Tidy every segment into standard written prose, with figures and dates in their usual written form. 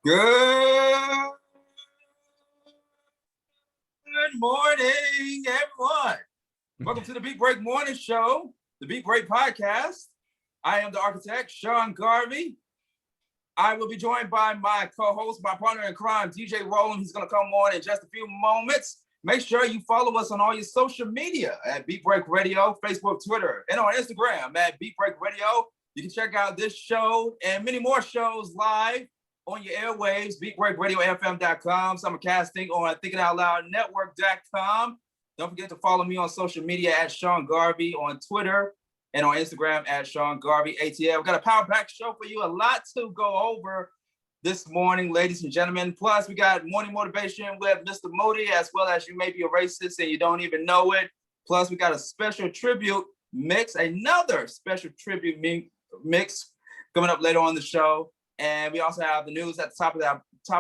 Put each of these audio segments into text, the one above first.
Good morning, everyone. Welcome to the Beat Break Morning Show, the Beat Break Podcast. I am the architect, Sean Garvey. I will be joined by my co-host, my partner in crime, DJ Rollem. He's going to come on in just a few moments. Make sure you follow us on all your social media at Beat Break Radio, Facebook, Twitter, and on Instagram at Beat Break Radio. You can check out this show and many more shows live on your airwaves, beatbreakradiofm.com, simulcasting on thinkingoutloudnetwork.com. Don't forget to follow me on social media at Sean Garvey on Twitter and on Instagram at Sean Garvey ATL. We've got a power pack show for you, a lot to go over this morning, ladies and gentlemen. Plus, we got morning motivation with Mr. Moody, as well as you may be a racist and you don't even know it. Plus, we got a special tribute mix, another special tribute mix coming up later on the show. And we also have the news at the top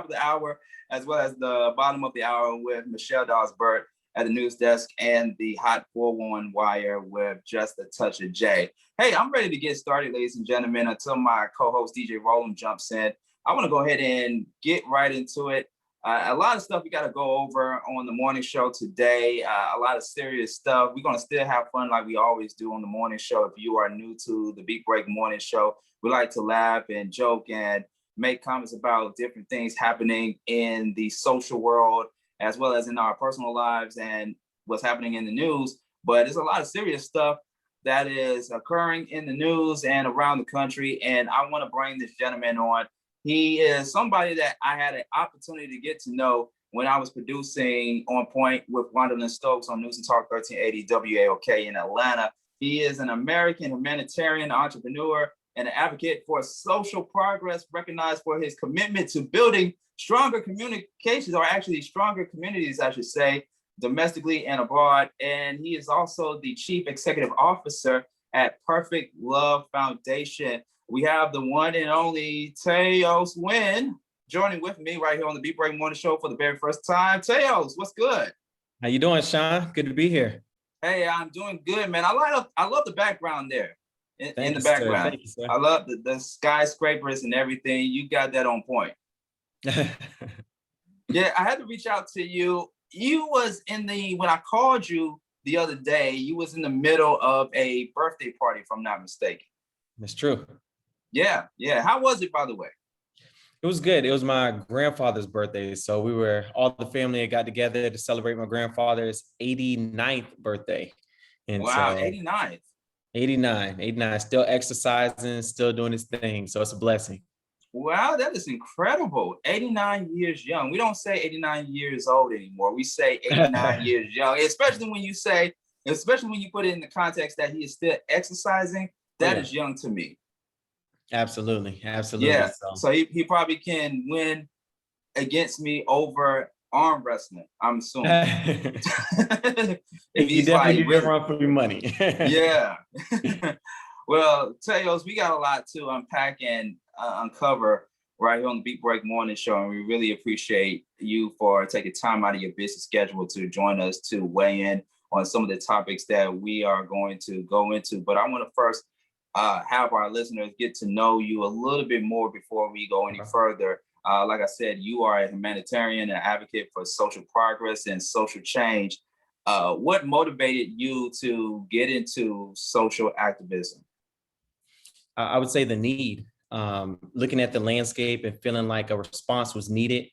of the hour, as well as the bottom of the hour with Michelle Dawes Birt at the news desk, and the hot 411 wire with Just a Touch of J. Hey, I'm ready to get started, ladies and gentlemen, until my co-host DJ Rollem jumps in. I want to go ahead and get right into it. A lot of stuff we got to go over on the morning show today. A lot of serious stuff. We're going to still have fun like we always do on the morning show. If you are new to the Beat Break Morning Show, we like to laugh and joke and make comments about different things happening in the social world, as well as in our personal lives and what's happening in the news. But there's a lot of serious stuff that is occurring in the news and around the country. And I want to bring this gentleman on. He is somebody that I had an opportunity to get to know when I was producing On Point with Gwendolyn Stokes on News and Talk 1380 WAOK in Atlanta. He is an American humanitarian entrepreneur and an advocate for social progress, recognized for his commitment to building stronger communications, or actually stronger communities, I should say, domestically and abroad. And he is also the Chief Executive Officer at Perfect Love Foundation. We have the one and only Dawes joining with me right here on the Beat Break Morning Show for the very first time. Dawes, what's good? How you doing, Sean? Good to be here. Hey, I'm doing good, man. I love the background there. In the background. Thank you, sir. I love the skyscrapers and everything. You got that on point. Yeah, I had to reach out to you. You was when I called you the other day, you was in the middle of a birthday party, if I'm not mistaken. That's true. Yeah. How was it, by the way? It was good. It was my grandfather's birthday. So all the family got together to celebrate my grandfather's 89th birthday. And wow, so, 89th. 89, still exercising, still doing his thing. So it's a blessing. Wow, that is incredible. 89 years young. We don't say 89 years old anymore. We say 89 years young, especially when you put it in the context that he is still exercising. That is young to me. Absolutely. Yeah. So he probably can win against me over arm wrestling, I'm assuming. If you definitely do run for your money. Yeah. Well, Dawes, we got a lot to unpack and uncover right here on the Beat Break Morning Show, and we really appreciate you for taking time out of your busy schedule to join us to weigh in on some of the topics that we are going to go into. But I want to first have our listeners get to know you a little bit more before we go any further. Like I said, you are a humanitarian and advocate for social progress and social change. What motivated you to get into social activism? I would say the need, looking at the landscape and feeling like a response was needed.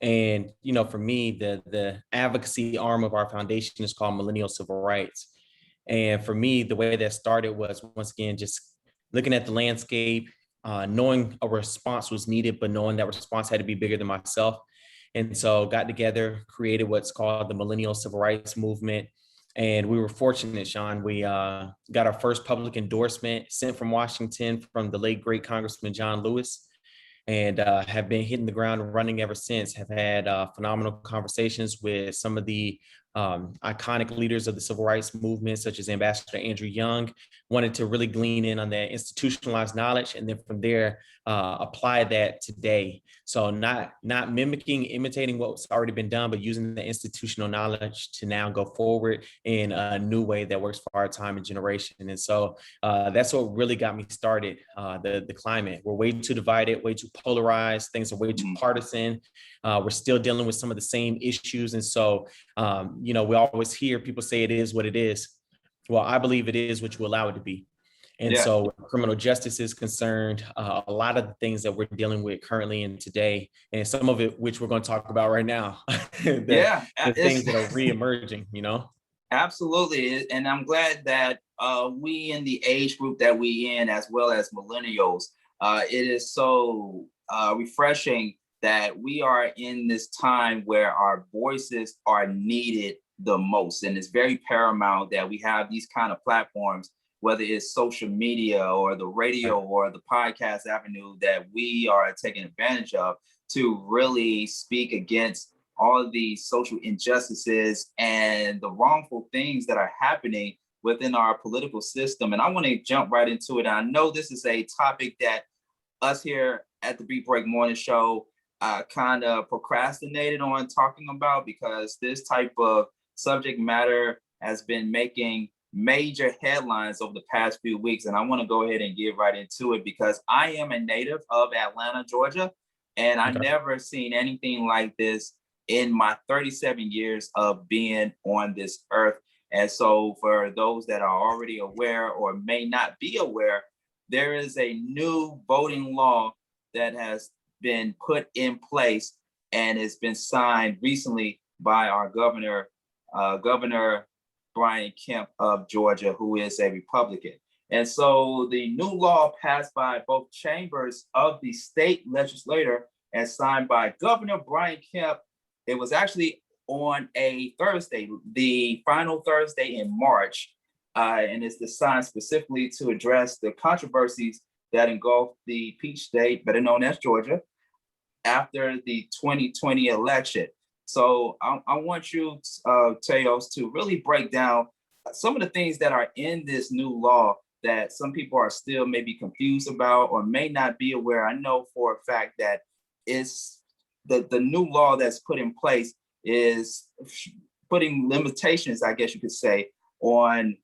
And, for me, the advocacy arm of our foundation is called Millennial Civil Rights. And for me, the way that started was, once again, just looking at the landscape, knowing a response was needed, but knowing that response had to be bigger than myself. And so got together, created what's called the Millennial Civil Rights Movement. And we were fortunate, Sean. We got our first public endorsement sent from Washington from the late, great Congressman John Lewis, and have been hitting the ground running ever since. Have had phenomenal conversations with some of the iconic leaders of the civil rights movement, such as Ambassador Andrew Young, wanted to really glean in on that institutionalized knowledge, and then from there, apply that today. So not mimicking, imitating what's already been done, but using the institutional knowledge to now go forward in a new way that works for our time and generation. And so that's what really got me started, the climate. We're way too divided, way too polarized. Things are way too partisan. We're still dealing with some of the same issues. And so, we always hear people say it is what it is. Well, I believe it is what you allow it to be. And so where criminal justice is concerned, a lot of the things that we're dealing with currently and today, and some of it, which we're going to talk about right now, the things that are reemerging, Absolutely. And I'm glad that we in the age group that we in, as well as millennials, it is so refreshing that we are in this time where our voices are needed the most. And it's very paramount that we have these kind of platforms, whether it's social media or the radio or the podcast avenue, that we are taking advantage of to really speak against all of these social injustices and the wrongful things that are happening within our political system. And I want to jump right into it. I know this is a topic that us here at the Beat Break Morning Show kind of procrastinated on talking about, because this type of subject matter has been making major headlines over the past few weeks. And I want to go ahead and get right into it, because I am a native of Atlanta, Georgia, and I never seen anything like this in my 37 years of being on this earth. And so for those that are already aware or may not be aware, there is a new voting law that has been put in place and it's been signed recently by our governor, Governor Brian Kemp of Georgia, who is a Republican. And so the new law passed by both chambers of the state legislature and signed by Governor Brian Kemp. It was actually on a Thursday, the final Thursday in March, and it's designed specifically to address the controversies that engulfed the Peach State, better known as Georgia, after the 2020 election. So I want you, Teos, to really break down some of the things that are in this new law that some people are still maybe confused about or may not be aware. I know for a fact that it's the new law that's put in place is putting limitations, I guess you could say, on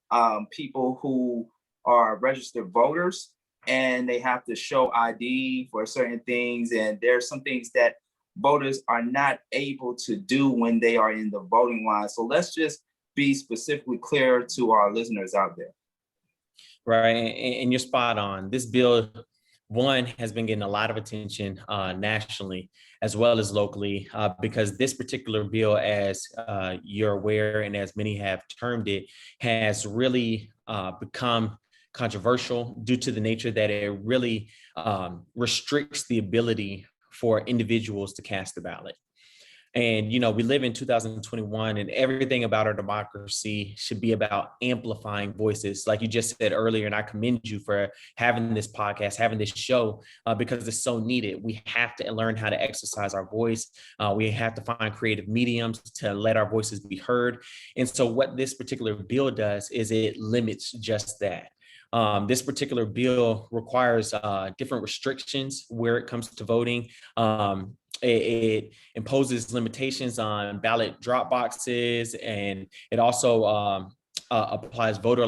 people who are registered voters, and they have to show ID for certain things. And there's some things that voters are not able to do when they are in the voting line. So let's just be specifically clear to our listeners out there. Right, and you're spot on. This bill, one, has been getting a lot of attention nationally as well as locally, because this particular bill, as you're aware and as many have termed it, has really become controversial due to the nature that it really restricts the ability for individuals to cast a ballot. And, we live in 2021, and everything about our democracy should be about amplifying voices. Like you just said earlier, and I commend you for having this podcast, having this show, because it's so needed. We have to learn how to exercise our voice. We have to find creative mediums to let our voices be heard. And so what this particular bill does is it limits just that. This particular bill requires different restrictions where it comes to voting. It imposes limitations on ballot drop boxes, and it also applies voter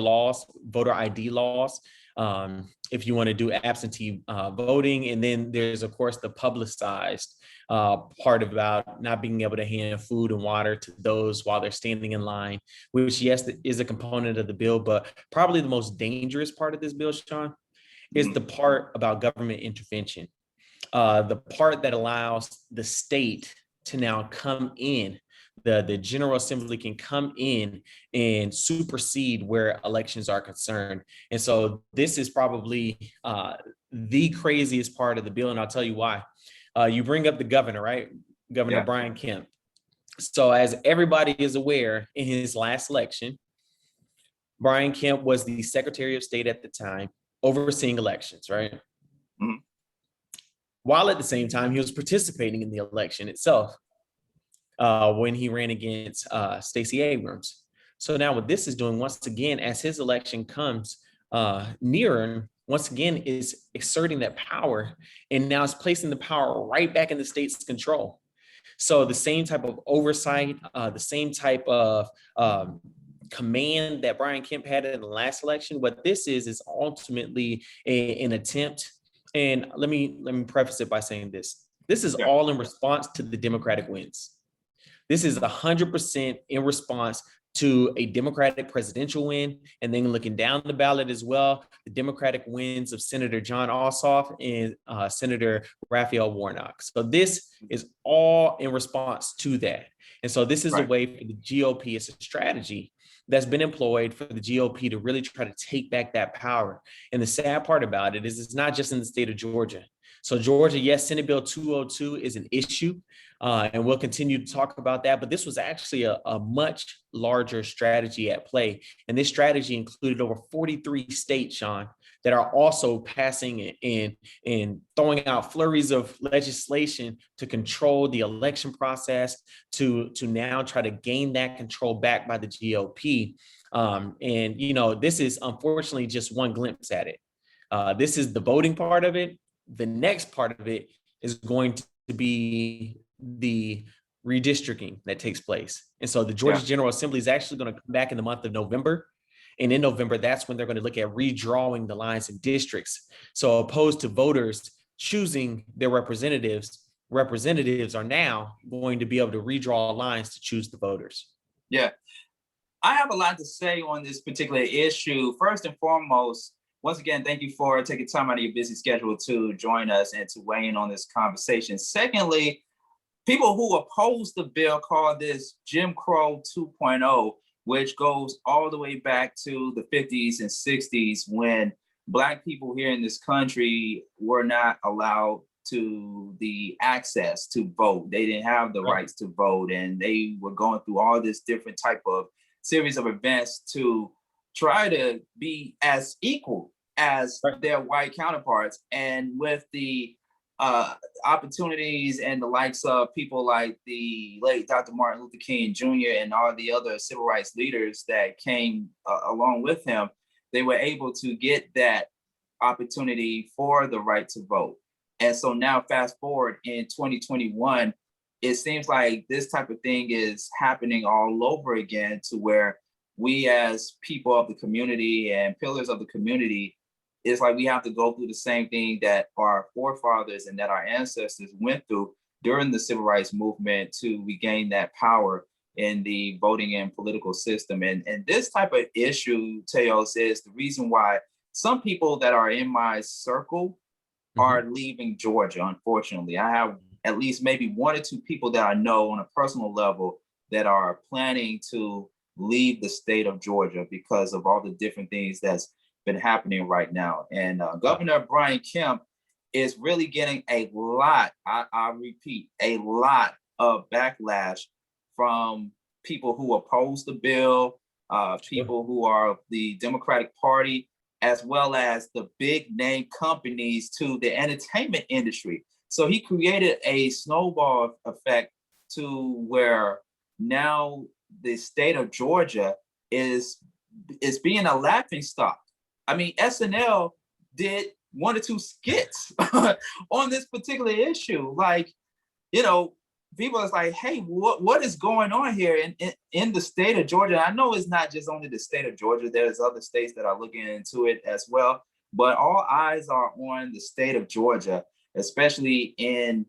ID laws, if you want to do absentee voting. And then there's, of course, the publicized part about not being able to hand food and water to those while they're standing in line, which, yes, is a component of the bill, but probably the most dangerous part of this bill, Sean, is the part about government intervention. The part that allows the state to now come in, the General Assembly can come in and supersede where elections are concerned. And so this is probably the craziest part of the bill, and I'll tell you why. You bring up the governor, right? Governor Brian Kemp. So as everybody is aware, in his last election, Brian Kemp was the Secretary of State at the time, overseeing elections, right? Mm-hmm. While at the same time, he was participating in the election itself. when he ran against Stacey Abrams. So now what this is doing, once again, as his election comes nearer, once again, is exerting that power, and now it's placing the power right back in the state's control. So the same type of oversight, the same type of command that Brian Kemp had in the last election, what this is ultimately an attempt. And let me preface it by saying this. This is all in response to the Democratic wins. This is 100% in response to a Democratic presidential win, and then looking down the ballot as well, the Democratic wins of Senator John Ossoff and Senator Raphael Warnock. So this is all in response to that. And so this is a way for the GOP, it's a strategy that's been employed for the GOP to really try to take back that power. And the sad part about it is it's not just in the state of Georgia. So Georgia, yes, Senate Bill 202 is an issue, and we'll continue to talk about that. But this was actually a much larger strategy at play. And this strategy included over 43 states, Sean, that are also passing and throwing out flurries of legislation to control the election process, to now try to gain that control back by the GOP. And, you know, this is unfortunately just one glimpse at it. This is the voting part of it. The next part of it is going to be the redistricting that takes place. And so the Georgia General Assembly is actually going to come back in the month of November. And in November, that's when they're going to look at redrawing the lines of districts. So opposed to voters choosing their representatives, representatives are now going to be able to redraw lines to choose the voters. Yeah, I have a lot to say on this particular issue. First and foremost, once again, thank you for taking time out of your busy schedule to join us and to weigh in on this conversation. Secondly, people who oppose the bill call this Jim Crow 2.0, which goes all the way back to the 50s and 60s when Black people here in this country were not allowed to the access to vote. They didn't have the rights to vote, and they were going through all this different type of series of events to try to be as equal as their white counterparts. And with the opportunities and the likes of people like the late Dr. Martin Luther King Jr. and all the other civil rights leaders that came along with him, they were able to get that opportunity for the right to vote. And so now fast forward in 2021, it seems like this type of thing is happening all over again, to where we as people of the community and pillars of the community, it's like we have to go through the same thing that our forefathers and that our ancestors went through during the civil rights movement to regain that power in the voting and political system. And this type of issue, Teos, is the reason why some people that are in my circle are leaving Georgia, unfortunately. I have at least maybe one or two people that I know on a personal level that are planning to leave the state of Georgia because of all the different things that's been happening right now. And Governor Brian Kemp is really getting a lot, I repeat, a lot of backlash from people who oppose the bill, people who are of the Democratic Party, as well as the big name companies to the entertainment industry. So he created a snowball effect to where now the state of Georgia is being a laughing stock. I mean, SNL did one or two skits on this particular issue. Like, you know, people is like, hey, what is going on here in the state of Georgia? I know it's not just only the state of Georgia. There's other states that are looking into it as well. But all eyes are on the state of Georgia, especially in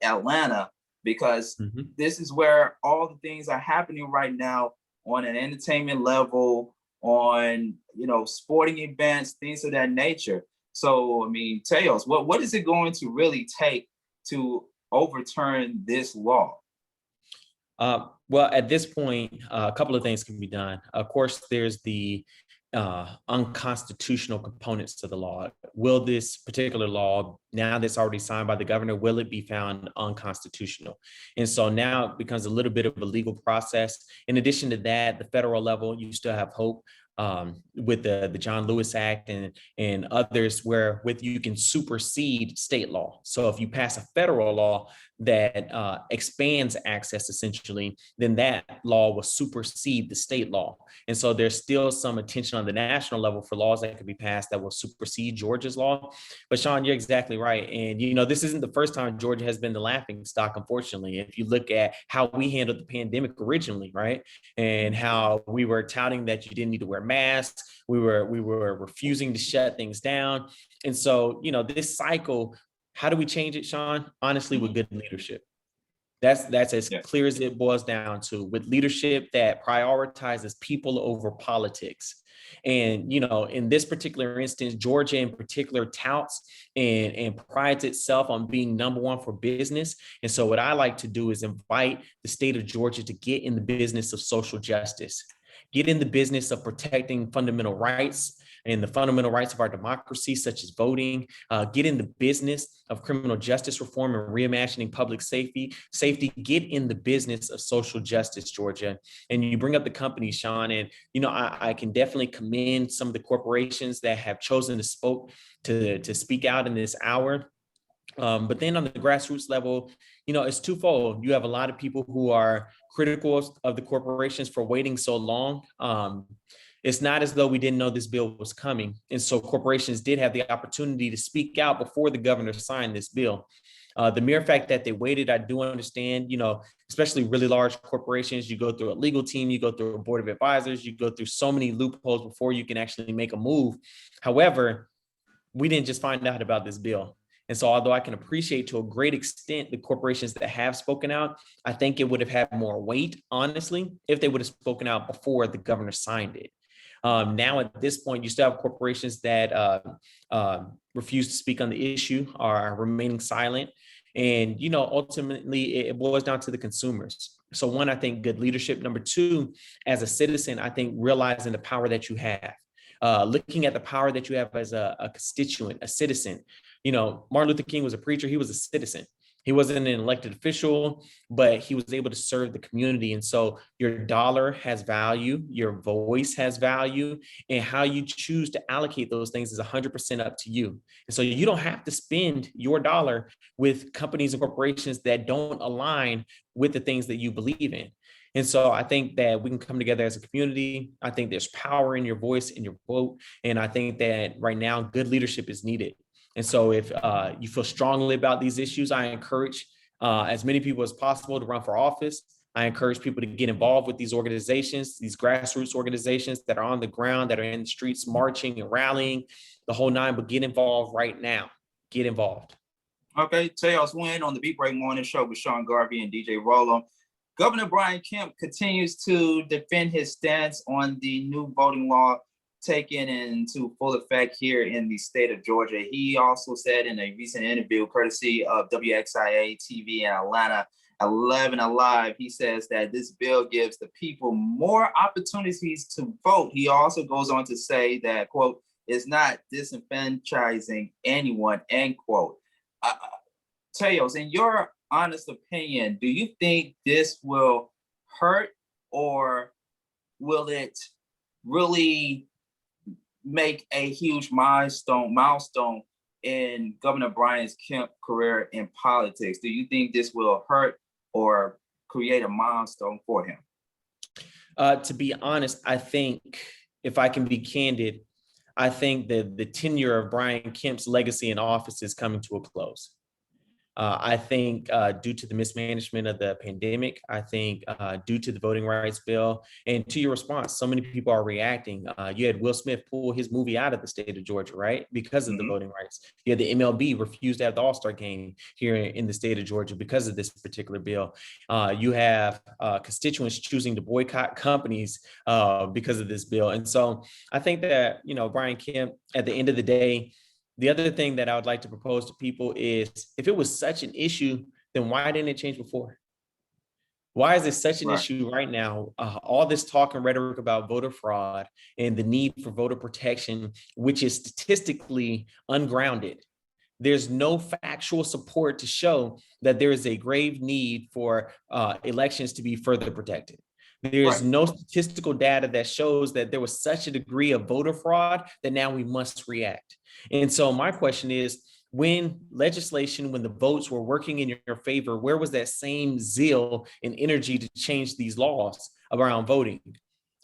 Atlanta, because this is where all the things are happening right now on an entertainment level, on, you know, sporting events, things of that nature. So, I mean, Teos, what is it going to really take to overturn this law? Well, at this point, a couple of things can be done. Of course, there's the unconstitutional components to the law. Will this particular law, now that's already signed by the governor, will it be found unconstitutional? And so now it becomes a little bit of a legal process. In addition to that, the federal level, you still have hope. with the John Lewis Act and others, where with you can supersede state law. So if you pass a federal law that expands access, essentially, then that law will supersede the state law. And so there's still some attention on the national level for laws that could be passed that will supersede Georgia's law. But Sean, you're exactly right. And, this isn't the first time Georgia has been the laughing stock, unfortunately. If you look at how we handled the pandemic originally, right? And how we were touting that you didn't need to wear masks. We were refusing to shut things down. And so, this cycle, how do we change it, Sean? Honestly, with good leadership. That's as clear as it boils down to, with leadership that prioritizes people over politics. And, in this particular instance, Georgia in particular touts and prides itself on being number one for business. And so what I like to do is invite the state of Georgia to get in the business of social justice, get in the business of protecting fundamental rights and the fundamental rights of our democracy, such as voting, get in the business of criminal justice reform and reimagining public safety, get in the business of social justice, Georgia. And you bring up the companies, Sean, and, I can definitely commend some of the corporations that have chosen to speak out in this hour. But then on the grassroots level, it's twofold. You have a lot of people who are critical of the corporations for waiting so long. It's not as though we didn't know this bill was coming. And so corporations did have the opportunity to speak out before the governor signed this bill. The mere fact that they waited, I do understand, especially really large corporations, you go through a legal team, you go through a board of advisors, you go through so many loopholes before you can actually make a move. However, we didn't just find out about this bill. And so although I can appreciate to a great extent the corporations that have spoken out, I think it would have had more weight, honestly, if they would have spoken out before the governor signed it. Now, at this point, you still have corporations that refuse to speak on the issue, are remaining silent. And, ultimately, it boils down to the consumers. So one, I think good leadership. Number two, as a citizen, I think realizing the power that you have, looking at the power that you have as a constituent, a citizen. Martin Luther King was a preacher. He was a citizen. He wasn't an elected official, but he was able to serve the community. And so your dollar has value, your voice has value, and how you choose to allocate those things is 100% up to you. And so you don't have to spend your dollar with companies and corporations that don't align with the things that you believe in. And so I think that we can come together as a community. I think there's power in your voice and your vote. And I think that right now, good leadership is needed. And so if you feel strongly about these issues, I encourage as many people as possible to run for office. I encourage people to get involved with these organizations, these grassroots organizations that are on the ground, that are in the streets, marching and rallying, the whole nine, but get involved right now. Get involved. Okay, Tails win on the Beat Break Morning Show with Sean Garvey and DJ Rollem. Governor Brian Kemp continues to defend his stance on the new voting law taken into full effect here in the state of Georgia. He also said in a recent interview, courtesy of WXIA TV in Atlanta, 11 Alive, he says that this bill gives the people more opportunities to vote. He also goes on to say that, quote, is not disenfranchising anyone, end quote. Teos, in your honest opinion, do you think this will hurt, or will it really make a huge milestone in Governor Brian Kemp's career in politics? Do you think this will hurt or create a milestone for him? To be honest, I think, if I can be candid, I think that the tenure of Brian Kemp's legacy in office is coming to a close. I think due to the mismanagement of the pandemic, I think due to the voting rights bill, and to your response, so many people are reacting. You had Will Smith pull his movie out of the state of Georgia, right? Because of the voting rights. You had the MLB refuse to have the All-Star game here in the state of Georgia because of this particular bill. You have constituents choosing to boycott companies because of this bill. And so I think that, Brian Kemp, at the end of the day, the other thing that I would like to propose to people is, if it was such an issue, then why didn't it change before? Why is it such an issue right now? All this talk and rhetoric about voter fraud and the need for voter protection, which is statistically ungrounded. There's no factual support to show that there is a grave need for elections to be further protected. There's Right. no statistical data that shows that there was such a degree of voter fraud that now we must react. And so my question is, when the votes were working in your favor, where was that same zeal and energy to change these laws around voting?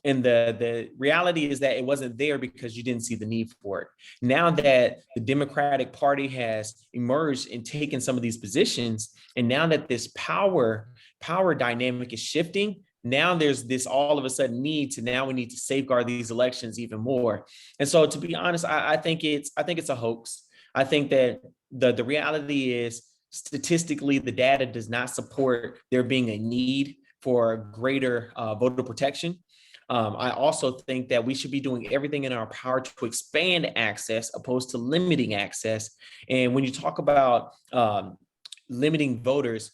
And the reality is that it wasn't there because you didn't see the need for it. Now that the Democratic Party has emerged and taken some of these positions, and now that this power dynamic is shifting, now there's this all of a sudden need to, now we need to safeguard these elections even more. And so, to be honest, I think it's a hoax. I think that the reality is, statistically, the data does not support there being a need for greater voter protection. I also think that we should be doing everything in our power to expand access opposed to limiting access. And when you talk about limiting voters,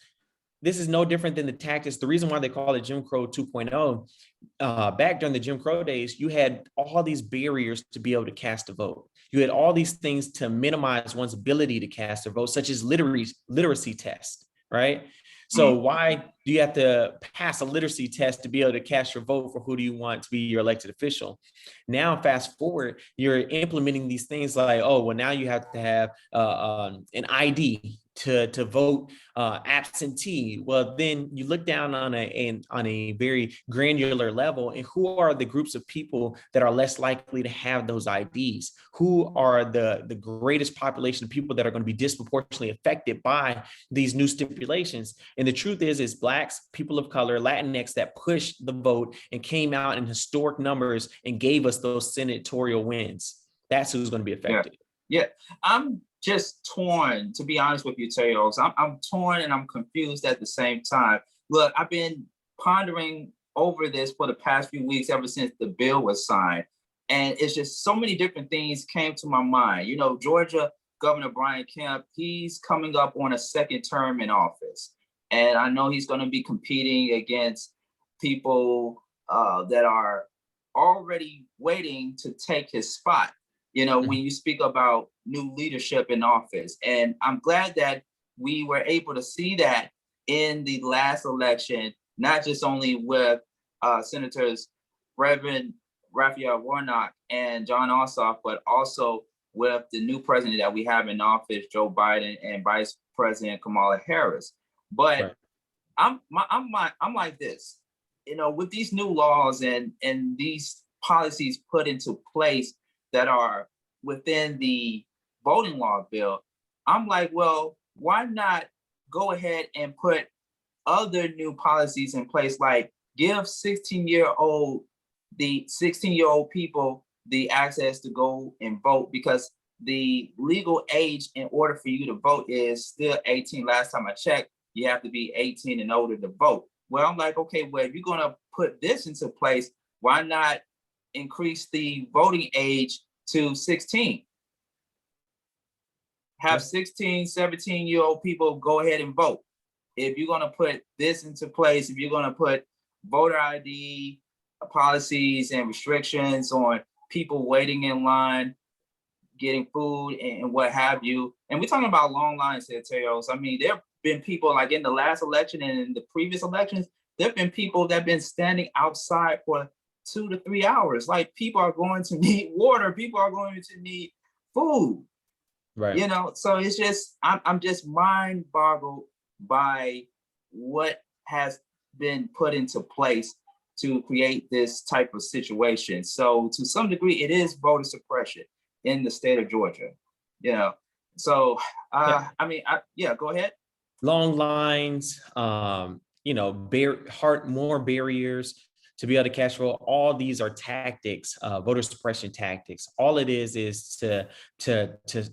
this is no different than the tactics. The reason why they call it Jim Crow 2.0, back during the Jim Crow days, you had all these barriers to be able to cast a vote. You had all these things to minimize one's ability to cast a vote, such as literacy tests, right? So why do you have to pass a literacy test to be able to cast your vote for who do you want to be your elected official? Now, fast forward, you're implementing these things like, oh, well, now you have to have an ID to vote absentee. Well, then you look down on a very granular level, and who are the groups of people that are less likely to have those IDs? Who are the greatest population of people that are going to be disproportionately affected by these new stipulations? And the truth is Blacks, people of color, Latinx that pushed the vote and came out in historic numbers and gave us those senatorial wins. That's who's going to be affected. Yeah. I'm just torn, to be honest with you, Teos. I'm torn and I'm confused at the same time. Look, I've been pondering over this for the past few weeks, ever since the bill was signed. And it's just so many different things came to my mind. You know, Georgia Governor Brian Kemp, he's coming up on a second term in office. And I know he's going to be competing against people that are already waiting to take his spot. You know, when you speak about new leadership in office. And I'm glad that we were able to see that in the last election, not just only with Senators Reverend Raphael Warnock and John Ossoff, but also with the new president that we have in office, Joe Biden, and Vice President Kamala Harris. But right. I'm like this, you know, with these new laws and these policies put into place that are within the voting law bill, I'm like, well, why not go ahead and put other new policies in place, like give 16-year-old people the access to go and vote, because the legal age in order for you to vote is still 18. Last time I checked, you have to be 18 and older to vote. Well, I'm like, okay, well, if you're going to put this into place, why not increase the voting age to 16? Have 16, 17-year-old people go ahead and vote. If you're going to put this into place, if you're going to put voter ID policies and restrictions on people waiting in line, getting food and what have you. And we're talking about long lines here, Teos. I mean, there have been people like in the last election and in the previous elections, there have been people that have been standing outside for 2 to 3 hours. Like, people are going to need water. People are going to need food. Right. You know, so it's just, I'm just mind boggled by what has been put into place to create this type of situation. So to some degree, it is voter suppression in the state of Georgia. You know, so I mean, go ahead. Long lines, you know, more barriers to be able to cast vote. All these are tactics, voter suppression tactics. All it is to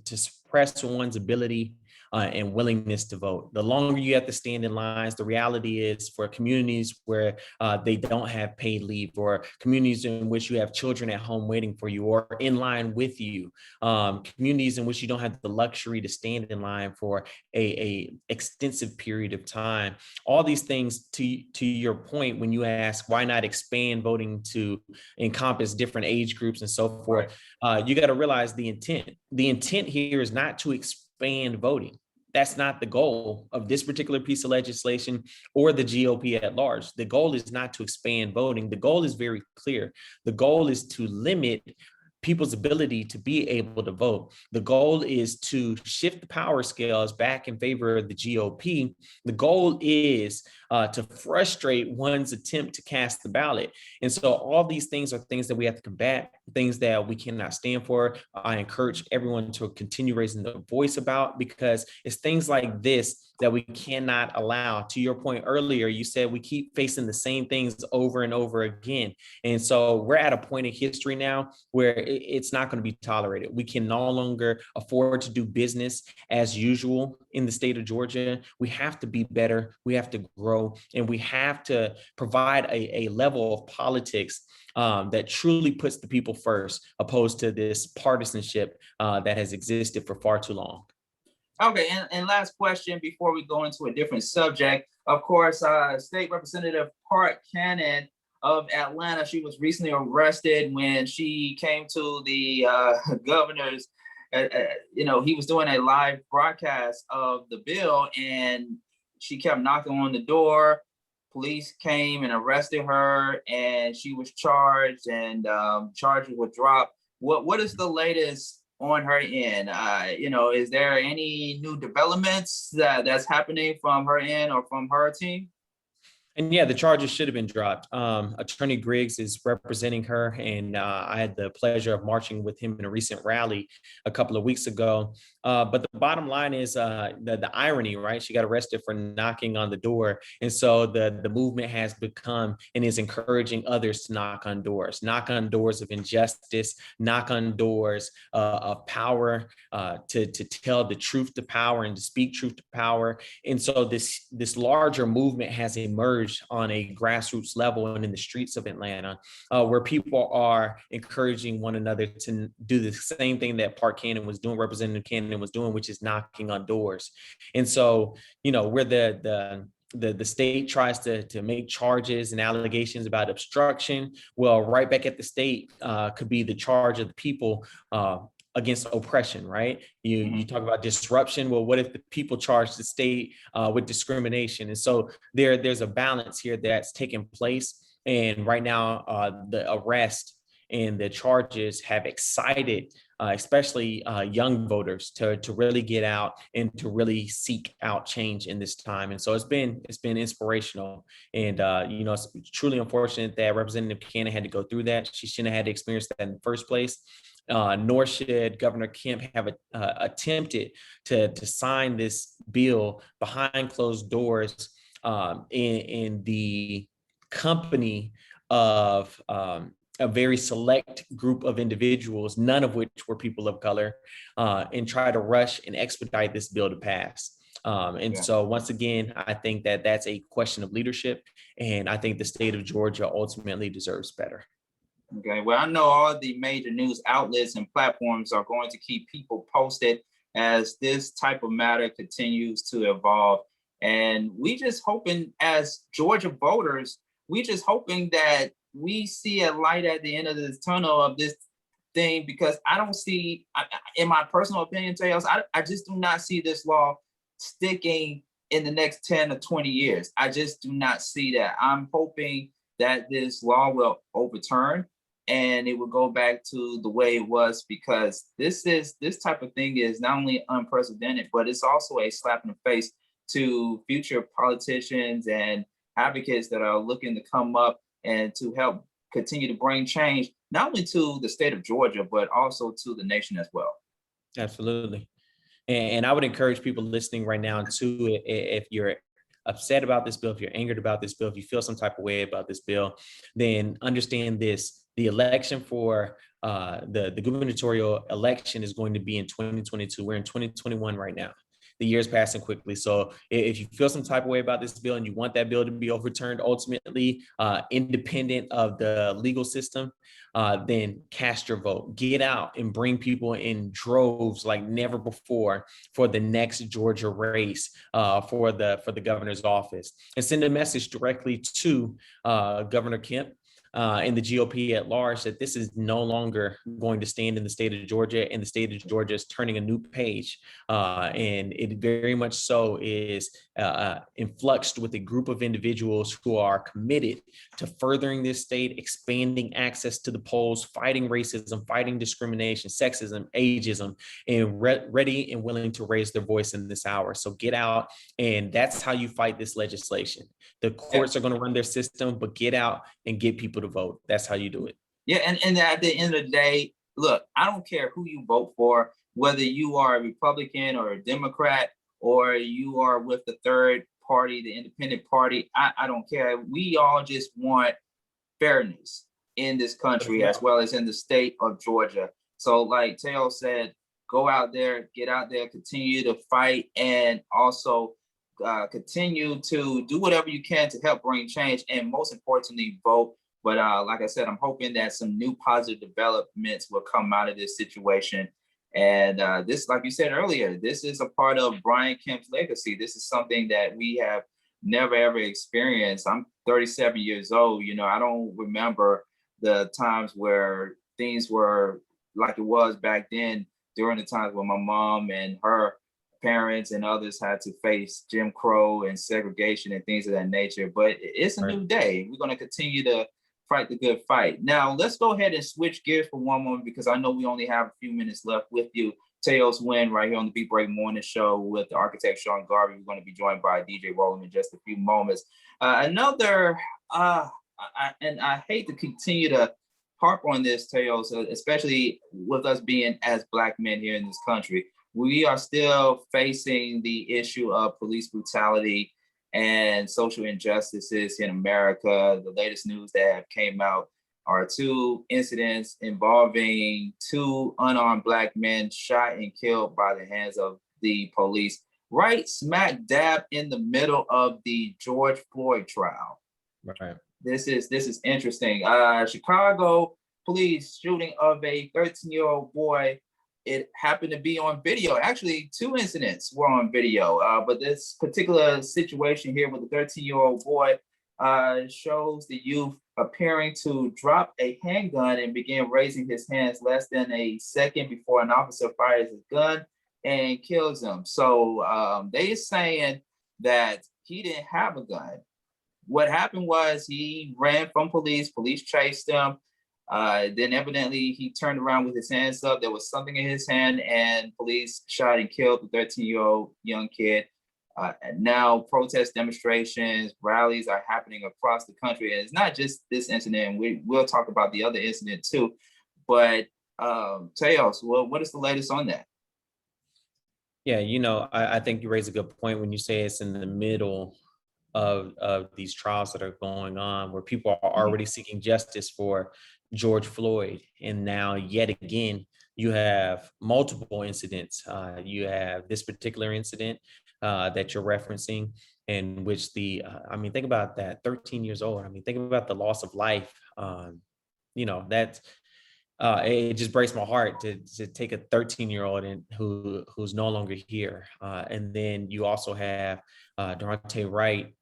suppress one's ability and willingness to vote. The longer you have to stand in lines, the reality is, for communities where they don't have paid leave, or communities in which you have children at home waiting for you or in line with you, communities in which you don't have the luxury to stand in line for a extensive period of time. All these things, to your point, when you ask why not expand voting to encompass different age groups and so forth, you got to realize the intent. The intent here is not to expand voting. that's not the goal of this particular piece of legislation or the GOP at large. The goal is not to expand voting. The goal is very clear. The goal is to limit people's ability to be able to vote. The goal is to shift the power scales back in favor of the GOP. The goal is to frustrate one's attempt to cast the ballot. And so all these things are things that we have to combat, things that we cannot stand for. I encourage everyone to continue raising their voice about, because it's things like this that we cannot allow. To your point earlier, you said we keep facing the same things over and over again. And so we're at a point in history now where it's not going to be tolerated. We can no longer afford to do business as usual in the state of Georgia. We have to be better. We have to grow, and we have to provide a level of politics that truly puts the people first, opposed to this partisanship that has existed for far too long. Okay, and last question before we go into a different subject. Of course, State Representative Park Cannon of Atlanta, she was recently arrested when she came to the governor's, he was doing a live broadcast of the bill, and she kept knocking on the door. Police came and arrested her, and she was charged, and charges were dropped. What is the latest on her end? Is there any new developments that's happening from her end or from her team? And yeah, the charges should have been dropped. Attorney Griggs is representing her, and I had the pleasure of marching with him in a recent rally a couple of weeks ago. But the bottom line is the irony, right? She got arrested for knocking on the door. And so the movement has become and is encouraging others to knock on doors of injustice, knock on doors of power, to tell the truth to power and to speak truth to power. And so this larger movement has emerged on a grassroots level and in the streets of Atlanta, where people are encouraging one another to do the same thing that Park Cannon was doing, Representative Cannon was doing, which is knocking on doors. And so, where the state tries to make charges and allegations about obstruction, well, right back at the state could be the charge of the people against oppression, right? You talk about disruption. Well, what if the people charge the state with discrimination? And so there's a balance here that's taking place. And right now, the arrest and the charges have excited, especially young voters, to really get out and to really seek out change in this time. And so it's been inspirational. And it's truly unfortunate that Representative Cannon had to go through that. She shouldn't have had to experience that in the first place. Nor should Governor Kemp have attempted to sign this bill behind closed doors in the company of a very select group of individuals, none of which were people of color, and try to rush and expedite this bill to pass. So once again, I think that that's a question of leadership, and I think the state of Georgia ultimately deserves better. Okay, well, I know all the major news outlets and platforms are going to keep people posted as this type of matter continues to evolve. And we just hoping, as Georgia voters, we just hoping that we see a light at the end of this tunnel of this thing, because I don't see, in my personal opinion, Tails, I just do not see this law sticking in the next 10 or 20 years. I just do not see that. I'm hoping that this law will overturn and it will go back to the way it was, because this type of thing is not only unprecedented, but it's also a slap in the face to future politicians and advocates that are looking to come up and to help continue to bring change, not only to the state of Georgia, but also to the nation as well. Absolutely. And I would encourage people listening right now too, if you're upset about this bill, if you're angered about this bill, if you feel some type of way about this bill, then understand this: the election for the gubernatorial election is going to be in 2022. We're in 2021 right now. The year's passing quickly. So if you feel some type of way about this bill and you want that bill to be overturned ultimately, independent of the legal system, then cast your vote. Get out and bring people in droves like never before for the next Georgia race for the governor's office, and send a message directly to Governor Kemp, and the GOP at large that this is no longer going to stand in the state of Georgia, and the state of Georgia is turning a new page. And it very much so is influxed with a group of individuals who are committed to furthering this state, expanding access to the polls, fighting racism, fighting discrimination, sexism, ageism, and ready and willing to raise their voice in this hour. So get out, and that's how you fight this legislation. The courts are going to run their system, but get out and get people to vote. That's how you do it. Yeah, and at the end of the day, look, I don't care who you vote for, whether you are a Republican or a Democrat, or you are with the third party, the independent party. I don't care. We all just want fairness in this country, as well as in the state of Georgia. So like Teo said, go out there, get out there, continue to fight, and also continue to do whatever you can to help bring change, and most importantly, vote. But like I said, I'm hoping that some new positive developments will come out of this situation. And this, like you said earlier, this is a part of Brian Kemp's legacy. This is something that we have never, ever experienced. I'm 37 years old. You know, I don't remember the times where things were like it was back then, during the times when my mom and her parents and others had to face Jim Crow and segregation and things of that nature. But it's a new day. We're going to continue to fight the good fight. Now, let's go ahead and switch gears for one moment, because I know we only have a few minutes left with you. Teos Win right here on the Beat Break Morning Show with the architect Sean Garvey. We're going to be joined by DJ Rollem in just a few moments. And I hate to continue to harp on this, Teos, especially with us being as Black men here in this country. We are still facing the issue of police brutality and social injustices in America. The latest news that have came out are 2 incidents involving 2 unarmed Black men shot and killed by the hands of the police, right smack dab in the middle of the George Floyd trial. Right. This is interesting. Chicago police shooting of a 13-year-old boy. It happened to be on video. Actually, 2 incidents were on video, but this particular situation here with the 13-year-old boy shows the youth appearing to drop a handgun and begin raising his hands less than a second before an officer fires his gun and kills him. So they are saying that he didn't have a gun. What happened was he ran from police. Police chased him. Then evidently he turned around with his hands up. There was something in his hand, and police shot and killed the 13-year-old young kid. And now protest demonstrations, rallies are happening across the country. And it's not just this incident. We'll talk about the other incident too. But Teos, what is the latest on that? Yeah, I think you raise a good point when you say it's in the middle of these trials that are going on, where people are already seeking justice for George Floyd. And now yet again, you have multiple incidents. You have this particular incident that you're referencing, in which think about that, 13 years old. Think about the loss of life. That it just breaks my heart to take a 13-year-old and who's no longer here. And then you also have Daunte Wright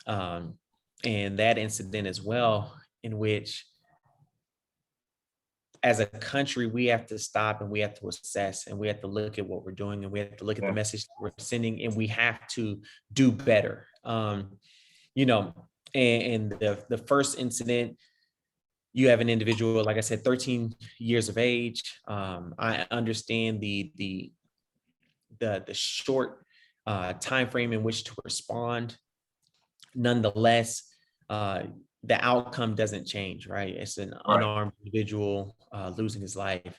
and that incident as well, in which as a country, we have to stop and we have to assess and we have to look at what we're doing and we have to look at the message that we're sending, and we have to do better. And the first incident, you have an individual, like I said, 13 years of age. I understand the short time frame in which to respond. Nonetheless, the outcome doesn't change, right? It's an unarmed individual losing his life.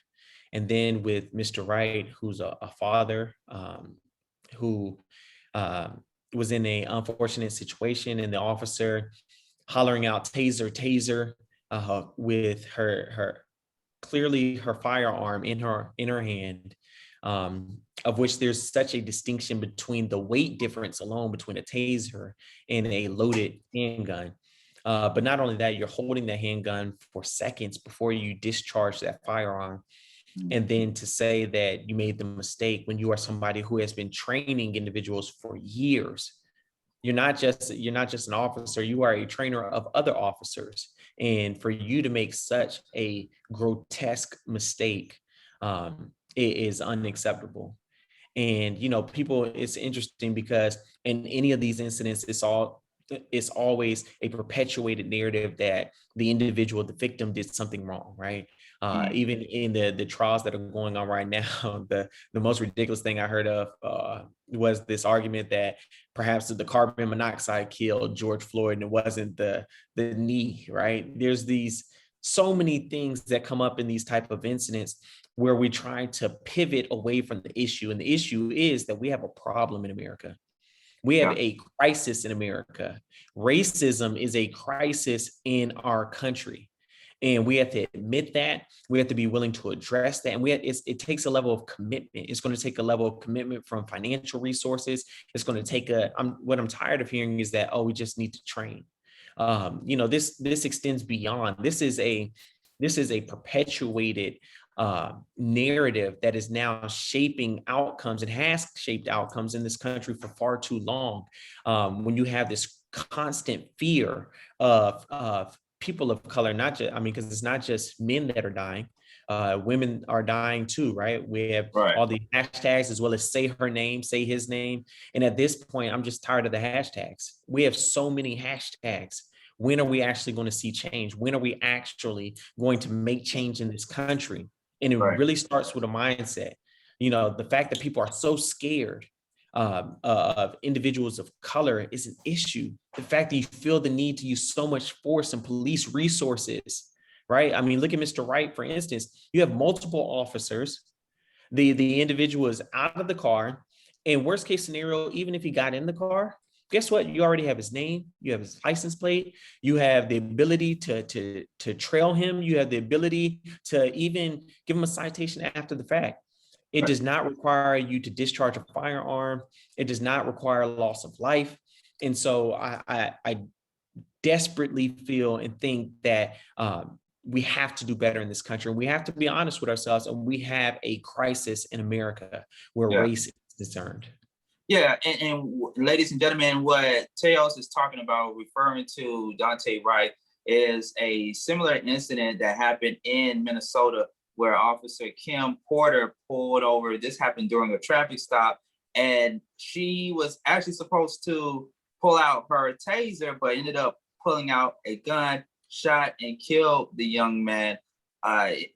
And then with Mr. Wright, who's a father who was in an unfortunate situation, and the officer hollering out taser, taser, with her clearly her firearm in her hand, of which there's such a distinction between the weight difference alone between a taser and a loaded handgun. But not only that, you're holding the handgun for seconds before you discharge that firearm. And then to say that you made the mistake when you are somebody who has been training individuals for years you're not just an officer, you are a trainer of other officers. And for you to make such a grotesque mistake, it is unacceptable. And people, it's interesting because in any of these incidents, it's always a perpetuated narrative that the individual, the victim, did something wrong, right? Even in the trials that are going on right now, the most ridiculous thing I heard of was this argument that perhaps the carbon monoxide killed George Floyd and it wasn't the knee, right? There's these so many things that come up in these type of incidents where we try to pivot away from the issue. And the issue is that we have a problem in America. We have a crisis in America. Racism is a crisis in our country. And we have to admit that. We have to be willing to address that. And it takes a level of commitment. It's going to take a level of commitment from financial resources. It's going to take what I'm tired of hearing is that, we just need to train. This extends beyond. This is a perpetuated narrative that is now shaping outcomes and has shaped outcomes in this country for far too long. When you have this constant fear of people of color, because it's not just men that are dying, women are dying too, right? We have all the hashtags as well as say her name, say his name. And at this point, I'm just tired of the hashtags. We have so many hashtags. When are we actually going to see change? When are we actually going to make change in this country? And it really starts with a mindset. The fact that people are so scared of individuals of color is an issue. The fact that you feel the need to use so much force and police resources, right? I mean, look at Mr. Wright, for instance. You have multiple officers. The individual is out of the car. And worst case scenario, even if he got in the car, guess what? You already have his name. You have his license plate. You have the ability to trail him. You have the ability to even give him a citation after the fact. It does not require you to discharge a firearm. It does not require loss of life. And so I desperately feel and think that we have to do better in this country. We have to be honest with ourselves. And we have a crisis in America where race is concerned. Yeah, and ladies and gentlemen, what Teos is talking about, referring to Dante Wright, is a similar incident that happened in Minnesota where Officer Kemp Porter pulled over. This happened during a traffic stop, and she was actually supposed to pull out her taser, but ended up pulling out a gun, shot and killed the young man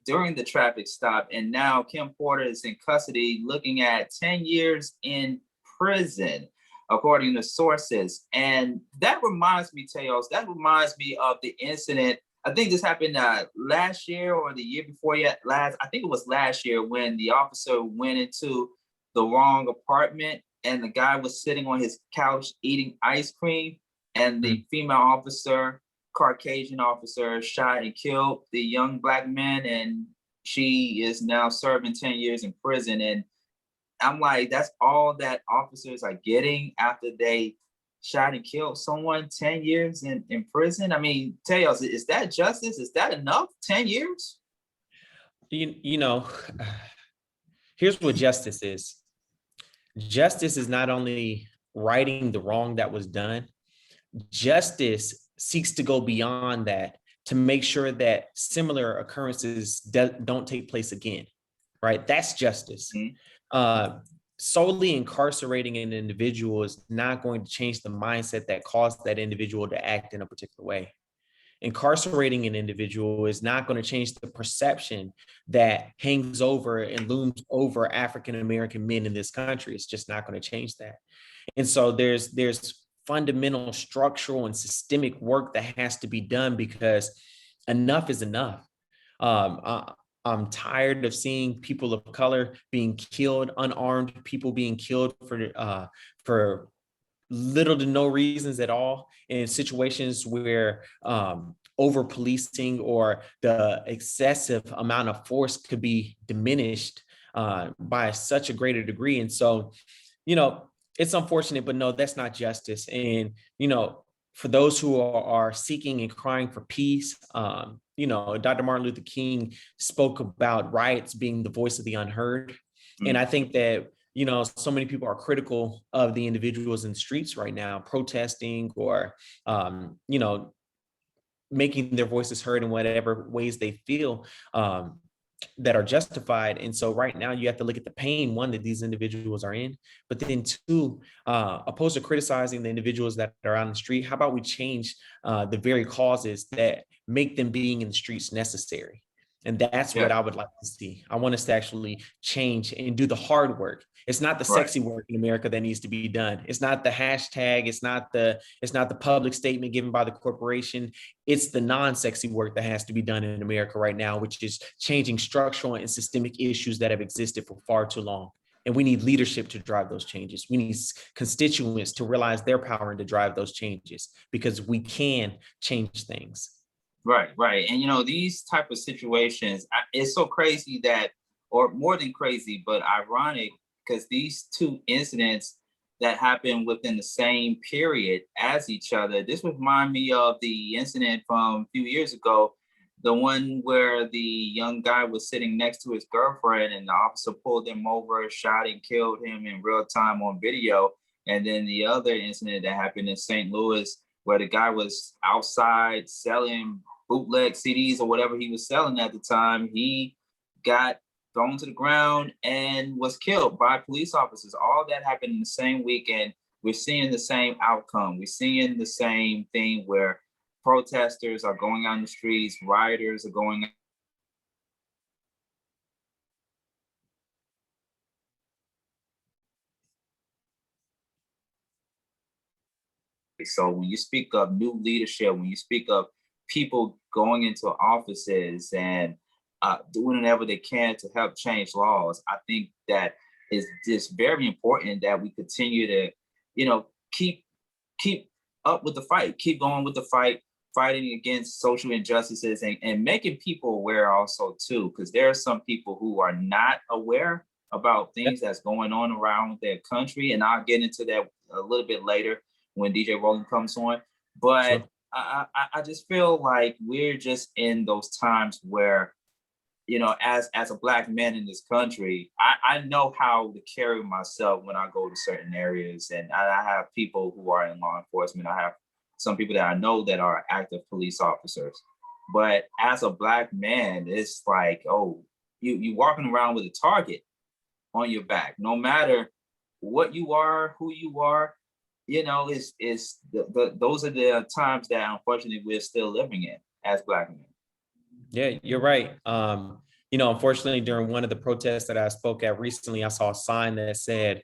during the traffic stop. And now Kemp Porter is in custody, looking at 10 years in prison, according to sources. And that reminds me, Teos, of the incident. I think this happened last year or the year before yet. I think it was last year when the officer went into the wrong apartment and the guy was sitting on his couch eating ice cream, and the female officer, Caucasian officer, shot and killed the young black man, and she is now serving 10 years in prison. And I'm like, that's all that officers are getting after they shot and killed someone, 10 years in prison? I mean, Teos, is that justice? Is that enough? 10 years? Here's what justice is. Justice is not only righting the wrong that was done. Justice seeks to go beyond that to make sure that similar occurrences don't take place again, right? That's justice. Solely incarcerating an individual is not going to change the mindset that caused that individual to act in a particular way. Incarcerating an individual is not going to change the perception that hangs over and looms over African-American men in this country. It's just not going to change that. And so there's fundamental structural and systemic work that has to be done, because enough is enough. I'm tired of seeing people of color being killed, unarmed people being killed for little to no reasons at all, in situations where over policing or the excessive amount of force could be diminished by such a greater degree. And so, it's unfortunate, but no, that's not justice. And, for those who are seeking and crying for peace, Dr. Martin Luther King spoke about riots being the voice of the unheard. And I think that so many people are critical of the individuals in the streets right now, protesting or, making their voices heard in whatever ways they feel that are justified. And so right now you have to look at the pain, one, that these individuals are in, but then two, opposed to criticizing the individuals that are on the street, how about we change the very causes that make them being in the streets necessary? And that's what I would like to see. I want us to actually change and do the hard work. It's not the sexy work in America that needs to be done. It's not the hashtag. It's not the public statement given by the corporation. It's the non-sexy work that has to be done in America right now, which is changing structural and systemic issues that have existed for far too long. And we need leadership to drive those changes. We need constituents to realize their power and to drive those changes, because we can change things. Right. And, these type of situations, it's so crazy that, or more than crazy, but ironic, because these two incidents that happened within the same period as each other, this would remind me of the incident from a few years ago, the one where the young guy was sitting next to his girlfriend and the officer pulled him over, shot and killed him in real time on video. And then the other incident that happened in St. Louis, where the guy was outside selling bootleg CDs or whatever he was selling at the time, he got thrown to the ground and was killed by police officers. All that happened in the same weekend. We're seeing the same outcome. We're seeing the same thing where protesters are going on the streets, rioters are going. So when you speak of new leadership, when you speak of people going into offices and doing whatever they can to help change laws, I think that is just very important that we continue to, keep up with the fight, keep going with the fight, fighting against social injustices and making people aware also too, because there are some people who are not aware about things that's going on around their country. And I'll get into that a little bit later when DJ Rollem comes on. But sure. I just feel like we're just in those times where, as a Black man in this country, I know how to carry myself when I go to certain areas. And I have people who are in law enforcement. I have some people that I know that are active police officers. But as a Black man, it's like, oh, you walking around with a target on your back, no matter what you are, who you are. Those are the times that unfortunately we're still living in as Black men. Yeah, you're right. Unfortunately, during one of the protests that I spoke at recently, I saw a sign that said,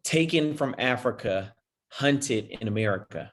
"Taken from Africa, hunted in America."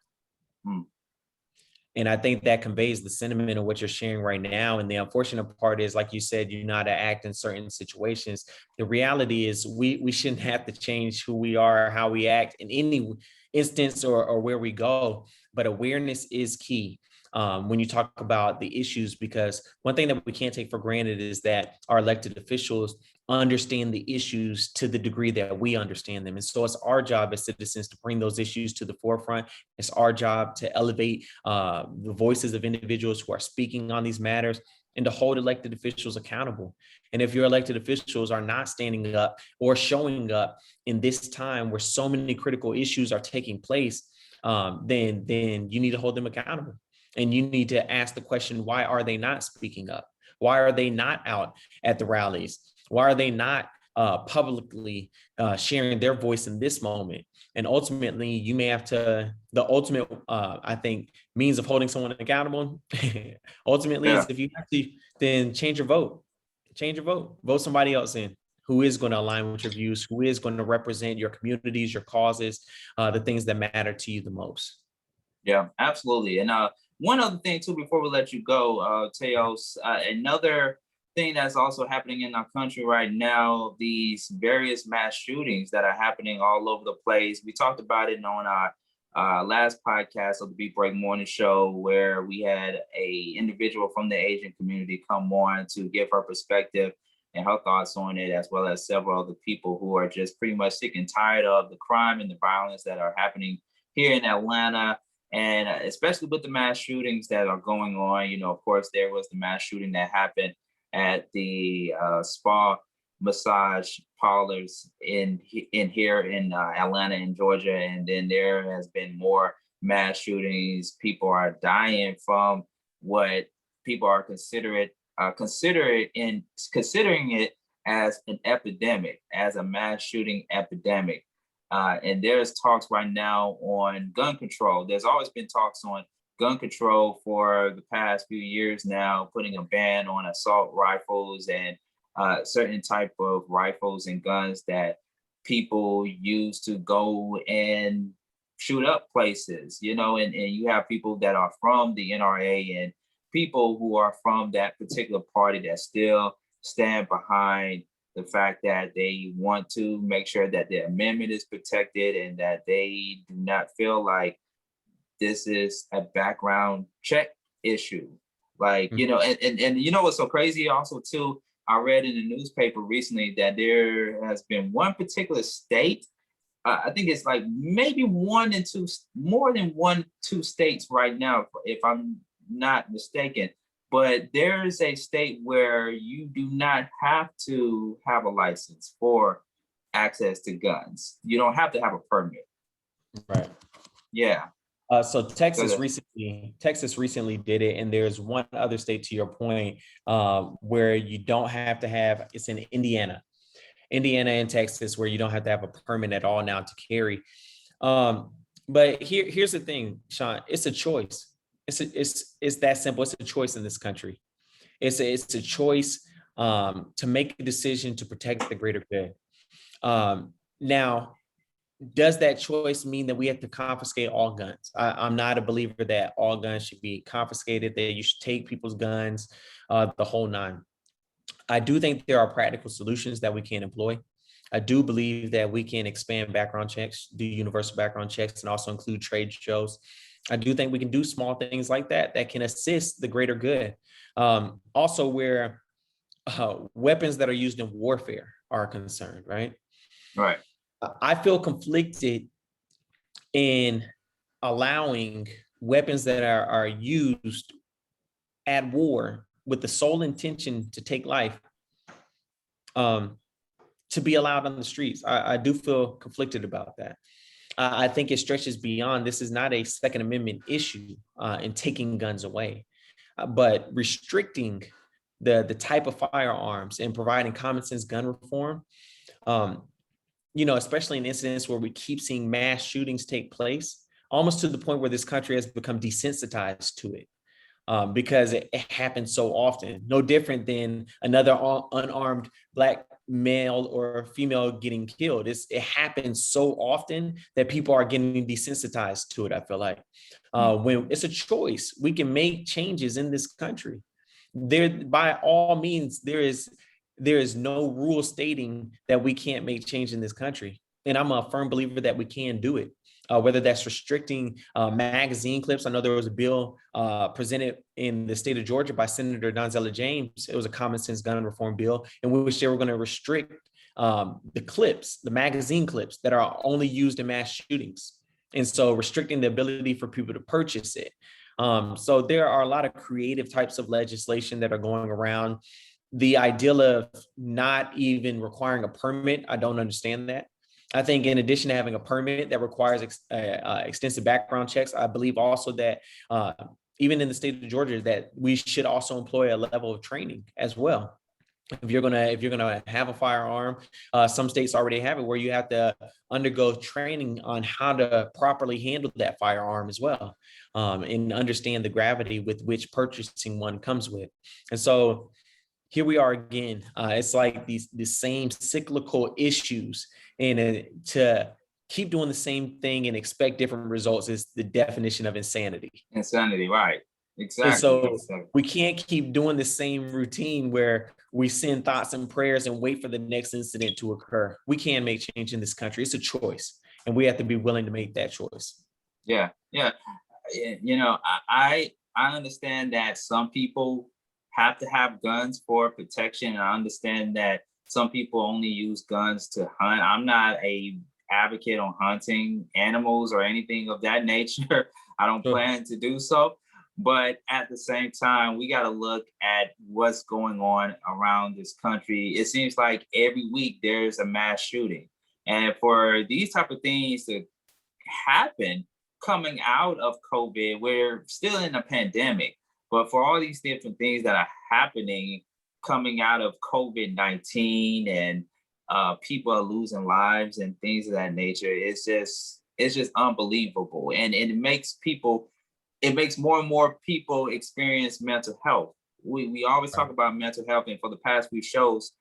And I think that conveys the sentiment of what you're sharing right now. And the unfortunate part is, like you said, you know how to act in certain situations. The reality is we shouldn't have to change who we are, how we act in any instance or where we go. But awareness is key when you talk about the issues, because one thing that we can't take for granted is that our elected officials understand the issues to the degree that we understand them. And so it's our job as citizens to bring those issues to the forefront. It's our job to elevate the voices of individuals who are speaking on these matters and to hold elected officials accountable. And if your elected officials are not standing up or showing up in this time where so many critical issues are taking place, then you need to hold them accountable. And you need to ask the question, why are they not speaking up? Why are they not out at the rallies? Why are they not publicly sharing their voice in this moment? And ultimately, you may have to, the ultimate, I think, means of holding someone accountable, ultimately, is if you have to, then change your vote. Change your vote. Vote somebody else in who is going to align with your views, who is going to represent your communities, your causes, the things that matter to you the most. Yeah, absolutely. And one other thing too, before we let you go, Teos, another thing that's also happening in our country right now, these various mass shootings that are happening all over the place. We talked about it on our last podcast of the Beat Break Morning Show, where we had a individual from the Asian community come on to give her perspective and her thoughts on it, as well as several other people who are just pretty much sick and tired of the crime and the violence that are happening here in Atlanta. And especially with the mass shootings that are going on, of course, there was the mass shooting that happened at the spa massage parlors in here in Atlanta and Georgia, and then there has been more mass shootings. People are dying from what people are considering it as an epidemic, as a mass shooting epidemic. And there's talks right now on gun control. There's always been talks on gun control for the past few years now, putting a ban on assault rifles and certain type of rifles and guns that people use to go and shoot up places, and you have people that are from the NRA and people who are from that particular party that still stand behind the fact that they want to make sure that the amendment is protected and that they do not feel like this is a background check issue. Like, and you know what's so crazy also too, I read in the newspaper recently that there has been one particular state, I think it's like maybe more than two states right now, if I'm not mistaken, but there is a state where you do not have to have a license for access to guns. You don't have to have a permit. Right. Yeah. So Texas recently did it, and there's one other state, to your point, where you don't have to have. It's in Indiana and Texas, where you don't have to have a permit at all now to carry. But here's the thing, Sean. It's a choice. It's that simple. It's a choice in this country. It's a choice to make a decision to protect the greater good. Now, does that choice mean that we have to confiscate all guns? I'm not a believer that all guns should be confiscated, that you should take people's guns, the whole nine. I do think there are practical solutions that we can employ. I do believe that we can expand background checks, do universal background checks, and also include trade shows. I do think we can do small things like that can assist the greater good. Also, where weapons that are used in warfare are concerned, right? Right. I feel conflicted in allowing weapons that are used at war with the sole intention to take life to be allowed on the streets. I do feel conflicted about that. I think it stretches beyond. This is not a Second Amendment issue in taking guns away, but restricting the type of firearms and providing common sense gun reform. Especially in incidents where we keep seeing mass shootings take place, almost to the point where this country has become desensitized to it because it happens so often. No different than another unarmed Black male or female getting killed. It happens so often that people are getting desensitized to it, I feel like. When it's a choice, we can make changes in this country. By all means, there is no rule stating that we can't make change in this country. And I'm a firm believer that we can do it, whether that's restricting magazine clips. I know there was a bill presented in the state of Georgia by Senator Donzella James. It was a common sense gun reform bill in which they were going to restrict the magazine clips that are only used in mass shootings. And so restricting the ability for people to purchase it. So there are a lot of creative types of legislation that are going around. The ideal of not even requiring a permit, I don't understand that. I think in addition to having a permit that requires extensive background checks, I believe also that even in the state of Georgia, that we should also employ a level of training as well. If you're gonna have a firearm, some states already have it where you have to undergo training on how to properly handle that firearm as well, and understand the gravity with which purchasing one comes with. And so here we are again. It's like the same cyclical issues, and to keep doing the same thing and expect different results is the definition of insanity. Insanity, right? Exactly. And so we can't keep doing the same routine where we send thoughts and prayers and wait for the next incident to occur. We can make change in this country. It's a choice, and we have to be willing to make that choice. Yeah. I understand that some people have to have guns for protection. And I understand that some people only use guns to hunt. I'm not a advocate on hunting animals or anything of that nature. I don't plan to do so. But at the same time, we got to look at what's going on around this country. It seems like every week there's a mass shooting. And for these type of things to happen coming out of COVID, we're still in a pandemic, but for all these different things that are happening coming out of COVID-19 and people are losing lives and things of that nature, it's just unbelievable. And it makes more and more people experience mental health. We always talk about mental health, and for the past few shows,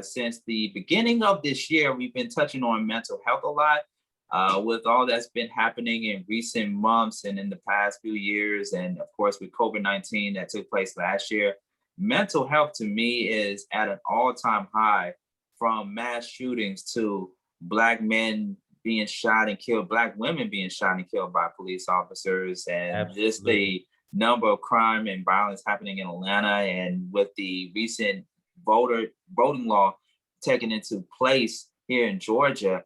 since the beginning of this year, we've been touching on mental health a lot. With all that's been happening in recent months and in the past few years, and of course with COVID-19 that took place last year, mental health to me is at an all-time high, from mass shootings to Black men being shot and killed, Black women being shot and killed by police officers, and Absolutely. just the number of crime and violence happening in Atlanta, and with the recent voting law taken into place here in Georgia,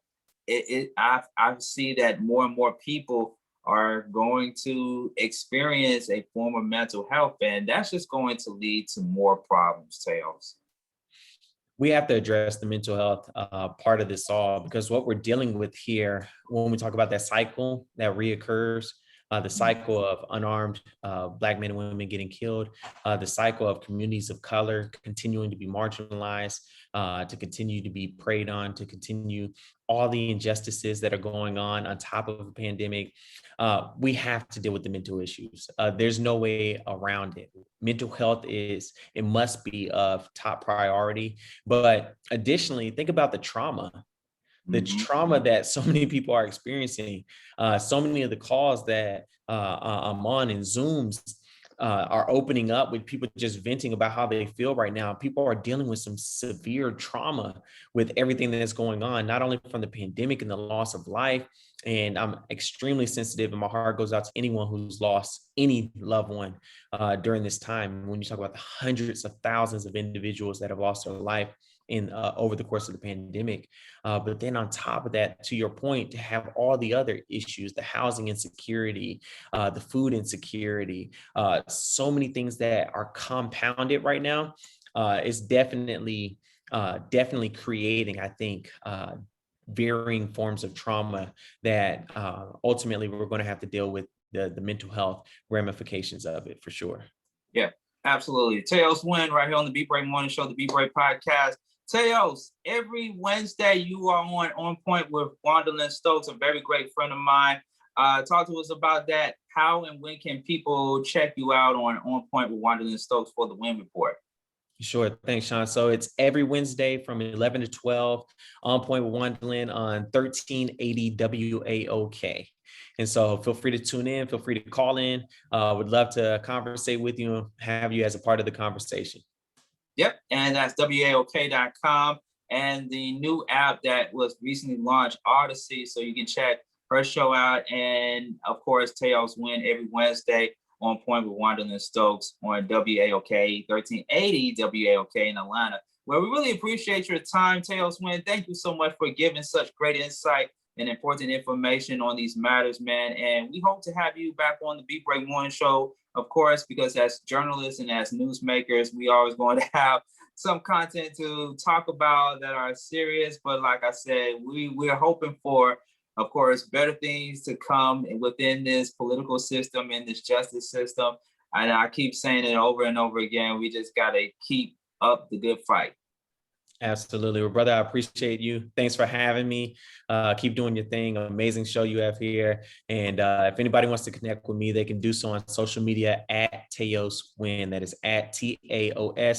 I see that more and more people are going to experience a form of mental health, and that's just going to lead to more problems, Tails. We have to address the mental health part of this all, because what we're dealing with here, when we talk about that cycle that reoccurs, the cycle of unarmed Black men and women getting killed, the cycle of communities of color continuing to be marginalized, to continue to be preyed on, to continue all the injustices that are going on top of a pandemic. We have to deal with the mental issues. There's no way around it. Mental health it must be of top priority. But additionally, think about the trauma that so many people are experiencing. So many of the calls that I'm on in Zooms are opening up with people just venting about how they feel right now. People are dealing with some severe trauma with everything that's going on, not only from the pandemic and the loss of life. And I'm extremely sensitive, and my heart goes out to anyone who's lost any loved one during this time. When you talk about the hundreds of thousands of individuals that have lost their life in over the course of the pandemic. But then on top of that, to your point, to have all the other issues, the housing insecurity, the food insecurity, so many things that are compounded right now, is definitely creating, I think, varying forms of trauma that ultimately we're going to have to deal with the mental health ramifications of it, for sure. Yeah, absolutely. Teos Win right here on the Beat Break Morning Show, the Beat Break Podcast. Teos, every Wednesday you are on Point with Wandalyn Stokes, a very great friend of mine. Talk to us about that. How and when can people check you out on Point with Wandalyn Stokes for the Win Report? Sure. Thanks, Sean. So it's every Wednesday from 11 to 12 on Point with Wandalyn on 1380 WAOK. And so feel free to tune in. Feel free to call in. Would love to conversate with you and have you as a part of the conversation. Yep. And that's WAOK.com. And the new app that was recently launched, Odyssey. So you can check her show out. And of course, Teos Win every Wednesday on Point with Wandalyn Stokes on WAOK 1380 WAOK in Atlanta. Well, we really appreciate your time, Teos Win. Thank you so much for giving such great insight and important information on these matters, man. And we hope to have you back on the Beat Break Morning Show, of course, because as journalists and as newsmakers, we always going to have some content to talk about that are serious. But like I said, we're hoping for, of course, better things to come within this political system and this justice system. And I keep saying it over and over again. We just got to keep up the good fight. Absolutely. Well, brother, I appreciate you. Thanks for having me. Keep doing your thing. Amazing show you have here. And if anybody wants to connect with me, they can do so on social media at Teos Win. That is at TAOSWYNN.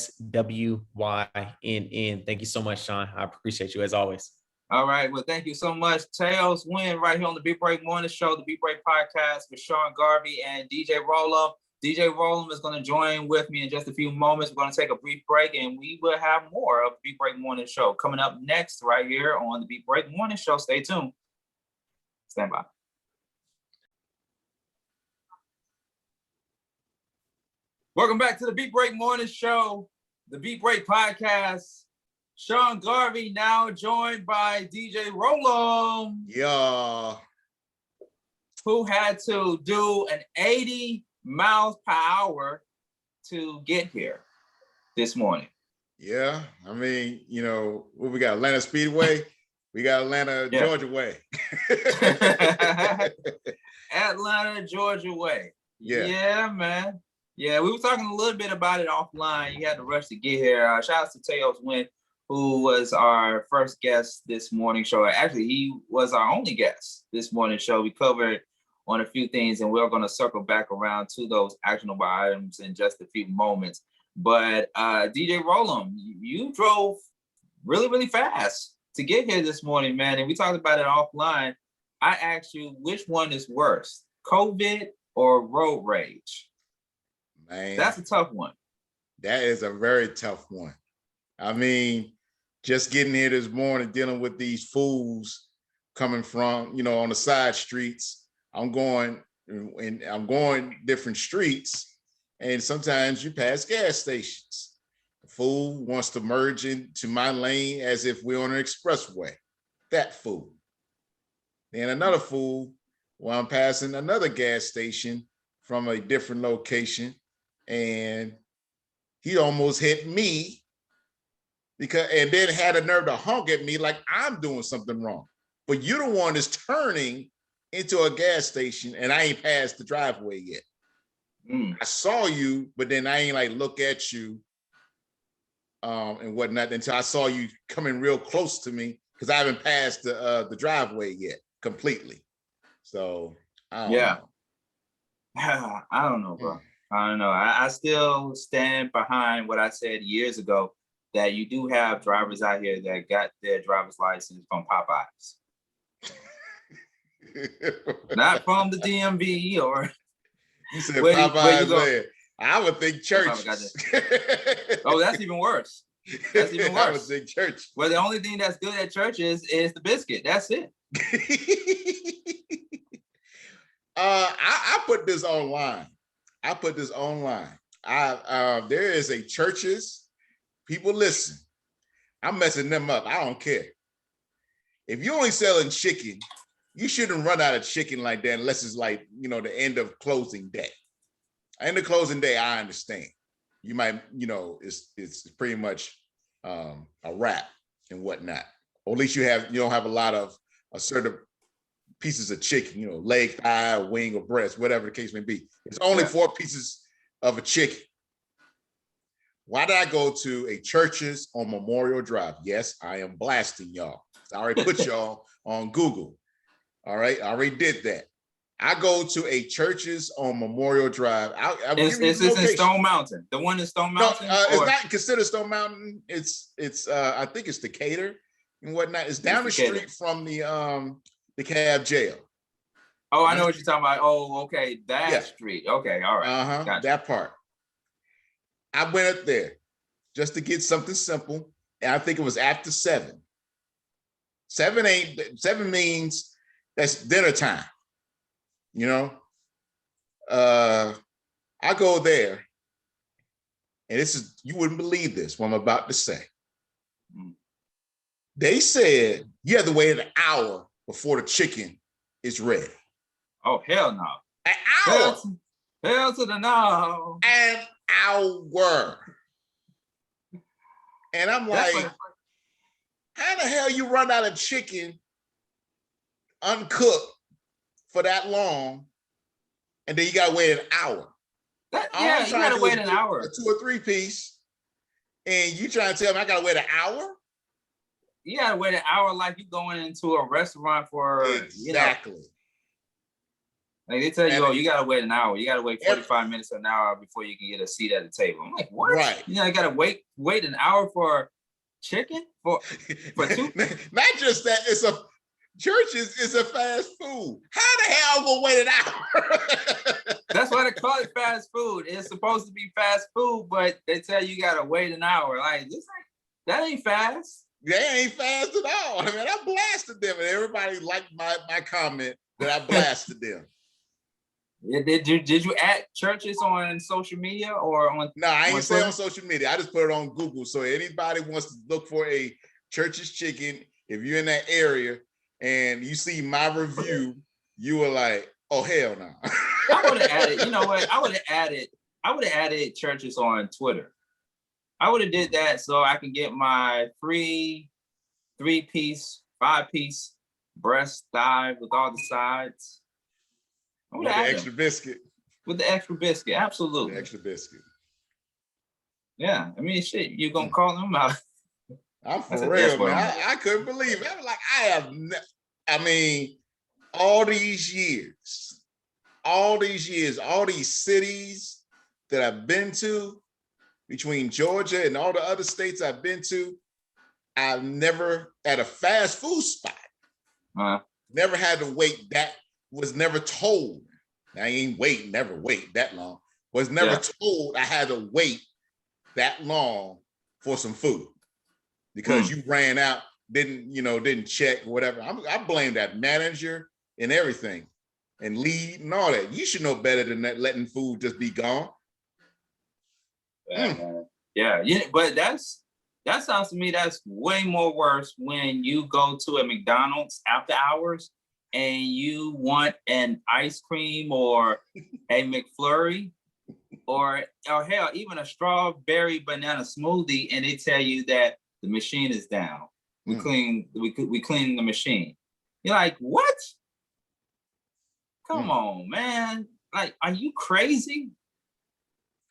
Thank you so much, Sean. I appreciate you as always. All right. Well, thank you so much. Teos Win right here on the Beat Break Morning Show, the Beat Break Podcast with Sean Garvey and DJ Rollem. DJ Rollem is going to join with me in just a few moments. We're going to take a brief break, and we will have more of the Beat Break Morning Show coming up next right here on the Beat Break Morning Show. Stay tuned. Stand by. Welcome back to the Beat Break Morning Show, the Beat Break Podcast. Sean Garvey now joined by DJ Rollem. Yeah. Who had to do an 80 miles per hour to get here this morning. Yeah, I mean, what we got? Atlanta Speedway. We got Atlanta, Georgia way. Atlanta, Georgia way. Yeah. Yeah, man. Yeah, we were talking a little bit about it offline. You had to rush to get here. Shout out to Teos Wynn, who was our first guest this morning show. Actually, he was our only guest this morning show. We covered on a few things, and we're going to circle back around to those actionable items in just a few moments. But DJ Rollem, you drove really, really fast to get here this morning, man. And we talked about it offline. I asked you, which one is worse, COVID or road rage? Man, that's a tough one. That is a very tough one. I mean, just getting here this morning, dealing with these fools coming from, on the side streets. I'm going different streets. And sometimes you pass gas stations. The fool wants to merge into my lane as if we're on an expressway. That fool. Then another fool, while I'm passing another gas station from a different location, and he almost hit me and then had a nerve to honk at me like I'm doing something wrong. But you're the one that's turning into a gas station, and I ain't passed the driveway yet. I saw you, but then I ain't look at you and whatnot until I saw you coming real close to me, because I haven't passed the driveway yet completely. So I don't know. I don't know, bro. I don't know. I still stand behind what I said years ago, that you do have drivers out here that got their driver's license from Popeyes. Not from the DMV or... You said Popeyes there. I would think church. Oh, that's even worse. That's even worse. I would think church. Well, the only thing that's good at church is the biscuit. That's it. I put this online. There is a churches. People listen. I'm messing them up. I don't care. If you're only selling chicken, you shouldn't run out of chicken like that unless it's the end of closing day. End of closing day, I understand. You might, it's pretty much a wrap and whatnot. Or at least you don't have a lot of certain pieces of chicken, leg, thigh, wing, or breast, whatever the case may be. It's only 4 pieces of a chicken. Why did I go to a churches on Memorial Drive? Yes, I am blasting y'all. I already put y'all on Google. All right, I already did that. I go to a churches on Memorial Drive. Is this in Stone Mountain? The one in Stone Mountain? No, it's not considered Stone Mountain. It's I think it's Decatur and whatnot. It's down the street from the cab jail. Oh, I know what you're talking about. Oh, okay, that street. Okay, all right. Gotcha. That part. I went up there just to get something simple, and I think it was after 7. 7 means that's dinner time. I go there, and you wouldn't believe this, what I'm about to say. They said you have to wait an hour before the chicken is ready. Oh, hell no. An hour. Hell to the no. An hour. And I'm like, how the hell you run out of chicken uncooked for that long, and then you gotta wait an hour? You gotta wait an hour. A 2 or 3 piece, and you trying to tell me I gotta wait an hour? You gotta wait an hour like you going into a restaurant for exactly. Like they tell you, you gotta wait an hour. You gotta wait 45 minutes to an hour before you can get a seat at the table. I'm like, what? Right. You gotta wait an hour for chicken for 2. Not just that, churches is a fast food. How the hell I'm gonna wait an hour? That's why they call it fast food. It's supposed to be fast food, but they tell you gotta wait an hour. That ain't fast. That ain't fast at all. I mean, I blasted them, and everybody liked my comment that I blasted them. Did you add churches on social media or on? No, I ain't say on social media. I just put it on Google. So anybody wants to look for a church's chicken, if you're in that area and you see my review, you were like, oh hell no. I would have added, you know what? I would have added churches on Twitter. I would have did that so I can get my free 3-piece, 5-piece breast thigh with all the sides. With the extra biscuit. With the extra biscuit, absolutely. The extra biscuit. Yeah, I mean, shit, you gonna call them out? I'm for real, man. I couldn't believe it. I was like, I mean, all these years, all these cities that I've been to, between Georgia and all the other states I've been to, I've never at a fast food spot, never had to wait. That was never told. I ain't never wait that long. Was never told I had to wait that long for some food because you ran out, didn't check, whatever. I blame that manager and everything and lead and all that. You should know better than that, letting food just be gone. Yeah, but that sounds to me that's way more worse when you go to a McDonald's after hours and you want an ice cream or a McFlurry or hell, even a strawberry banana smoothie, and they tell you that the machine is down. We clean the machine. You're like, what? Come on, man. Like, are you crazy?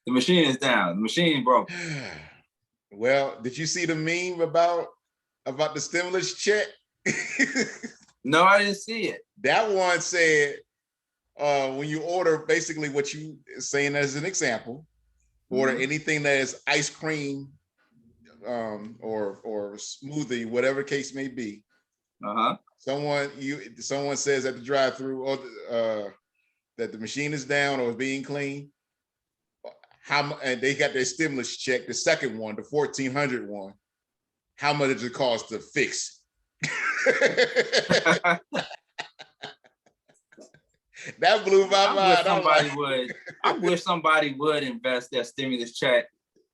The machine is down. The machine broke. Well, did you see the meme about the stimulus check? No, I didn't see it. That one said, when you order, basically what you saying as an example, order anything that is ice cream or smoothie, whatever the case may be. Someone says at the drive-through that the machine is down or is being cleaned. And they got their stimulus check, the second one, the $1,400 one. How much does it cost to fix? That blew my mind. I wish somebody would invest their stimulus check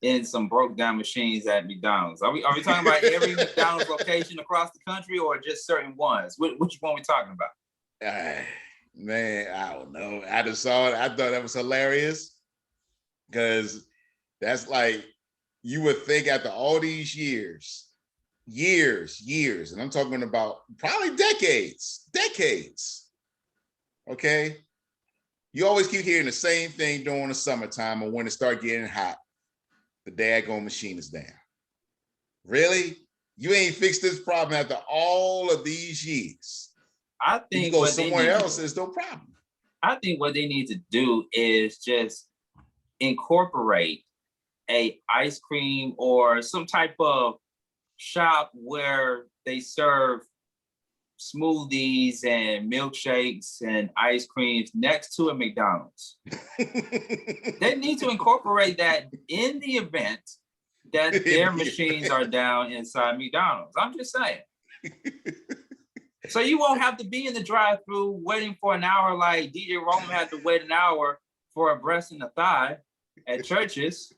in some broke down machines at McDonald's. Are we talking about every McDonald's location across the country or just certain ones? Which one are we talking about? Man, I don't know. I just saw it. I thought that was hilarious. Because that's like, you would think after all these years, and I'm talking about probably decades. Okay. You always keep hearing the same thing during the summertime or when it start getting hot. The daggone machine is down. Really? You ain't fixed this problem after all of these years. I think you go somewhere else, there's no problem. I think what they need to do is just incorporate a ice cream or some type of shop where they serve smoothies and milkshakes and ice creams next to a McDonald's. They need to incorporate that in the event that their machines are down inside McDonald's. I'm just saying. So you won't have to be in the drive-thru waiting for an hour like DJ Rollem had to wait an hour for a breast and a thigh at churches.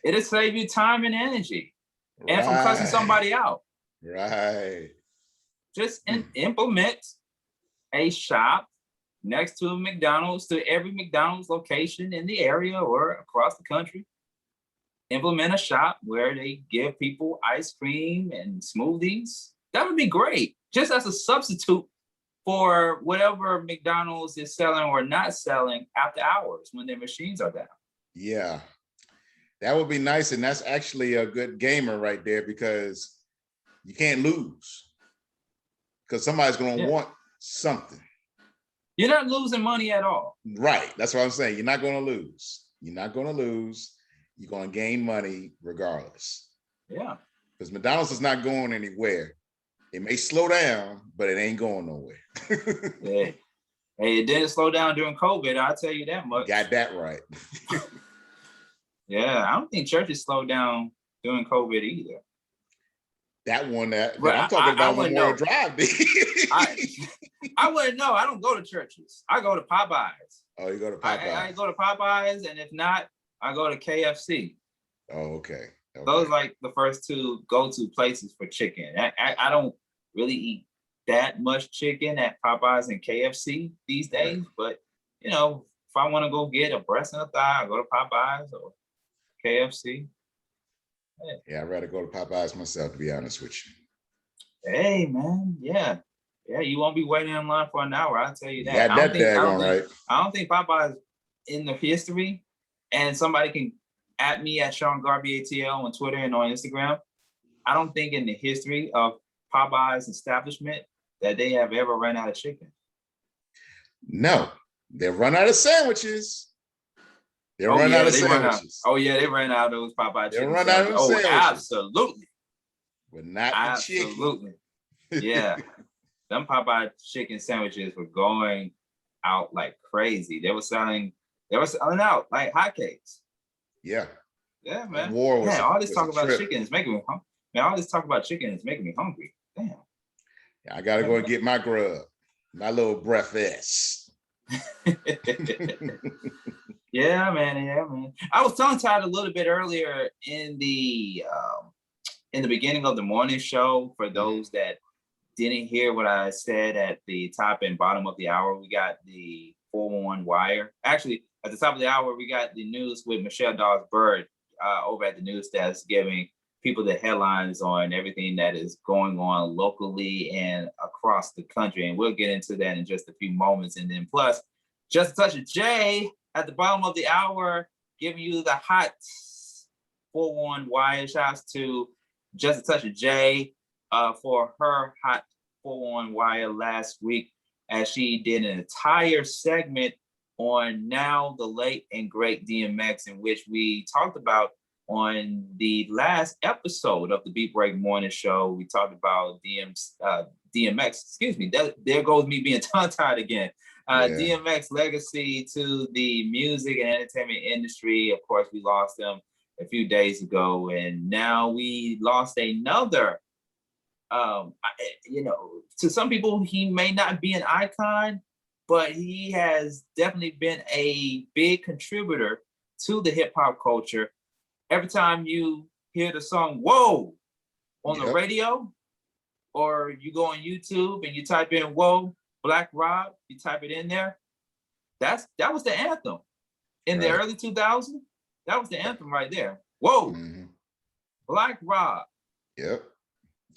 It'll save you time and energy and from cussing somebody out. Right. Just implement a shop next to a McDonald's, to every McDonald's location in the area or across the country. Implement a shop where they give people ice cream and smoothies. That would be great. Just as a substitute for whatever McDonald's is selling or not selling after hours when their machines are down. Yeah, that would be nice. And that's actually a good gamer right there because you can't lose because somebody's going to want something. You're not losing money at all. Right. That's what I'm saying. You're not going to lose. You're going to gain money regardless. Yeah. Because McDonald's is not going anywhere. It may slow down, but it ain't going nowhere. Yeah. Hey, it didn't slow down during COVID. I'll tell you that much. Got that right. Yeah, I don't think churches slowed down during COVID either. That one that I'm talking about Memorial Drive. I wouldn't know. I don't go to churches. I go to Popeyes. Oh, you go to Popeyes. I go to Popeyes, and if not, I go to KFC. Oh, okay. Those are like the first two go-to places for chicken. I don't really eat that much chicken at Popeyes and KFC these days. Right. But you know, if I want to go get a breast and a thigh, I go to Popeyes or KFC. Yeah, I'd rather go to Popeyes myself, to be honest with you. Hey man, yeah. You won't be waiting in line for an hour. I'll tell you You that. got that daggone right. I don't think Popeyes in the history, and somebody can at me at Sean Garvey ATL on Twitter and on Instagram. I don't think in the history of Popeyes establishment that they have ever run out of chicken. No, they run out of sandwiches. They run out of sandwiches. They ran out of those Popeye chicken. They run out of sandwiches. Absolutely. But not the chicken. Absolutely. Yeah. Them Popeye chicken sandwiches were going out like crazy. They were selling out like hotcakes. Yeah. Yeah, man. War was all this talk about trip. chicken is making me hungry. Man, all this talk about chicken is making me hungry. Damn. Yeah, I gotta go and get my grub, my little breakfast. Yeah, man. I was tongue-tied a little bit earlier in the beginning of the morning show. For those that didn't hear what I said at the top and bottom of the hour, we got the 411 wire. Actually, at the top of the hour, we got the news with Michelle Dawes Birt over at the news desk, giving people the headlines on everything that is going on locally and across the country. And we'll get into that in just a few moments. And then plus, just a touch of Jay at the bottom of the hour, giving you the hot 411 wire. Shouts to Just a Touch of Jay for her hot 411 wire last week, as she did an entire segment on now the late and great DMX, in which we talked about on the last episode of the Beat Break Morning Show. We talked about DMX, excuse me, there goes me being tongue-tied again. DMX legacy to the music and entertainment industry. Of course, we lost him a few days ago, and now we lost another. To some people, he may not be an icon, but he has definitely been a big contributor to the hip hop culture. Every time you hear the song "Whoa" on the radio, or you go on YouTube and you type in "Whoa Black Rob," you type it in there. That was the anthem in the early 2000s. That was the anthem right there. Whoa, Black Rob. Yep.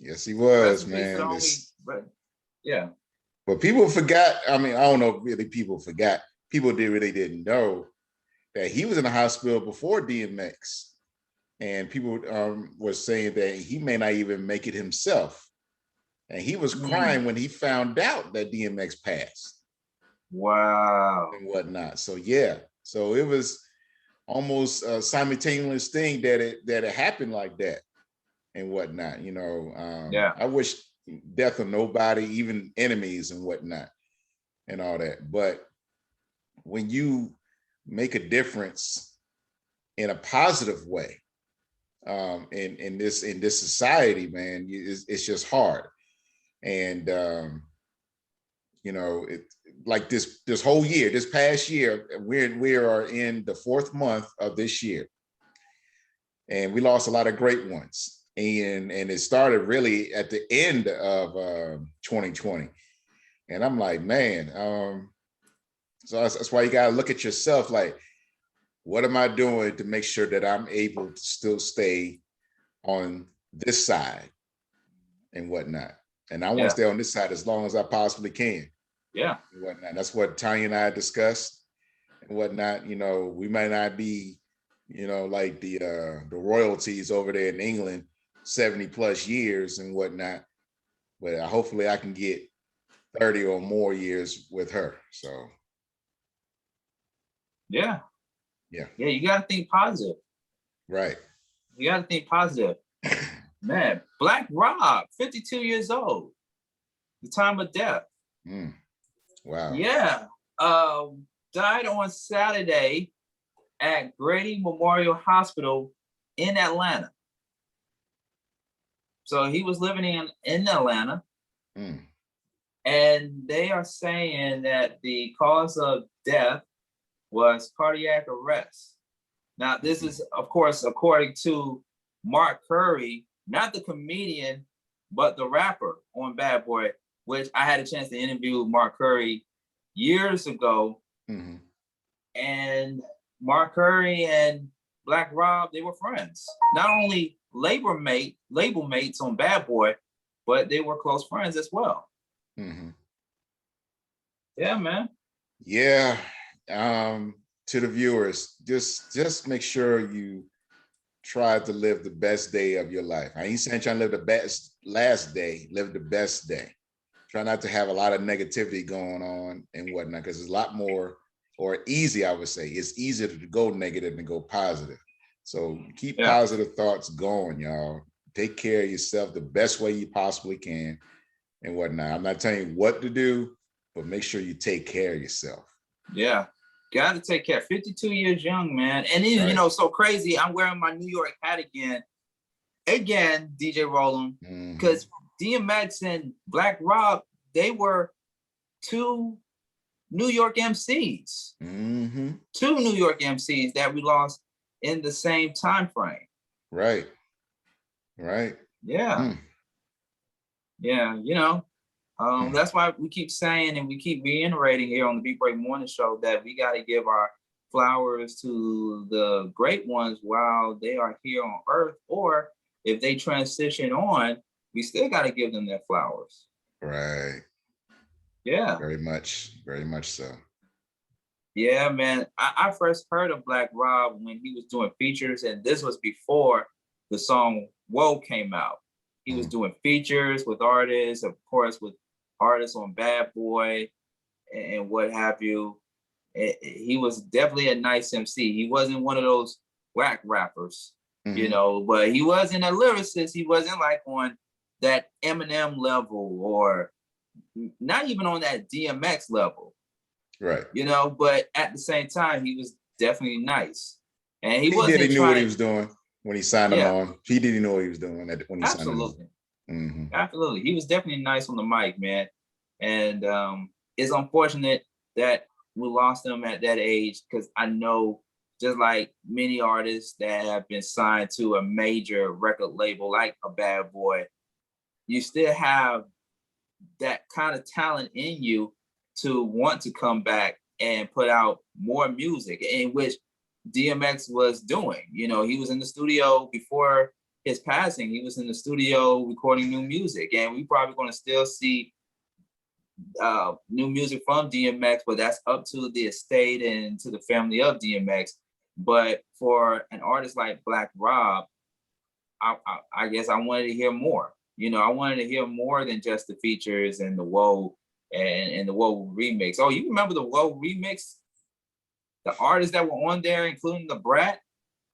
Yes, he was, man. Yeah. But people forgot. I mean, I don't know if really people forgot. People really didn't know that he was in the hospital before DMX. And people were saying that he may not even make it himself. And he was crying when he found out that DMX passed. Wow. And whatnot. So, yeah. So it was almost a simultaneous thing that it happened like that and whatnot. I wish death on nobody, even enemies and whatnot and all that. But when you make a difference in a positive way in this society, man, it's just hard. And like this whole year, this past year, we are in the 4th month of this year, and we lost a lot of great ones. And it started really at the end of 2020. And I'm like, man, so that's why you gotta look at yourself like, what am I doing to make sure that I'm able to still stay on this side and whatnot? And I want to stay on this side as long as I possibly can. Yeah. And whatnot. That's what Tanya and I discussed and whatnot. We might not be, like the royalties over there in England, 70 plus years and whatnot, but hopefully I can get 30 or more years with her. So yeah, you gotta think positive. Right. You gotta think positive. Man, Black Rob, 52 years old, the time of death. Wow. Yeah. Died on Saturday at Grady Memorial Hospital in Atlanta. So he was living in Atlanta. And they are saying that the cause of death was cardiac arrest. Now, this is, of course, according to Mark Curry, not the comedian, but the rapper on Bad Boy which I had a chance to interview Mark Curry years ago. Mm-hmm. And Mark Curry and Black Rob, they were friends. Not only label mates on Bad Boy, but they were close friends as well. Mm-hmm. Yeah, man. Yeah. To the viewers, just make sure you try to live the best day of your life. I ain't saying trying to live the best last day, live the best day. Try not to have a lot of negativity going on and whatnot, because it's a lot more, or easy, I would say. It's easier to go negative than go positive. So keep positive thoughts going, y'all. Take care of yourself the best way you possibly can and whatnot. I'm not telling you what to do, but make sure you take care of yourself. Yeah. Got to take care. 52 years young, man. And then, you know, so crazy. I'm wearing my New York hat again, DJ Rollem, because DMX and Black Rob, they were two New York MCs. Mm-hmm. Two New York MCs that we lost in the same time frame. Right. Yeah. Yeah, you know, that's why we keep saying and we keep reiterating here on the Beat Break Morning Show that we got to give our flowers to the great ones while they are here on Earth, or if they transition on, we still got to give them their flowers. Right. Yeah. Very much so. Yeah, man. I first heard of Black Rob when he was doing features, and this was before the song Whoa came out. He was doing features with artists, of course, with artists on Bad Boy and what have you. He was definitely a nice MC. He wasn't one of those whack rappers, you know, but he wasn't a lyricist. He wasn't like on that Eminem level or not even on that DMX level. Right. You know, but at the same time, he was definitely nice. And he knew what he was doing when he signed him on. He didn't know what he was doing when he signed him on. Absolutely. He was definitely nice on the mic, man. And it's unfortunate that we lost him at that age, because I know just like many artists that have been signed to a major record label like a Bad Boy, you still have that kind of talent in you to want to come back and put out more music, in which DMX was doing. You know, he was in the studio before his passing. He was in the studio recording new music, and we probably going to still see new music from DMX, but that's up to the estate and to the family of DMX. But for an artist like Black Rob, I guess I wanted to hear more. You know, I wanted to hear more than just the features and the Whoa and the Whoa remix. Oh, you remember the Whoa remix? The artists that were on there, including the Brat.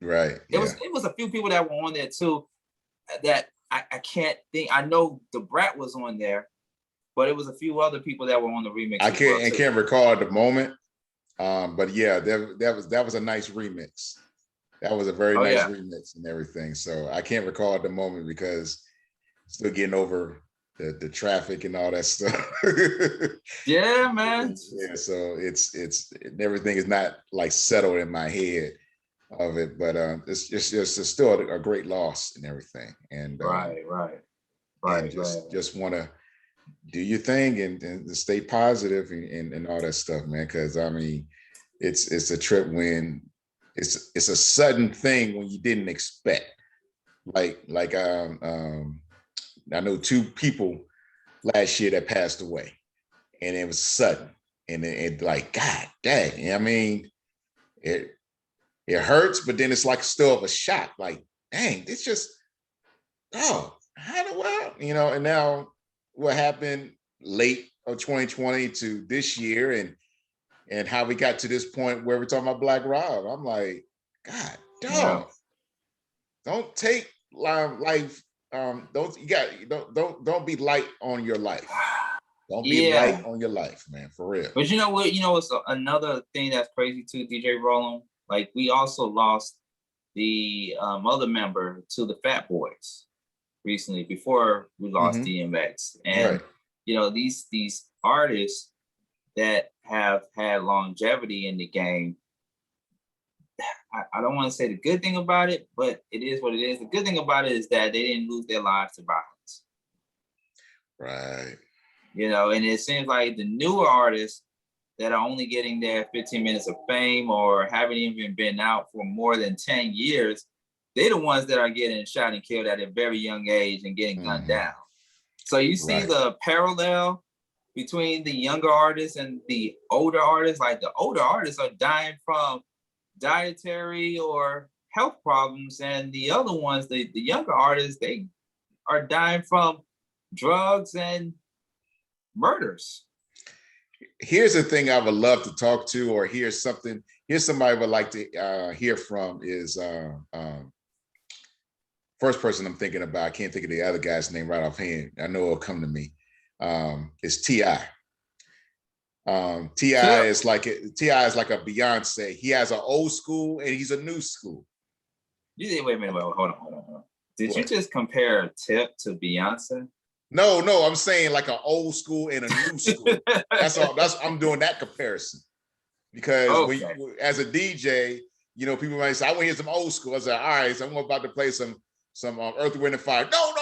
Right. It was a few people that were on there too that I can't think. I know the Brat was on there, but it was a few other people that were on the remix. I can't recall at the moment. But yeah, that was a nice remix. That was a very nice remix and everything. So I can't recall at the moment because still getting over the traffic and all that stuff. Yeah, man. Yeah, so it's everything is not like settled in my head of it, but it's still a great loss and everything. And just want to do your thing and stay positive and all that stuff, man. Because I mean, it's a trip when it's a sudden thing when you didn't expect. Like I know two people last year that passed away, and it was sudden, and it like, God dang, I mean, it hurts, but then it's like still of a shock, like, dang, it's just, oh, how the well, you know, and now what happened late of 2020 to this year and how we got to this point where we're talking about Black Rob. I'm like, God, dog, don't take life. Don't be light on your life. Don't be light on your life, man, for real. But you know what? You know, it's another thing that's crazy too, DJ Rollem. Like, we also lost the other member to the Fat Boys recently before we lost DMX. And you know, these artists that have had longevity in the game, I don't want to say the good thing about it, but it is what it is. The good thing about it is that they didn't lose their lives to violence. Right. you know, and it seems like the newer artists that are only getting their 15 minutes of fame or haven't even been out for more than 10 years, they're the ones that are getting shot and killed at a very young age and getting gunned down. So you see the parallel between the younger artists and the older artists. Like the older artists are dying from dietary or health problems, and the other ones, the younger artists, they are dying from drugs and murders. Here's the thing I would love to talk to, or here's somebody I would like to hear from is first person I'm thinking about. I can't think of the other guy's name right offhand. I know it'll come to me. It's T.I. T.I. is like a Beyonce. He has an old school and he's a new school. You did wait a minute. Hold on. Did you just compare Tip to Beyonce? No, I'm saying like an old school and a new school. That's all. I'm doing that comparison because when you, as a DJ, you know, people might say, "I want to hear some old school." I said, "All right, so I'm about to play some Earth, Wind, and Fire." No,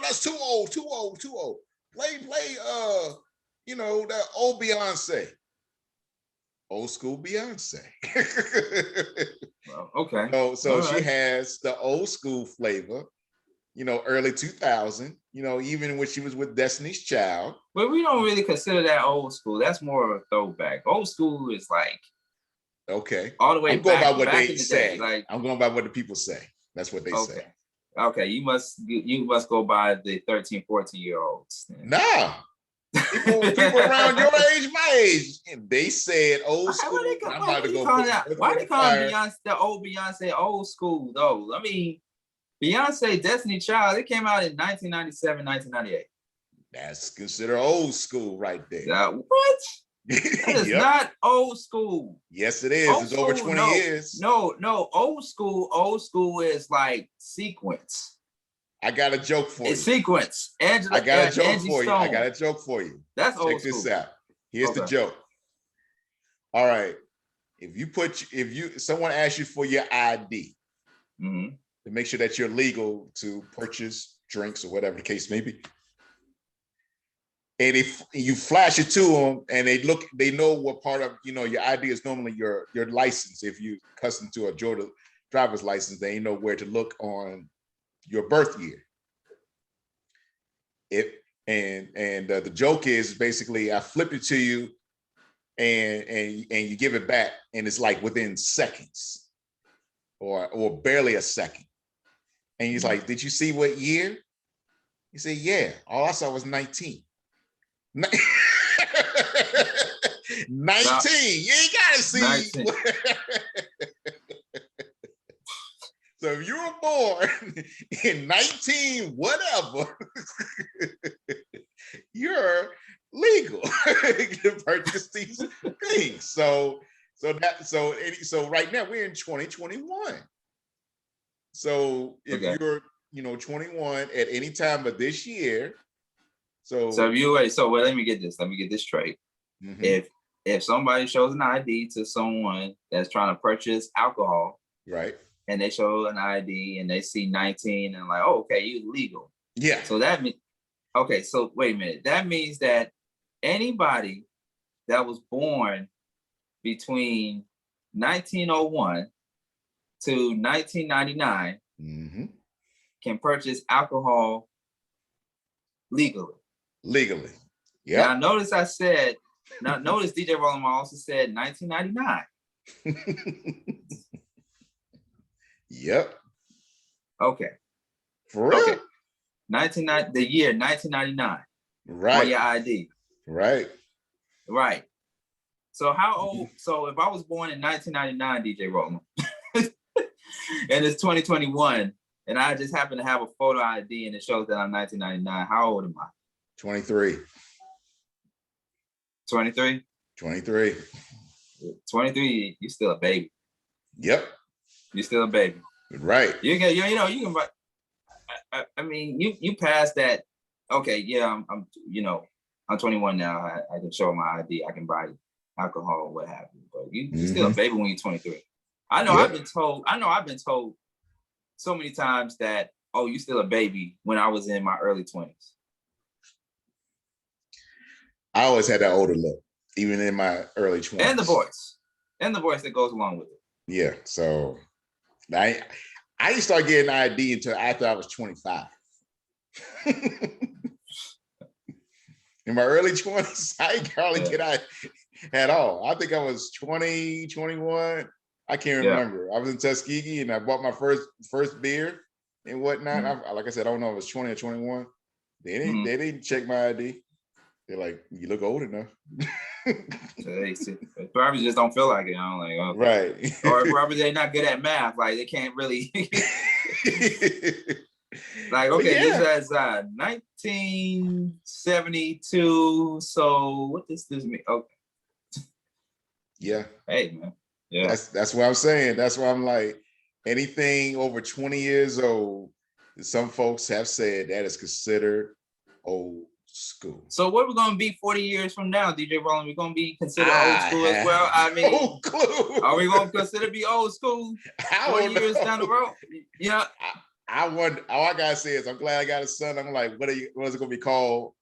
that's too old. Play, you know, that old Beyonce, old school Beyonce. Well, okay. So she has the old school flavor, you know, early 2000, you know, even when she was with Destiny's Child. But we don't really consider that old school. That's more of a throwback. Old school is like, okay, all the way I'm going back, by what they say. Like, I'm going by what the people say. That's what they say. Okay, you must go by the 13, 14-year-olds. Nah. People around your age, my age, and they said old school. Why do they call Beyonce, the old Beyonce, old school though? I mean, Beyonce, Destiny Child, it came out in 1997, 1998. That's considered old school right there. What? That is not old school. Yes, it is. It's over 20 years. No, old school is like sequence. I got a joke for you. It's sequence. Angela, I got a joke Angie for you. Stone. I got a joke for you. That's old Check school. this out. Here's the joke. All right. If someone asks you for your ID to make sure that you're legal to purchase drinks or whatever the case may be, and if you flash it to them and they know what part of, you know, your ID is normally your license. If you accustomed to a Georgia driver's license, they know where to look on your birth year. The joke is basically I flip it to you and you give it back and it's like within seconds or barely a second. And he's like, "Did you see what year?" You say, "Yeah, all I saw was 19. 19. You ain't gotta see. So if you were born in 19 whatever, you're legal to purchase these things. So right now we're in 2021. So if you're, you know, 21 at any time of this year. So let me get this straight. If somebody shows an ID to someone that's trying to purchase alcohol, right, and they show an ID and they see 19 and like, oh, okay, you're legal. Yeah. So that means, okay, so wait a minute. That means that anybody that was born between 1901 to 1999 can purchase alcohol legally. Legally. Yeah. Now notice DJ Rollem also said 1999. Yep. Okay. For real? Okay. The year 1999. Right. On your ID. Right. Right. So how old? So if I was born in 1999, DJ Rollem, and it's 2021, and I just happen to have a photo ID and it shows that I'm 1999, how old am I? 23. 23? 23. 23, you're still a baby. Yep. You're still a baby. Right. You can, I mean, you passed that. Okay, yeah, I'm 21 now. I can show my ID. I can buy alcohol or what have you. But you're still a baby when you're 23. I know. Yep. I've been told so many times that, oh, you still a baby when I was in my early 20s. I always had that older look, even in my early 20s. And the voice that goes along with it. Yeah, so I didn't start getting ID until after I was 25. In my early 20s, I didn't hardly get ID at all. I think I was 20, 21. I can't remember. I was in Tuskegee and I bought my first beer and whatnot. Like I said, I don't know if it was 20 or 21. They didn't check my ID. They're like, you look old enough. They probably just don't feel like it. I'm like, okay. Right. Or probably they're not good at math. Like they can't really. Like, okay, this is 1972. So what does this mean? Okay. Yeah. Hey, man. Yeah. That's what I'm saying. That's why I'm like, anything over 20 years old, some folks have said that is considered old school. So what we're gonna be 40 years from now, DJ Rollem? We're gonna be considered old school as well. I mean, no clue. Are we gonna consider be old school 40 years down the road? Yeah. I wonder. All I gotta say is I'm glad I got a son. I'm like, what is it gonna be called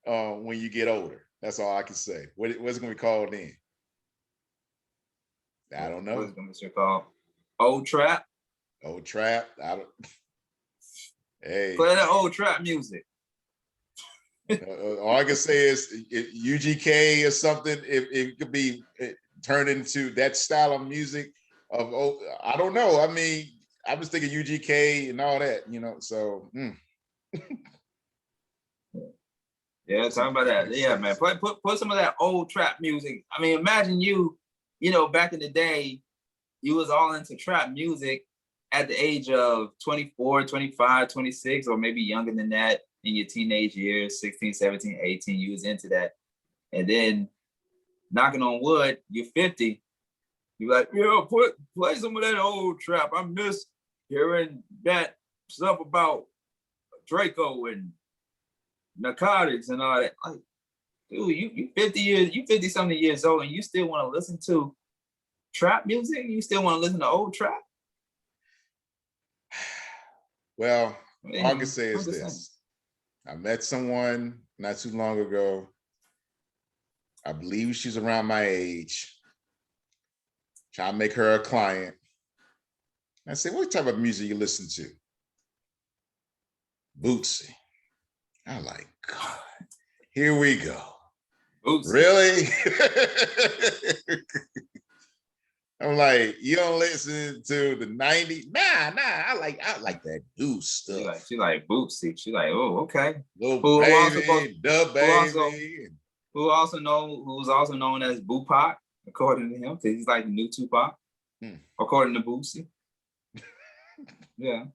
when you get older? That's all I can say. What's it gonna be called then? I don't know. What's it gonna be called? Old trap. Old trap. I don't. Hey. Play that old trap music. All I can say is UGK or something. It could be turned into that style of music. I don't know. I mean, I was thinking UGK and all that, So. Yeah, talking about that. Yeah, man. Put some of that old trap music. I mean, imagine you back in the day, you was all into trap music at the age of 24, 25, 26, or maybe younger than that. In your teenage years, 16, 17, 18, you was into that. And then knocking on wood, you're 50. You're like, play some of that old trap. I miss hearing that stuff about Draco and narcotics and all that. Like, dude, you 50 something years old and you still want to listen to trap music? You still want to listen to old trap? Well, all I can say is this. I met someone not too long ago. I believe she's around my age. Trying to make her a client. I said, what type of music you listen to? Bootsy. I'm like, God, here we go. Bootsy. Really? I'm like, you don't listen to the 90s? Nah, I like that new stuff. She like Bootsy. She like, oh, okay. Little Baby, the Baby. Who's also known as Bupac, according to him, because he's like the new Tupac, according to Bootsy. Yeah.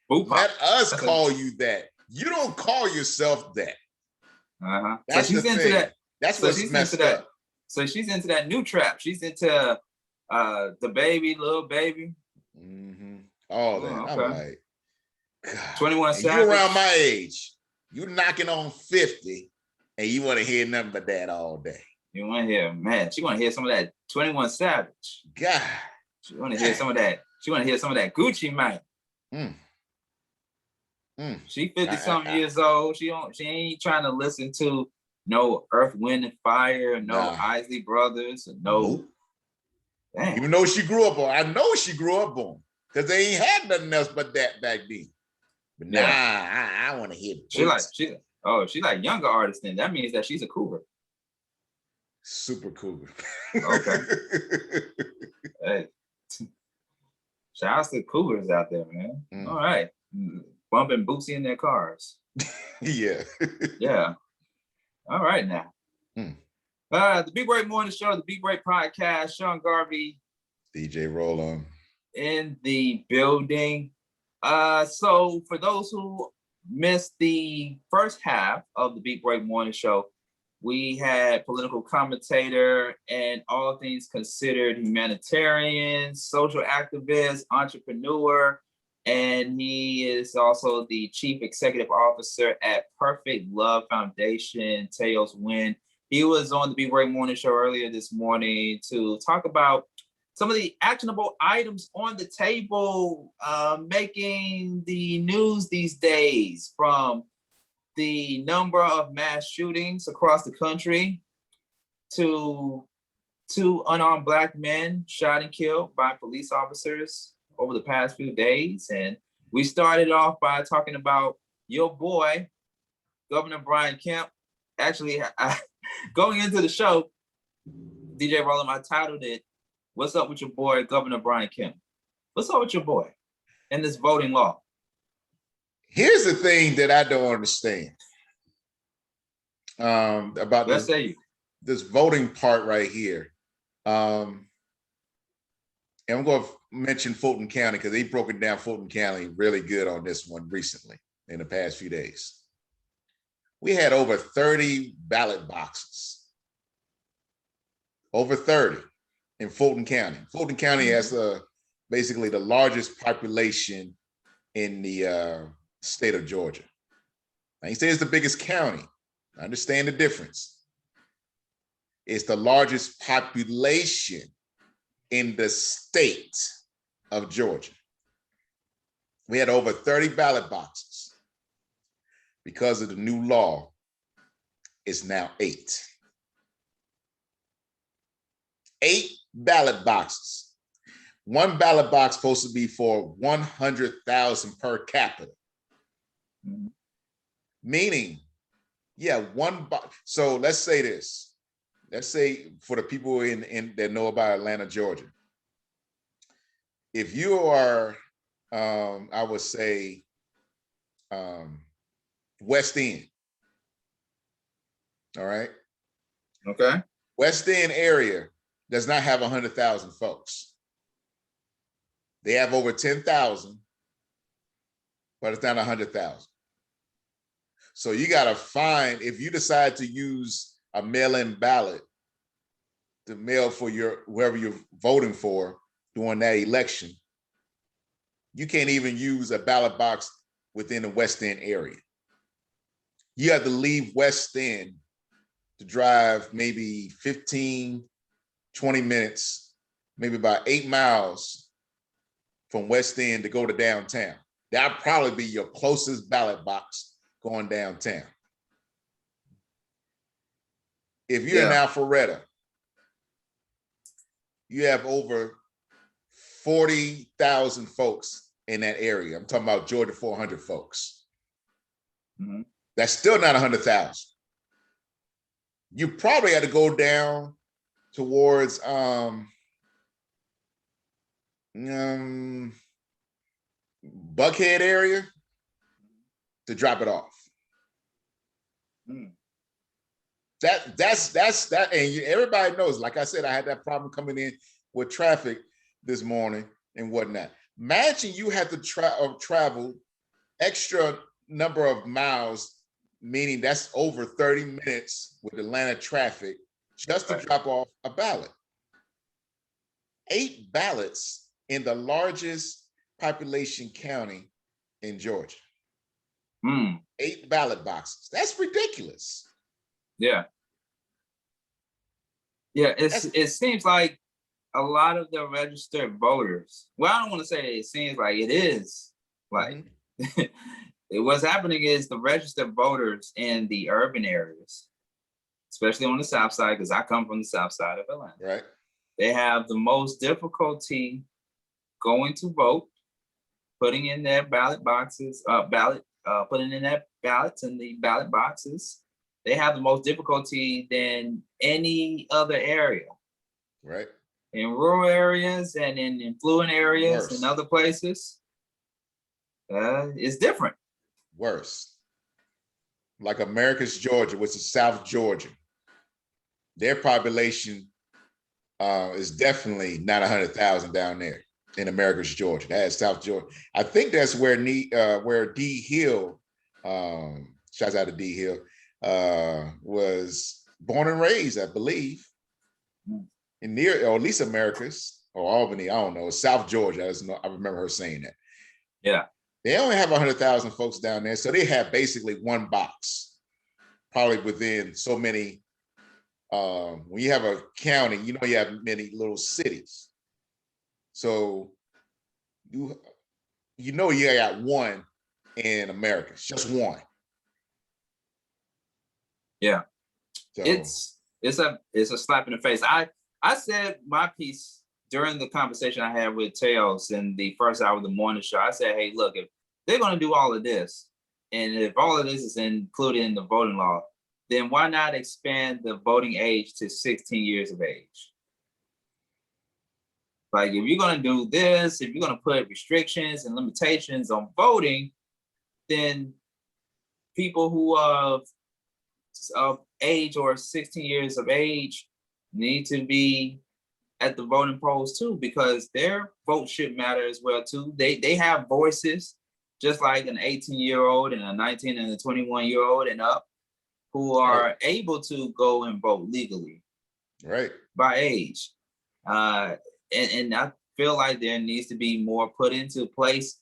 Bupac. Let us call you that. You don't call yourself that. Uh-huh. That's so she's into thing. that. That's so what's messed up. So she's into that new trap. She's into the baby, little baby. Mm-hmm. All that. Okay. I'm like, God. 21 Savage. You around my age. You knocking on 50 and you want to hear nothing but that all day. You want to hear, man, she want to hear some of that 21 Savage. God. She want to hear some of that. She want to hear some of that Gucci Mane. She 50-something years old. She ain't trying to listen to no Earth, Wind, and Fire, no Isley Brothers, no. Damn. Even though she grew up on, I know she grew up on, because they ain't had nothing else but that back then. But I want to hear she like younger artists. Then that means that she's a cougar. Super cougar. Okay. Hey, shout out to the cougars out there, man. All right, bumping Bootsy in their cars. Yeah. Yeah. All right now. The Big Break Morning Show, the Big Break Podcast, Sean Garvey. DJ Rollem. In the building. So for those who missed the first half of the Big Break Morning Show, we had political commentator and all things considered humanitarian, social activist, entrepreneur, and he is also the chief executive officer at Perfect Love Foundation, Teos Wynn. He was on the Big Break Morning Show earlier this morning to talk about some of the actionable items on the table making the news these days, from the number of mass shootings across the country to two unarmed Black men shot and killed by police officers over the past few days. And we started off by talking about your boy, Governor Brian Kemp. Actually, going into the show, DJ Rollem, I titled it, "What's up with your boy, Governor Brian Kemp?" What's up with your boy and this voting law? Here's the thing that I don't understand about this voting part right here. And I'm going to mention Fulton County because they broke it down Fulton County really good on this one recently in the past few days. We had over 30 ballot boxes, over 30 in Fulton County. Fulton County has basically the largest population in the state of Georgia. Now, he says it's the biggest county. I understand the difference. It's the largest population in the state of Georgia. We had over 30 ballot boxes. Because of the new law, it's now 8. 8 ballot boxes. One ballot box supposed to be for 100,000 per capita. Meaning, yeah, one box. So let's say this. Let's say for the people in that know about Atlanta, Georgia. If you are, I would say, West End. All right. Okay. West End area does not have 100,000 folks. They have over 10,000, but it's not 100,000. So you got to find, if you decide to use a mail-in ballot to mail for whoever you're voting for during that election, you can't even use a ballot box within the West End area. You have to leave West End to drive maybe 15, 20 minutes, maybe about 8 miles from West End to go to downtown. That'll probably be your closest ballot box going downtown. If you're in Alpharetta, you have over 40,000 folks in that area. I'm talking about Georgia 400 folks. Mm-hmm. That's still not 100,000. You probably had to go down towards Buckhead area to drop it off. Mm. That's that, and everybody knows. Like I said, I had that problem coming in with traffic this morning and whatnot. Imagine you had to travel extra number of miles, meaning that's over 30 minutes with Atlanta traffic just to drop off a ballot. 8 ballots in the largest population county in Georgia. 8 ballot boxes. That's ridiculous. Yeah. Yeah, it seems like a lot of the registered voters, well, I don't want to say it seems like, it is like, what's happening is the registered voters in the urban areas, especially on the South Side, because I come from the South Side of Atlanta. Right. They have the most difficulty going to vote, putting in their ballot boxes, putting in their ballots in the ballot boxes. They have the most difficulty than any other area. Right. In rural areas and in affluent areas and other places, it's different. Worse. Like America's Georgia, which is South Georgia. Their population is definitely not 100,000 down there in America's Georgia. That is South Georgia. I think that's where D Hill, shouts out to D Hill, was born and raised, I believe, in near, or at least America's, or Albany, I don't know, South Georgia. I remember her saying that. Yeah. They only have 100,000 folks down there, so they have basically one box, probably within so many. When you have a county, you know you have many little cities. So you know you got one in America, it's just one. Yeah. So, it's a slap in the face. I said my piece during the conversation I had with Tails in the first hour of the morning show. I said, hey, look, if they're going to do all of this, and if all of this is included in the voting law, then why not expand the voting age to 16 years of age? Like, if you're going to do this, if you're going to put restrictions and limitations on voting, then people who are of age or 16 years of age need to be at the voting polls too, because their vote should matter as well too. They have voices, just like an 18-year-old and a 19 and a 21-year-old and up, who are able to go and vote legally, right, by age. And I feel like there needs to be more put into place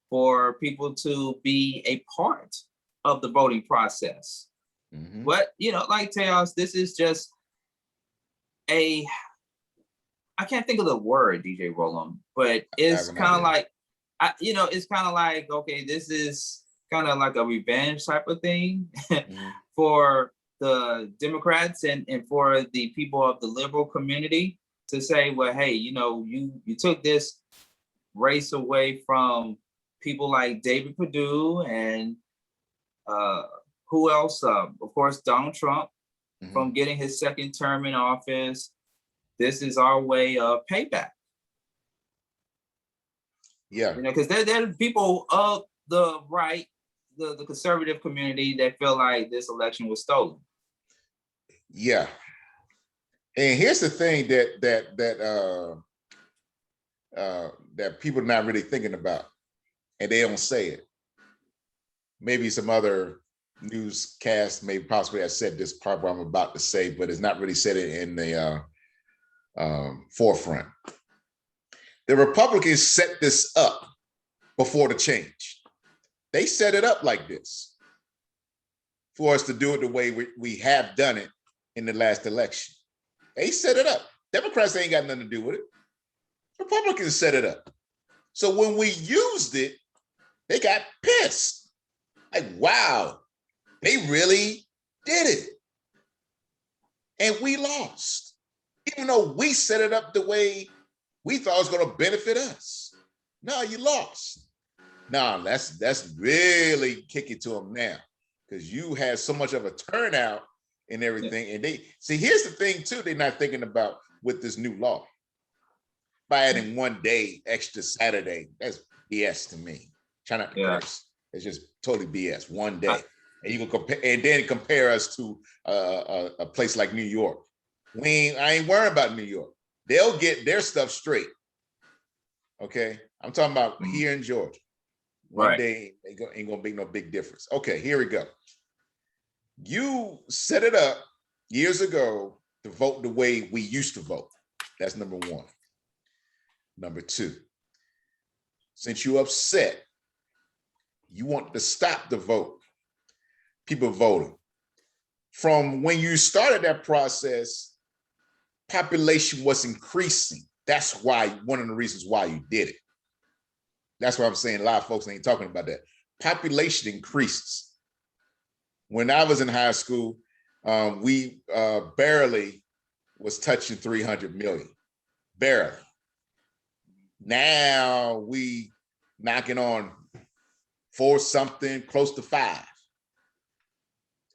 for people to be a part of the voting process. Mm-hmm. But, you know, like Tails, this is just I can't think of the word, DJ Rollem, but it's kind of like, it's kind of like, okay, this is kind of like a revenge type of thing for the Democrats and for the people of the liberal community to say, well, hey, you took this race away from people like David Perdue and who else? Of course, Donald Trump from getting his second term in office. This is our way of payback. Yeah. Because there are people of the right, the conservative community that feel like this election was stolen. Yeah. And here's the thing that people are not really thinking about, and they don't say it. Maybe some other newscast may possibly have said this part what I'm about to say, but it's not really said it in the forefront. The Republicans set this up before the change. They set it up like this for us to do it the way we have done it in the last election. They set it up. Democrats ain't got nothing to do with it. Republicans set it up. So when we used it, they got pissed. Like, wow, they really did it. And we lost. Even though we set it up the way we thought it was going to benefit us. No, you lost. No, let's really kick it to them now, because you had so much of a turnout and everything. Yeah. And they see, here's the thing too, they're not thinking about with this new law. By adding 1 day extra Saturday, that's BS to me. Try not to curse. It's just totally BS. 1 day. And you can compare, and then compare us to a place like New York. I ain't worried about New York. They'll get their stuff straight. Okay, I'm talking about here in Georgia. One day ain't gonna make no big difference. Okay, here we go. You set it up years ago to vote the way we used to vote. That's number one. Number two, since you're upset, you want to stop the vote. People voting. From when you started that process, population was increasing. That's why, one of the reasons why you did it. That's why I'm saying a lot of folks ain't talking about that. Population increases. When I was in high school, we barely was touching 300 million, barely. Now we knocking on 4 something, close to 5,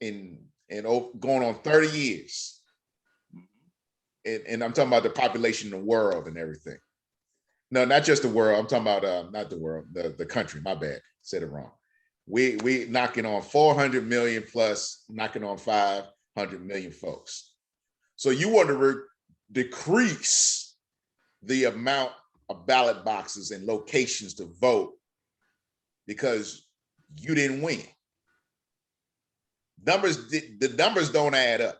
in going on 30 years. And I'm talking about the population in the world and everything. No, not just the world. I'm talking about not the world, the country. My bad, said it wrong. We knocking on 400 million plus, knocking on 500 million folks. So you want to decrease the amount of ballot boxes and locations to vote because you didn't win. The numbers don't add up,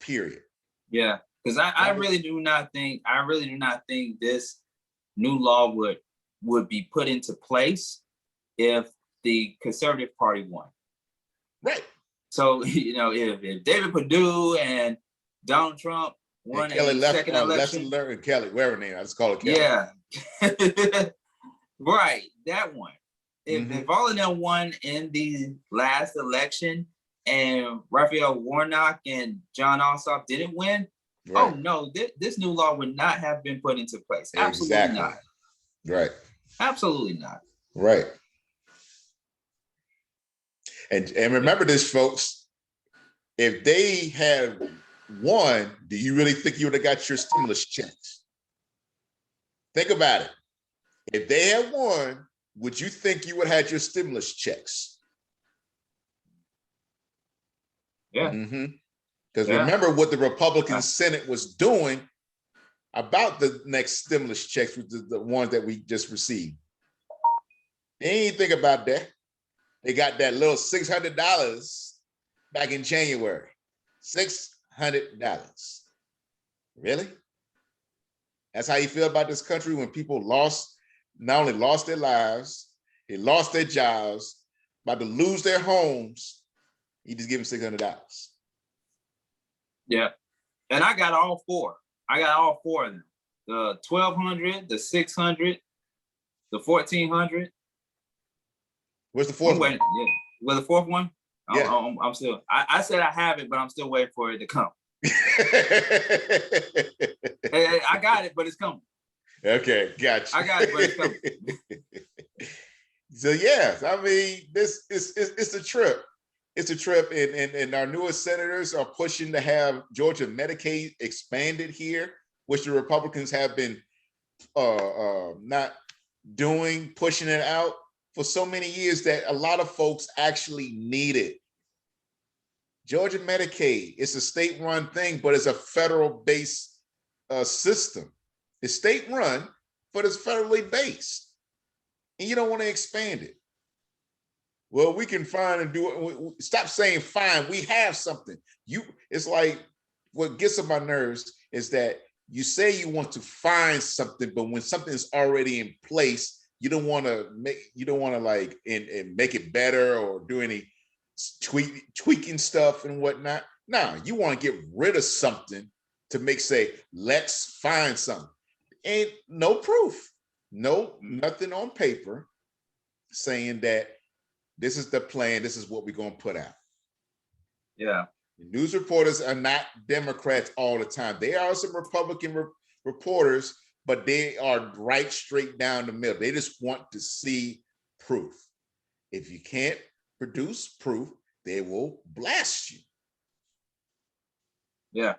period. Yeah, because I really do not think this new law would be put into place if the Conservative Party won. Right. So, if David Perdue and Donald Trump won a second election. Kelly, whatever name, I just call it Kelly. Yeah. Right, that one. If all of them won in the last election, and Raphael Warnock and John Ossoff didn't win, Right. oh no, this new law would not have been put into place. Absolutely Exactly. not. Right. Absolutely not. Right. And remember this, folks. If they had won, do you really think you would have got your stimulus checks? Think about it. If they had won, would you think you would have had your stimulus checks? Yeah. Because remember what the Republican Senate was doing about the next stimulus checks, which is the ones that we just received. They ain't think about that. They got that little $600 back in January. $600. Really? That's how you feel about this country when people not only lost their lives, they lost their jobs, about to lose their homes. You just give them $600. Yeah. And I got all four. I got all four of them. The 1,200, the 600, the 1,400. Where's the fourth one? Yeah. Well, the fourth one? Yeah. I'm still, I said I have it, but I'm still waiting for it to come. Hey, I got it, but it's coming. Okay, gotcha. I got it, but it's coming. So yes, I mean, it's a trip. It's a trip, and our newest senators are pushing to have Georgia Medicaid expanded here, which the Republicans have been not doing, pushing it out for so many years that a lot of folks actually need it. Georgia Medicaid, it's a state-run thing, but it's a federal-based system. It's state-run, but it's federally based, and you don't want to expand it. Well, we can find and do it. Stop saying fine. We have something. It's like what gets on my nerves is that you say you want to find something, but when something's already in place, you don't want to like and make it better or do any tweaking stuff and whatnot. No, you want to get rid of something to say, let's find something. Ain't no proof, nothing on paper saying that this is the plan, this is what we're going to put out. Yeah. News reporters are not Democrats all the time. There are some Republican reporters, but they are right straight down the middle. They just want to see proof. If you can't produce proof, they will blast you. Yeah.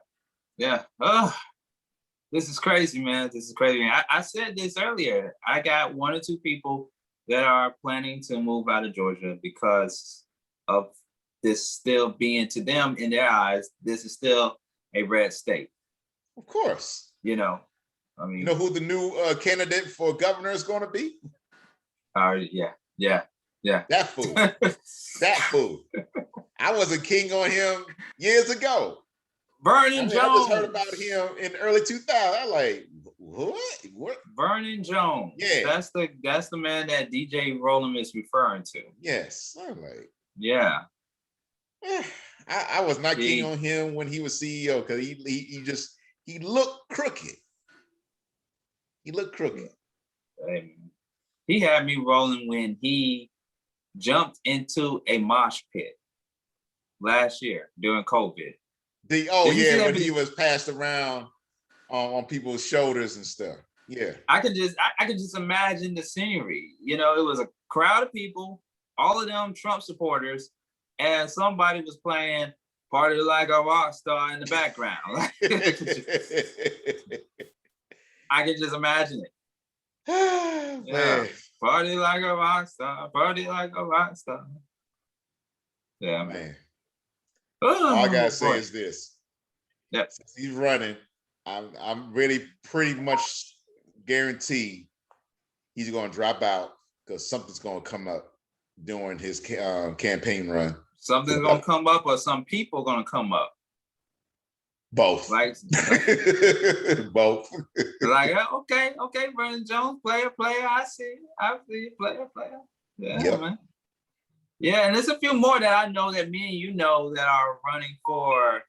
Yeah. Oh, this is crazy, man. This is crazy. I said this earlier. I got one or two people that are planning to move out of Georgia because of this still being, to them, in their eyes, this is still a red state. Of course. You know, I mean, you know who the new candidate for governor is going to be? Yeah. That fool. That fool. I was a king on him years ago. Vernon Jones. I just heard about him in the early 2000s. I'm like, what? Vernon Jones. Yeah. That's the man that DJ Rollem is referring to. Yes. I'm like, yeah. I was not keen on him when he was CEO because he looked crooked. He looked crooked. He had me rolling when he jumped into a mosh pit last year during COVID. When he was passed around on people's shoulders and stuff. Yeah. I could just imagine the scenery. You know, it was a crowd of people, all of them Trump supporters, and somebody was playing "Party Like a Rock Star" in the background. I can just imagine it. Yeah. Party like a rock star, party like a rock star. Yeah, man. All I gotta say is this. Yep. Since he's running, I'm really pretty much guaranteed he's gonna drop out because something's gonna come up during his campaign run. Something's gonna come up, or some people are gonna come up. Both. Like both. Like, okay, Vernon Jones, player, I see you, player. Yeah, man. Yeah, and there's a few more that I know that me and you know that are running for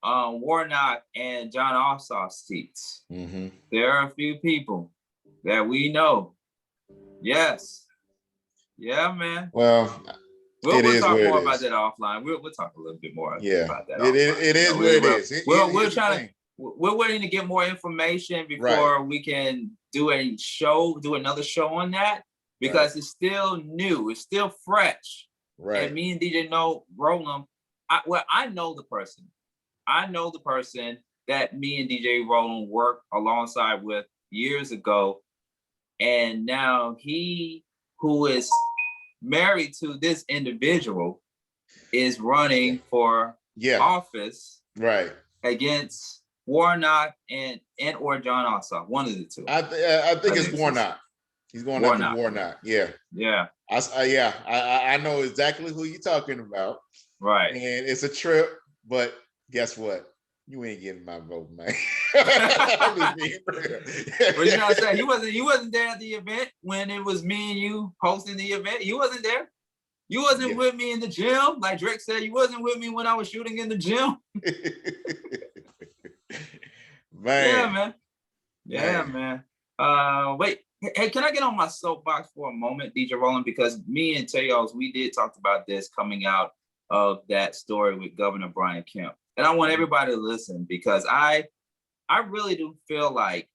Warnock and John Ossoff's seats. Mm-hmm. There are a few people that we know. Yes. Yeah, man. Well, We'll talk more about that offline. We'll talk a little bit more about that. It is what it is. We're trying to. We're waiting to get more information before we can do another show on that, because it's still new, it's still fresh. Right. And me and DJ Rollem, I know the person. I know the person that me and DJ Rollem worked alongside with years ago, and now he, who is married to this individual, is running for office against Warnock and or John Ossoff, one of the two. I think it's Warnock. He's going after Warnock. Yeah. I know exactly who you're talking about. Right. And it's a trip, but guess what? You ain't getting my vote, man. What you trying to say? You wasn't there at the event when it was me and you hosting the event. You wasn't there. You wasn't with me in the gym. Like Drake said, you wasn't with me when I was shooting in the gym. Man. Yeah, man. Wait. Hey, can I get on my soapbox for a moment, DJ Rollem? Because me and Teos, we did talk about this coming out of that story with Governor Brian Kemp. And I want everybody to listen, because I really do feel like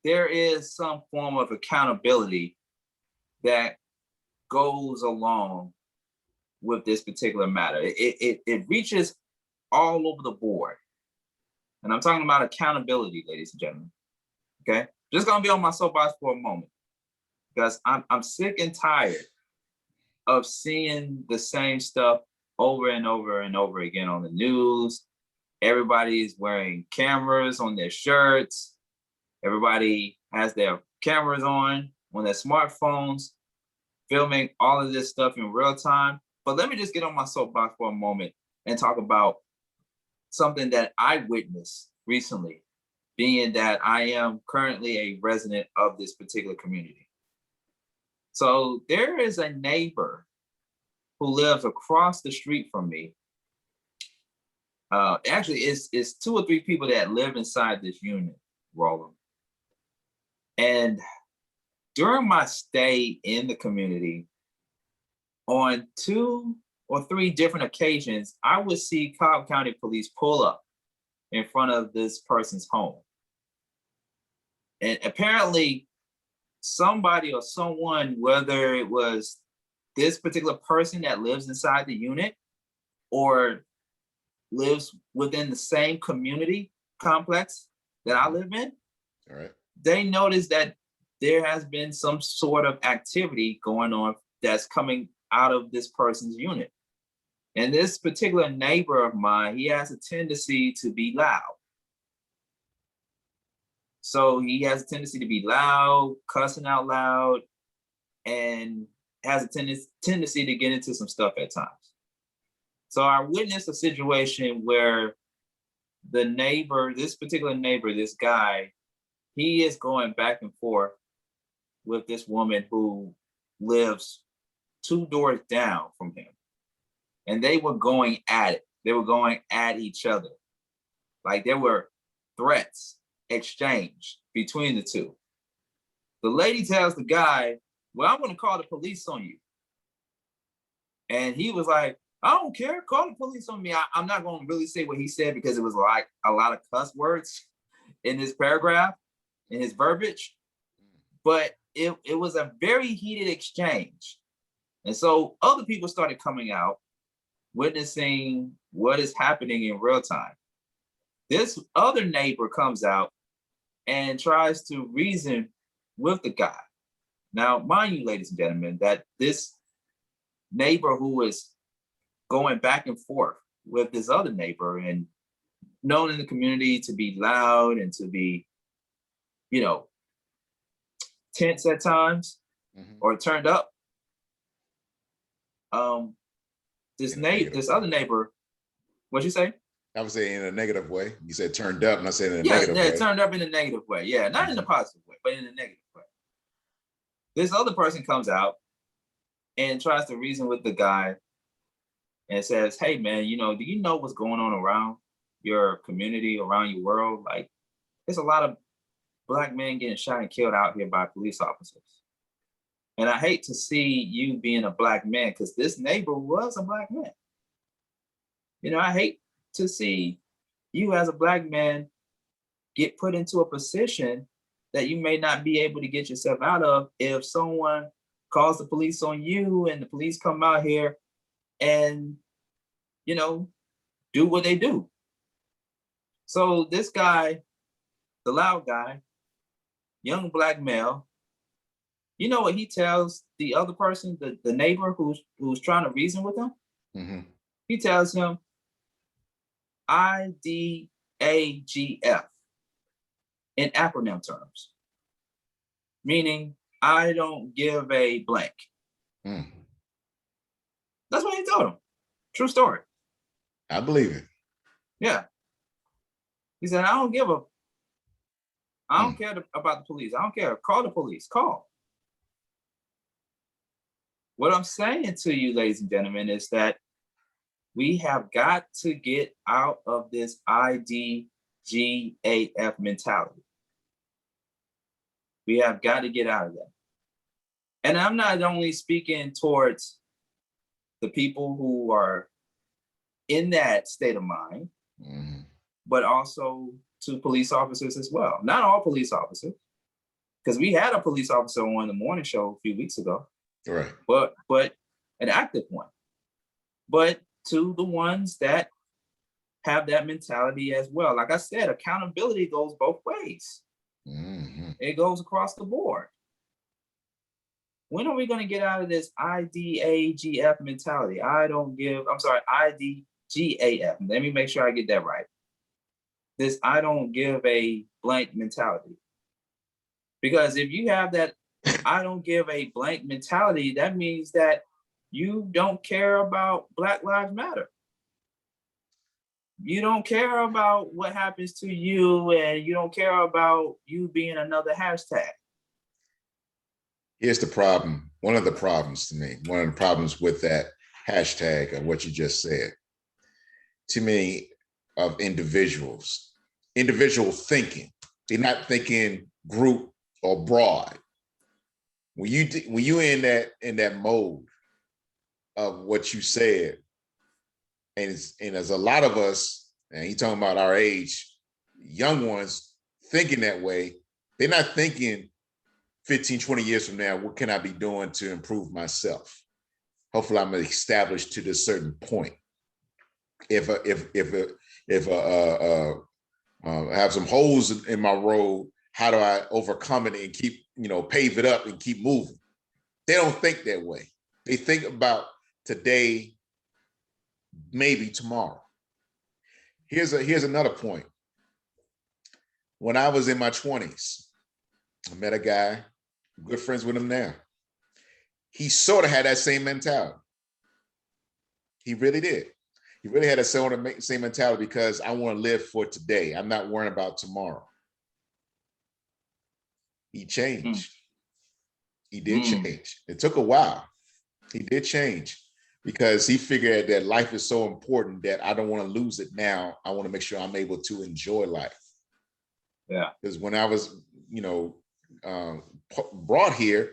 there is some form of accountability that goes along with this particular matter. It reaches all over the board. And I'm talking about accountability, ladies and gentlemen. Okay? Just gonna be on my soapbox for a moment, because I'm sick and tired of seeing the same stuff over and over and over again on the news. Everybody's wearing cameras on their shirts. Everybody has their cameras on their smartphones, filming all of this stuff in real time. But let me just get on my soapbox for a moment and talk about something that I witnessed recently, being that I am currently a resident of this particular community. So there is a neighbor who lives across the street from me. Actually, it's 2 or 3 people that live inside this unit, Rollem. And during my stay in the community, on 2 or 3 different occasions, I would see Cobb County Police pull up in front of this person's home. And apparently somebody or someone, whether it was this particular person that lives inside the unit or lives within the same community complex that I live in, all right, they noticed that there has been some sort of activity going on that's coming out of this person's unit. And this particular neighbor of mine, he has a tendency to be loud. So he has a tendency to be loud, cussing out loud, and has a tendency to get into some stuff at times. So I witnessed a situation where the neighbor, this particular neighbor, this guy, he is going back and forth with this woman who lives 2 doors down from him. And they were going at it. They were going at each other. Like there were threats exchanged between the two. The lady tells the guy, well, I'm going to call the police on you. And he was like, I don't care. Call the police on me. I'm not going to really say what he said, because it was like a lot of cuss words in his paragraph, in his verbiage. But it was a very heated exchange. And so other people started coming out, witnessing what is happening in real time. This other neighbor comes out and tries to reason with the guy. Now, mind you, ladies and gentlemen, that this neighbor who is going back and forth with this other neighbor and known in the community to be loud and to be, tense at times, or turned up. This other neighbor, what'd you say? I would say in a negative way. You said turned up, and I said in a negative way. Yeah, turned up in a negative way. Yeah, not in a positive way, but in a negative way. This other person comes out and tries to reason with the guy and says, hey, man, do you know what's going on around your community, around your world? Like, there's a lot of Black men getting shot and killed out here by police officers. And I hate to see you being a black man, because this neighbor was a black man. I hate to see you as a black man get put into a position that you may not be able to get yourself out of if someone calls the police on you and the police come out here and, do what they do. So this guy, the loud guy, young black male, you know what he tells the other person, the neighbor who's trying to reason with him? Mm-hmm. He tells him, IDAGF in acronym terms, meaning I don't give a blank. Mm. That's what he told him. True story. I believe it. Yeah. He said, I don't care about the police. I don't care. Call the police. Call. What I'm saying to you, ladies and gentlemen, is that we have got to get out of this IDGAF mentality. We have got to get out of that. And I'm not only speaking towards the people who are in that state of mind, but also to police officers as well. Not all police officers, because we had a police officer on the morning show a few weeks ago. Right. But an active one. But to the ones that have that mentality as well. Like I said, accountability goes both ways. Mm-hmm. It goes across the board. When are we going to get out of this IDAGF mentality? IDGAF. Let me make sure I get that right. This I don't give a blank mentality. Because if you have that I don't give a blank mentality, that means that you don't care about Black Lives Matter. You don't care about what happens to you, and you don't care about you being another hashtag. Here's the problem. One of the problems to me, one of the problems with that hashtag of what you just said, to me, of individual thinking. They're not thinking group or broad. When you in that mode of what you said, and there's a lot of us, and you talking about our age, young ones thinking that way. They're not thinking 15, 20 years from now, what can I be doing to improve myself? Hopefully I'm established to this certain point. If I have some holes in my road, how do I overcome it and keep, pave it up and keep moving? They don't think that way. They think about today, maybe tomorrow. Here's another point. When I was in my 20s, I met a guy, good friends with him now. He sort of had that same mentality. He really did. He really had that same mentality, because I want to live for today. I'm not worrying about tomorrow. He changed. He did change. It took a while. He did change, because he figured that life is so important that I don't want to lose it now. I want to make sure I'm able to enjoy life. Yeah. Because when I was, brought here,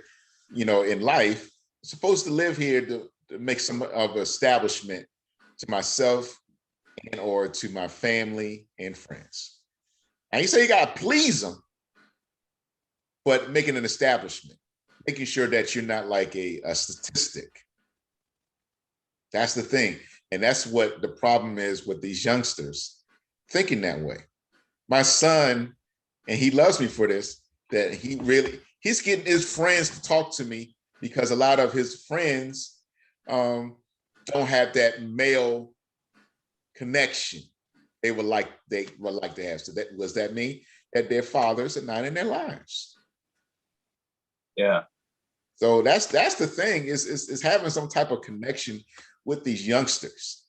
in life, supposed to live here to make some of establishment to myself and or to my family and friends. And you say you got to please them, but making an establishment, making sure that you're not like a statistic. That's the thing. And that's what the problem is with these youngsters thinking that way. My son, and he loves me for this, that he's getting his friends to talk to me, because a lot of his friends don't have that male connection they would like to have. So does that mean that their fathers are not in their lives? Yeah. So that's the thing, is having some type of connection with these youngsters.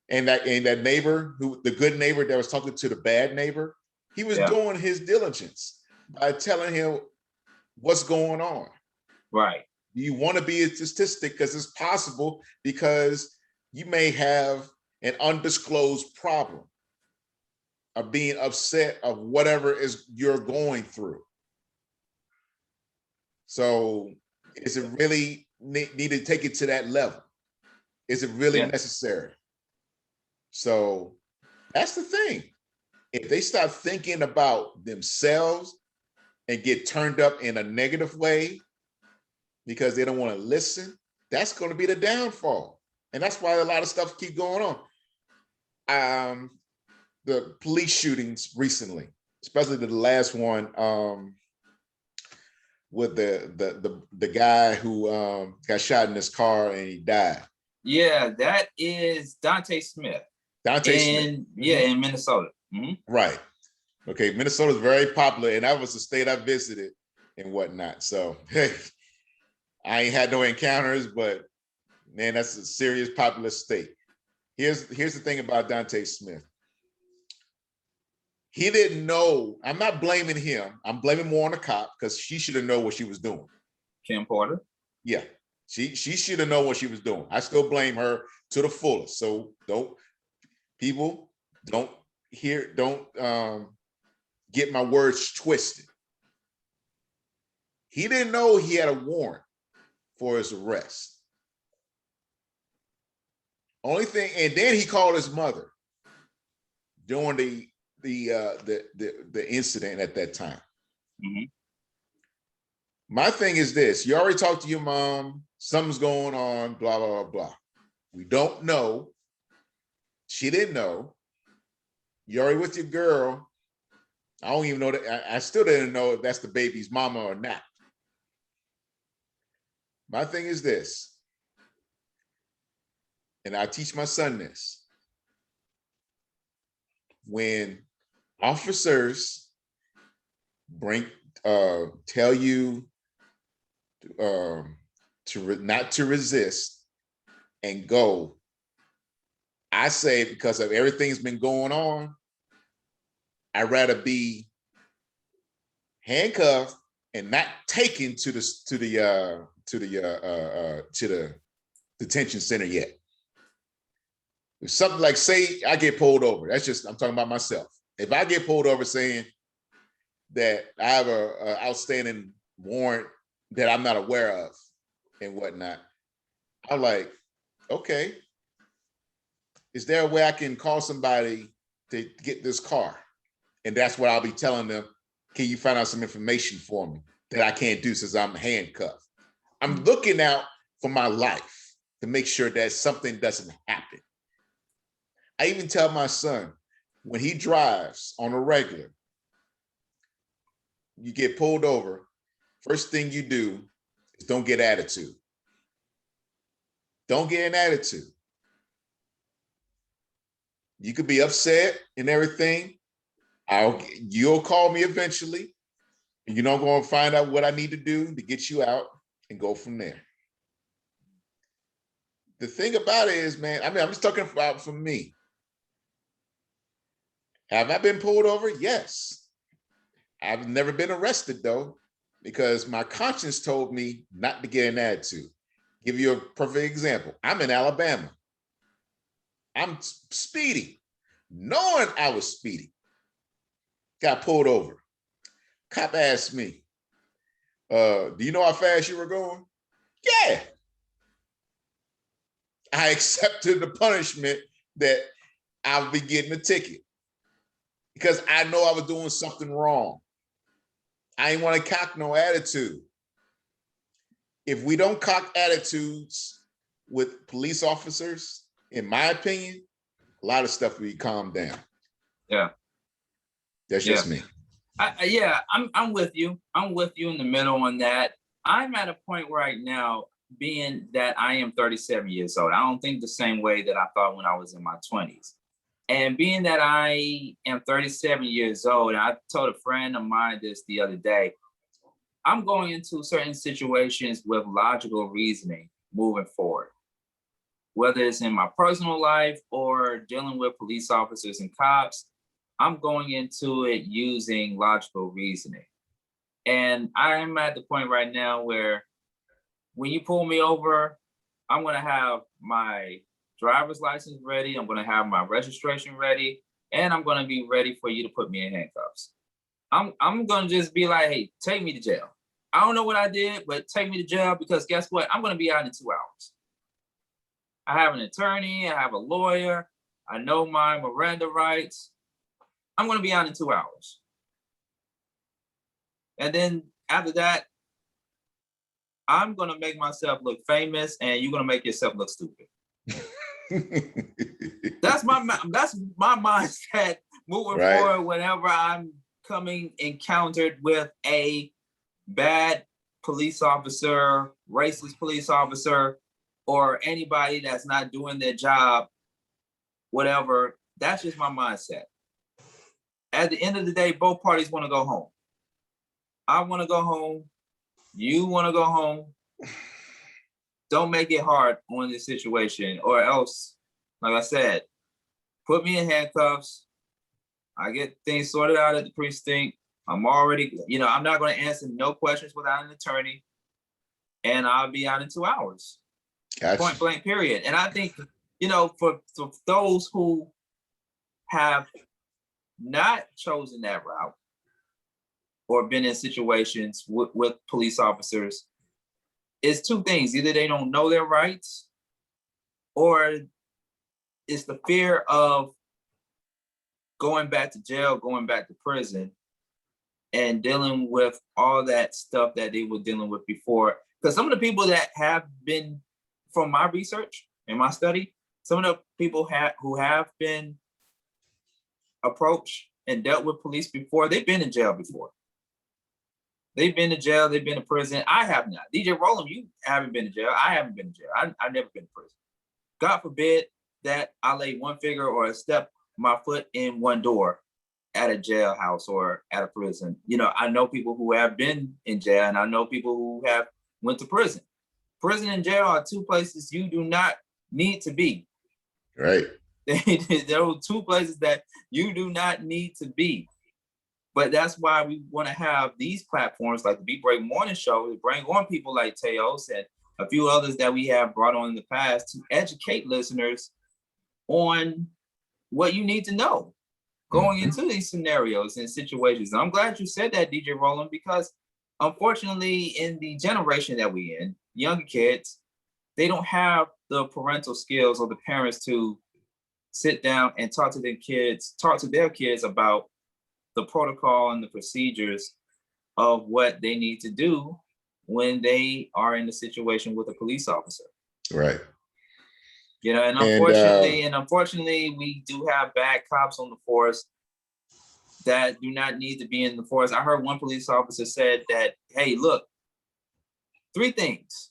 And that neighbor, the good neighbor that was talking to the bad neighbor, he was doing his diligence by telling him what's going on. Right. You want to be a statistic because it's possible, because you may have an undisclosed problem of being upset of whatever is you're going through. So Is it really need to take it to that level? Is it really necessary? So that's the thing. If they start thinking about themselves and get turned up in a negative way because they don't want to listen, that's going to be the downfall. And that's why a lot of stuff keep going on. The police shootings recently, especially the last one with the guy who got shot in his car and he died. Yeah, that is Dante Smith. Smith. Yeah, in Minnesota. Right. Okay, Minnesota's very popular, and that was the state I visited and whatnot. So hey, I ain't had no encounters, but man, that's a serious popular state. Here's the thing about Dante Smith. He didn't know. I'm not blaming him. I'm blaming more on the cop because she should have known what she was doing. Kemp Porter. Yeah, she should have known what she was doing. I still blame her to the fullest. So don't get my words twisted. He didn't know he had a warrant for his arrest. Only thing, and then he called his mother during the incident at that time. My thing is this: you already talked to your mom. Something's going on. Blah blah blah blah. We don't know. She didn't know. You're already with your girl. I don't even know that. I still didn't know if that's the baby's mama or not. My thing is this, and I teach my son this: when officers tell you not to resist and go, I say, because of everything's been going on, I'd rather be handcuffed and not taken to the detention center yet. If something like, say I get pulled over, I'm talking about myself. If I get pulled over saying that I have a outstanding warrant that I'm not aware of and whatnot, I'm like, okay, is there a way I can call somebody to get this car? And that's what I'll be telling them. Can you find out some information for me that I can't do since I'm handcuffed? I'm looking out for my life to make sure that something doesn't happen. I even tell my son, when he drives on a regular, you get pulled over, first thing you do is don't get attitude. Don't get an attitude. You could be upset and everything. You'll call me eventually. And I'm going to find out what I need to do to get you out and go from there. The thing about it is, man, I'm just talking about for me. Have I been pulled over? Yes. I've never been arrested though, because my conscience told me not to get an attitude. Give you a perfect example. I'm in Alabama. I'm speeding, knowing I was speeding. Got pulled over. Cop asked me, do you know how fast you were going? Yeah. I accepted the punishment that I'll be getting a ticket because I know I was doing something wrong. I ain't want to cock no attitude. If we don't cock attitudes with police officers, in my opinion, a lot of stuff will be calmed down. Yeah. That's just me. I'm with you. I'm with you in the middle on that. I'm at a point right now, being that I am 37 years old. I don't think the same way that I thought when I was in my 20s. And being that I am 37 years old, and I told a friend of mine this the other day, I'm going into certain situations with logical reasoning moving forward. Whether it's in my personal life or dealing with police officers and cops, I'm going into it using logical reasoning. And I'm at the point right now where when you pull me over, I'm going to have my driver's license ready. I'm going to have my registration ready, and I'm going to be ready for you to put me in handcuffs. I'm going to just be like, hey, take me to jail. I don't know what I did, but take me to jail because guess what? I'm going to be out in 2 hours. I have an attorney. I have a lawyer. I know my Miranda rights. I'm going to be out in 2 hours. And then after that, I'm going to make myself look famous and you're going to make yourself look stupid. That's my mindset moving forward whenever I'm encountered with a bad police officer, racist police officer, or anybody that's not doing their job, whatever. That's just my mindset. At the end of the day, both parties want to go home. I want to go home. You want to go home. Don't make it hard on this situation, or else, like I said, put me in handcuffs. I get things sorted out at the precinct. I'm already, I'm not going to answer no questions without an attorney, and I'll be out in 2 hours. Gotcha. Point blank, period. And I think, for those who have not chosen that route or been in situations with police officers, it's two things. Either they don't know their rights, or it's the fear of going back to jail, going back to prison, and dealing with all that stuff that they were dealing with before. Because some of the people that have been, from my research and my study, some of the people who have been approached and dealt with police before, they've been in jail before. They've been to jail, they've been to prison. I have not. DJ Rollem, you haven't been to jail. I haven't been to jail. I've never been to prison. God forbid that I lay one finger or step my foot in one door at a jailhouse or at a prison. I know people who have been in jail, and I know people who have went to prison. Prison and jail are two places you do not need to be. Right. There are two places that you do not need to be. But that's why we want to have these platforms like the Beat Break Morning Show to bring on people like Teos and a few others that we have brought on in the past to educate listeners on what you need to know going into these scenarios and situations. And I'm glad you said that, DJ Rollem, because unfortunately, in the generation that we're in, younger kids, they don't have the parental skills or the parents to sit down and talk to their kids about the protocol and the procedures of what they need to do when they are in a situation with a police officer. Right. And unfortunately, we do have bad cops on the force that do not need to be in the force. I heard one police officer said that, hey, look, 3 things.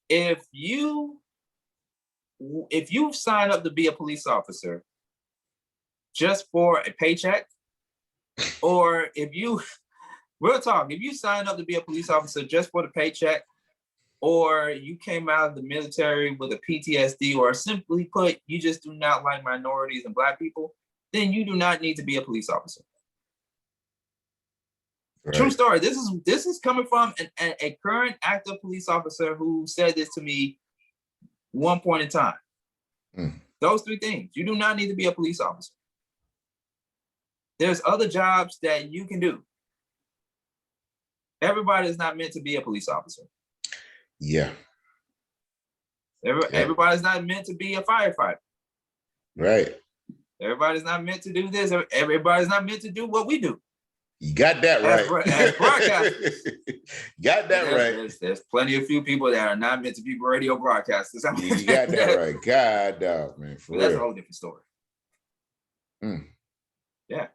If you sign up to be a police officer just for a paycheck, or if you sign up to be a police officer just for the paycheck, or you came out of the military with a PTSD, or simply put, you just do not like minorities and Black people, then you do not need to be a police officer. Right. True story. This is coming from a current active police officer who said this to me one point in time. Those 3 things. You do not need to be a police officer. There's other jobs that you can do. Everybody is not meant to be a police officer. Yeah. Everybody's not meant to be a firefighter. Right. Everybody's not meant to do this. Everybody's not meant to do what we do. You got that right. As broadcasters. Got that right. There's plenty of few people that are not meant to be radio broadcasters. You got that right. God, dog, man. That's a whole different story. Yeah.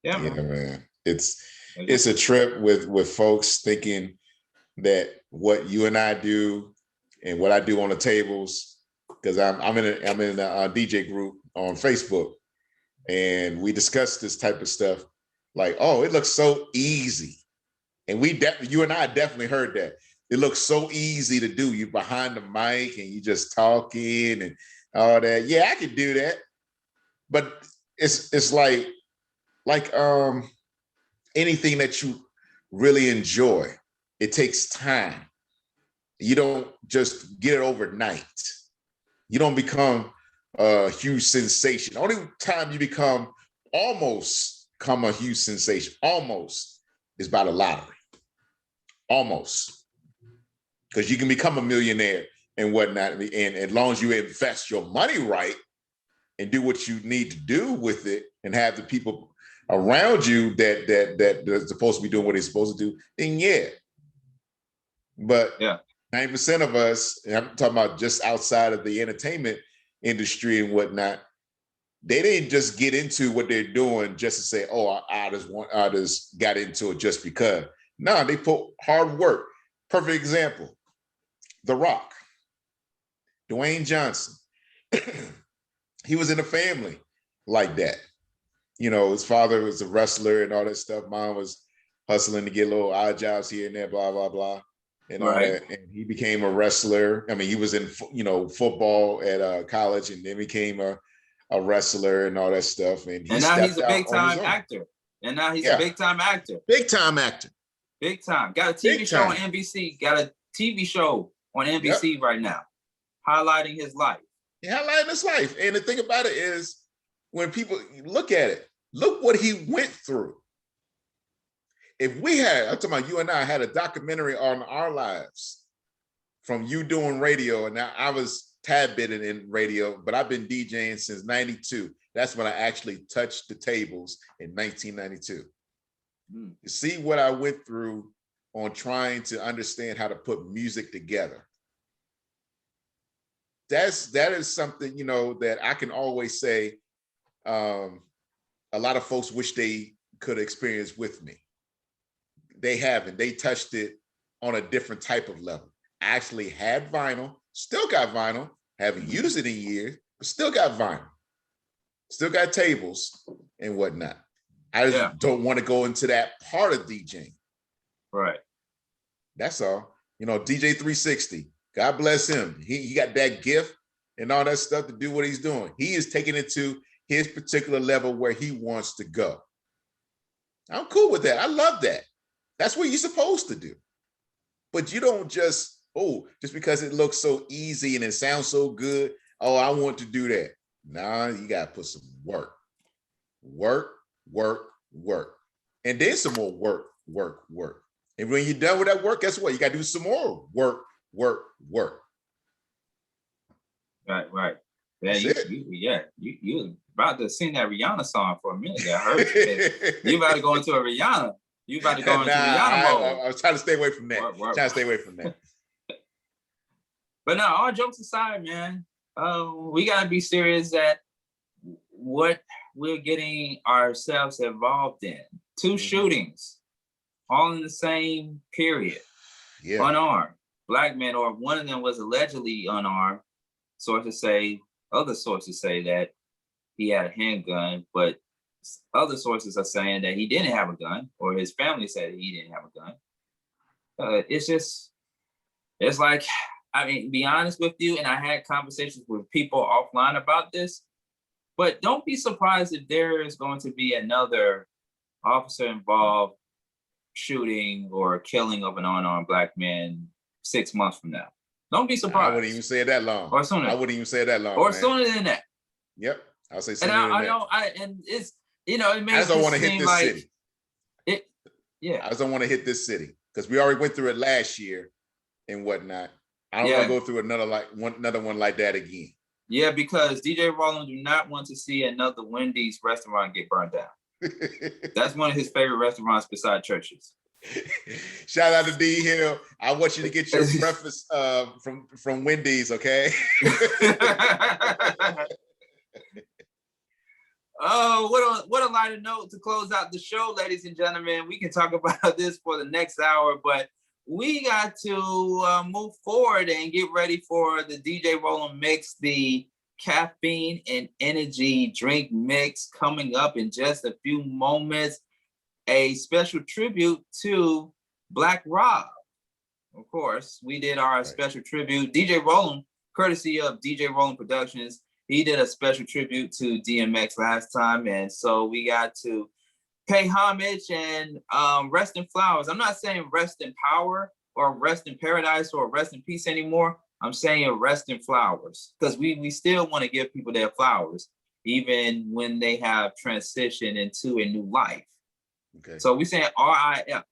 Yeah, man. It's a trip with folks thinking that what you and I do and what I do on the tables, because I'm in a DJ group on Facebook, and we discuss this type of stuff. Like, oh, it looks so easy, and you and I definitely heard that. It looks so easy to do. You're behind the mic and you just talking and all that. Yeah, I could do that, but it's like anything that you really enjoy, it takes time. You don't just get it overnight. You don't become a huge sensation. The only time you become a huge sensation, almost, is by the lottery. almost, because you can become a millionaire and whatnot. And as long as you invest your money right and do what you need to do with it and have the people around you that are supposed to be doing what they're supposed to do, then yeah. But 90% of us, and I'm talking about just outside of the entertainment industry and whatnot, they didn't just get into what they're doing just to say, oh, I just got into it just because. No, they put hard work. Perfect example, The Rock, Dwayne Johnson. He was in a family like that. You know, his father was a wrestler and all that stuff. Mom was hustling to get little odd jobs here and there, blah, blah, blah, and all that. And he became a wrestler. I mean, he was in, football at college and then became a wrestler and all that stuff. And now he's a big time actor. And now he's a big time actor. Big time actor. Big time. Got a TV show on NBC. Got a TV show on NBC right now, highlighting his life. Highlighting his life. And the thing about it is, when people look at it, look what he went through. If we had, I'm talking about you and I had a documentary on our lives from you doing radio, and now I was tad bit in radio, but I've been DJing since 92. That's when I actually touched the tables in 1992. You see what I went through on trying to understand how to put music together. That is something, that I can always say a lot of folks wish they could experience with me. They haven't. They touched it on a different type of level. I actually had vinyl, still got vinyl, haven't used it in years, but still got vinyl. Still got tables and whatnot. I just don't want to go into that part of DJing. Right. That's all. DJ 360, God bless him. He got that gift and all that stuff to do what he's doing. He is taking it to his particular level where he wants to go. I'm cool with that. I love that. That's what you're supposed to do. But you don't just because it looks so easy and it sounds so good, I want to do that. Nah, you got to put some work. Work. And then some more work. And when you're done with that work, guess what? You got to do some more work. Right. Yeah, you about to sing that Rihanna song for a minute. I heard you about to go into a Rihanna. You about to go into Rihanna mode. I was trying to stay away from that. But no, all jokes aside, man, we got to be serious at what we're getting ourselves involved in. 2 shootings, all in the same period. Unarmed black men, or one of them was allegedly unarmed. Other sources say that he had a handgun, but other sources are saying that he didn't have a gun, or his family said he didn't have a gun. It's like, be honest with you, and I had conversations with people offline about this, but don't be surprised if there is going to be another officer-involved shooting or killing of an unarmed black man 6 months from now. Don't be surprised. I wouldn't even say it that long. Or sooner. I wouldn't even say it that long. Or sooner than that. Yep. I'll say sooner than that. It makes I just don't want to hit this city. I just don't want to hit this city because we already went through it last year and whatnot. I don't want to go through another one like that again. Yeah, because DJ Rollem do not want to see another Wendy's restaurant get burned down. That's one of his favorite restaurants beside churches. Shout out to D Hill. I want you to get your breakfast from Wendy's, okay? Oh, what a lighter note to close out the show, ladies and gentlemen. We can talk about this for the next hour, but we got to move forward and get ready for the DJ Rollem mix, the caffeine and energy drink mix, coming up in just a few moments. A special tribute to Black Rob. Of course, we did our special tribute. DJ Rollem, courtesy of DJ Rollem Productions, he did a special tribute to DMX last time, and so we got to pay homage and rest in flowers. I'm not saying rest in power or rest in paradise or rest in peace anymore. I'm saying rest in flowers, because we still want to give people their flowers, even when they have transitioned into a new life. Okay. So we're saying RIF.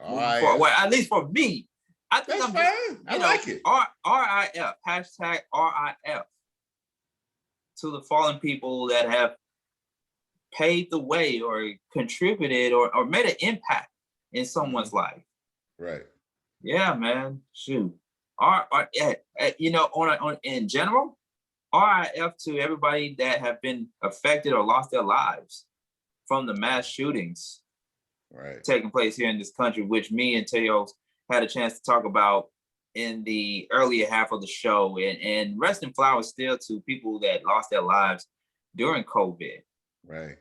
Well, at least for me, I think That's fine. I like it. RIF, hashtag RIF to the fallen people that have paved the way or contributed or made an impact in someone's life. Right. Yeah, man. Shoot. On in general, RIF to everybody that have been affected or lost their lives from the mass shootings taking place here in this country, which me and Teos had a chance to talk about in the earlier half of the show. And resting flowers still to people that lost their lives during COVID. Right.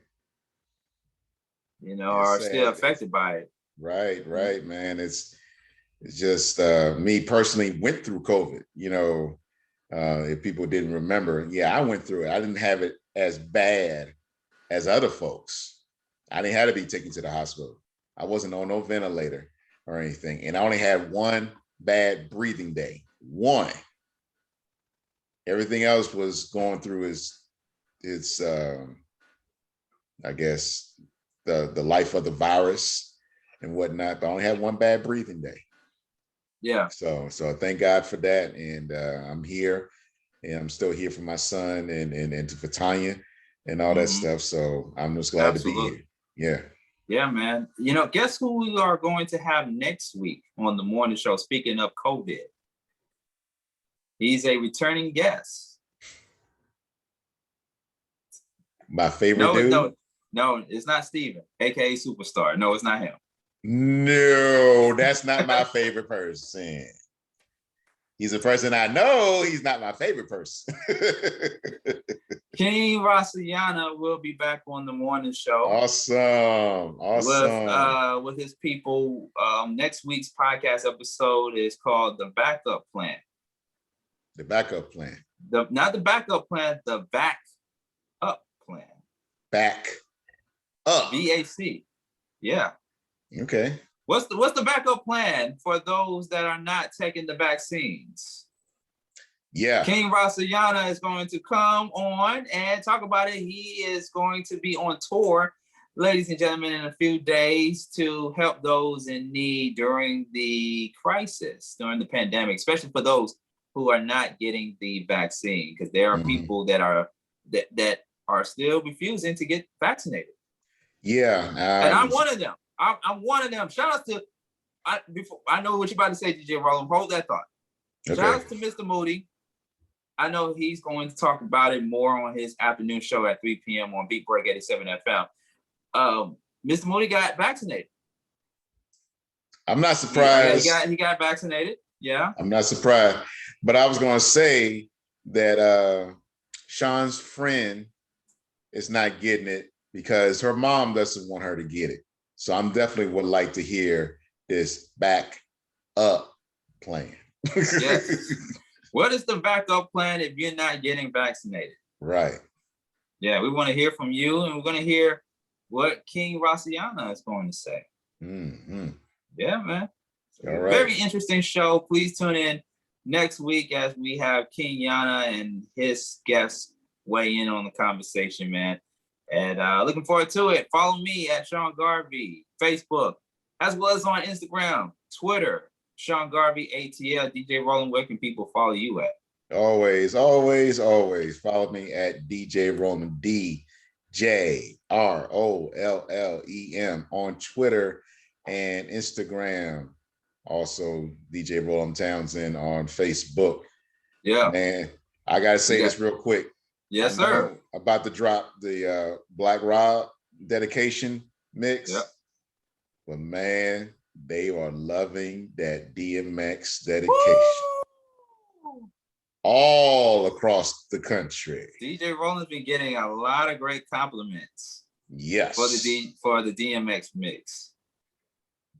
Are still affected by it. Right, man. It's just me personally went through COVID. If people didn't remember, I went through it. I didn't have it as bad as other folks. I didn't have to be taken to the hospital. I wasn't on no ventilator or anything. And I only had one bad breathing day. One. Everything else was going through its I guess the life of the virus and whatnot. But I only had one bad breathing day. Yeah. So thank God for that. And I'm here, and I'm still here for my son and for Tanya and all that stuff. So I'm just glad to be here. Yeah. Yeah, man. Guess who we are going to have next week on the morning show? Speaking of COVID, he's a returning guest. My favorite dude? No, it's not Steven, aka Superstar. No, it's not him. No, that's not my favorite person. He's a person I know. He's not my favorite person. King Rasiana will be back on the morning show. Awesome. With his people. Next week's podcast episode is called The Backup Plan. The Backup Plan. Not the backup plan, the back up plan. Back up. BAC. Yeah. Okay. What's the backup plan for those that are not taking the vaccines? Yeah. King Rasiana is going to come on and talk about it. He is going to be on tour, ladies and gentlemen, in a few days to help those in need during the crisis, during the pandemic, especially for those who are not getting the vaccine, because there are people that are still refusing to get vaccinated. Yeah. And I'm one of them. I'm one of them. Shout out to, I know what you're about to say, DJ Rollem. Hold that thought. Okay. Shout out to Mr. Moody. I know he's going to talk about it more on his afternoon show at 3 p.m. on Beat Break 87 FM. Mr. Moody got vaccinated. I'm not surprised. He got vaccinated. Yeah. I'm not surprised. But I was going to say that Sean's friend is not getting it because her mom doesn't want her to get it. So I'm definitely would like to hear this back up plan. Yes. What is the backup plan if you're not getting vaccinated? Right. Yeah, we want to hear from you, and we're going to hear what King Rasiana is going to say. Mm-hmm. Yeah, man. All right. Very interesting show. Please tune in next week as we have King Yana and his guests weigh in on the conversation, man. And looking forward to it. Follow me at Sean Garvey, Facebook, as well as on Instagram, Twitter, Sean Garvey, ATL. DJ Rollem, where can people follow you at? Always follow me at DJ Rollem, DJROLLEM on Twitter and Instagram. Also, DJ Rollem Townsend on Facebook. Yeah. Man, I got to say this real quick. Yes, sir. About to drop the Black Rob dedication mix. Yep. But man, they are loving that DMX dedication. Woo! All across the country. DJ Rollem's been getting a lot of great compliments. Yes. For the DMX mix.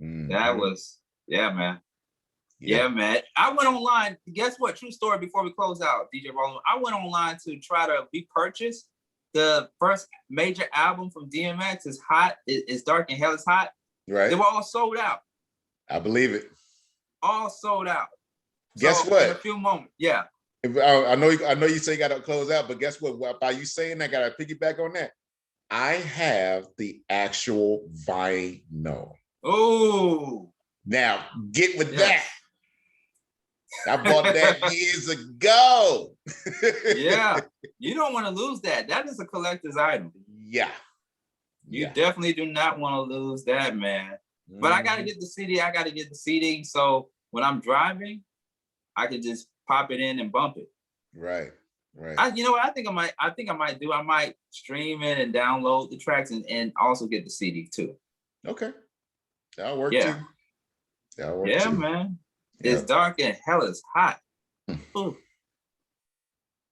Mm-hmm. That was, man. Yeah, man. I went online. Guess what? True story before we close out, DJ Rollem. I went online to try to repurchase the first major album from DMX. It's Hot. It's Dark and Hell is Hot. Right. They were all sold out. I believe it. All sold out. Guess what? In a few moments. Yeah. I know you say you got to close out, but guess what? By you saying that, I got to piggyback on that. I have the actual vinyl. Oh. Now get with Yes. that. I bought that years ago. Yeah, you don't want to lose that. That is a collector's item. Yeah. You definitely do not want to lose that, man. But I gotta get the CD. I gotta get the CD. So when I'm driving, I can just pop it in and bump it. Right. Right. You know what? I think I might do. I might stream it and download the tracks and also get the CD too. Okay. That'll work Yeah. too. That'll work Yeah, too. man. Yeah. It's dark and hell is hot. Ooh.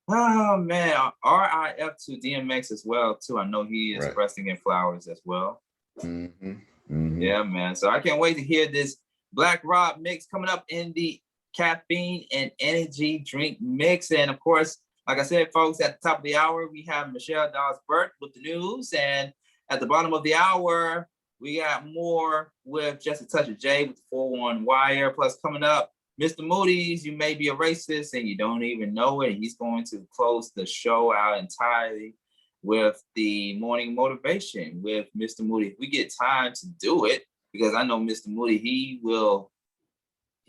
Oh man, RIF to DMX as well too. I know he is resting in flowers as well. Yeah, man. So I can't wait to hear this Black Rob mix coming up in the caffeine and energy drink mix. And of course, like I said, folks, at the top of the hour, we have Michelle Dawes Birt with the news. And at the bottom of the hour, we got more with Just a Touch of J with the 4-1 Wire. Plus coming up, Mr. Moody's, You May Be a Racist and You Don't Even Know It. He's going to close the show out entirely with the morning motivation with Mr. Moody. If we get time to do it, because I know Mr. Moody, he will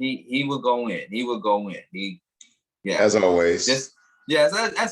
go in. He will go in. As always. As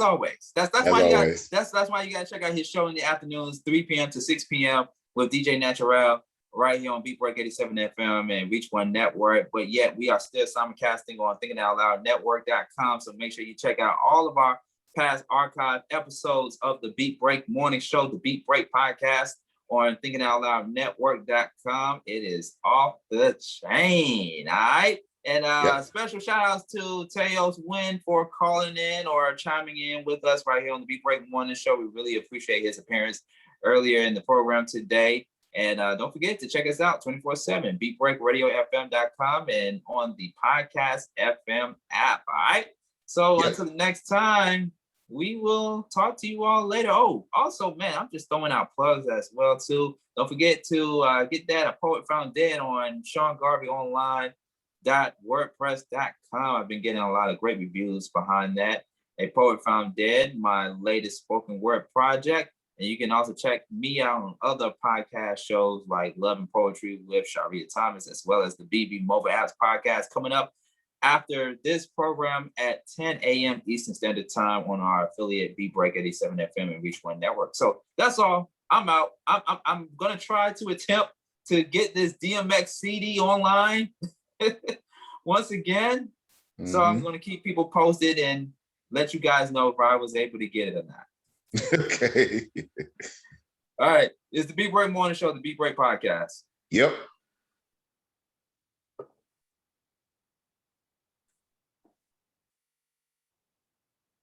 always. That's why always. That's why you gotta check out his show in the afternoons, 3 p.m. to 6 p.m. with DJ Natural right here on Beat Break 87 FM and Reach One Network. But yet we are still simulcasting on Thinking Out Loud Network.com. So make sure you check out all of our past archive episodes of the Beat Break Morning Show, the Beat Break Podcast on Thinking Out Loud Network.com. It is off the chain. All right. And special shout outs to Teos Wynn for calling in or chiming in with us right here on the Beat Break Morning Show. We really appreciate his appearance earlier in the program today. And don't forget to check us out 24/7, beatbreakradiofm.com and on the Podcast FM app. All right. So until the next time, we will talk to you all later. Oh, also, man, I'm just throwing out plugs as well, too. Don't forget to get that A Poet Found Dead on Sean Garvey Online.wordpress.com. I've been getting a lot of great reviews behind that. A Poet Found Dead, my latest spoken word project. And you can also check me out on other podcast shows like Love and Poetry with Sharia Thomas, as well as the BB Mobile Apps podcast coming up after this program at 10 a.m. Eastern Standard Time on our affiliate Beat Break 87 FM and Reach One Network. So that's all. I'm out. I'm gonna try to attempt to get this DMX CD online once again. So I'm gonna keep people posted and let you guys know if I was able to get it or not. Okay. All right. It's the Beat Break Morning Show, the Beat Break Podcast. Yep.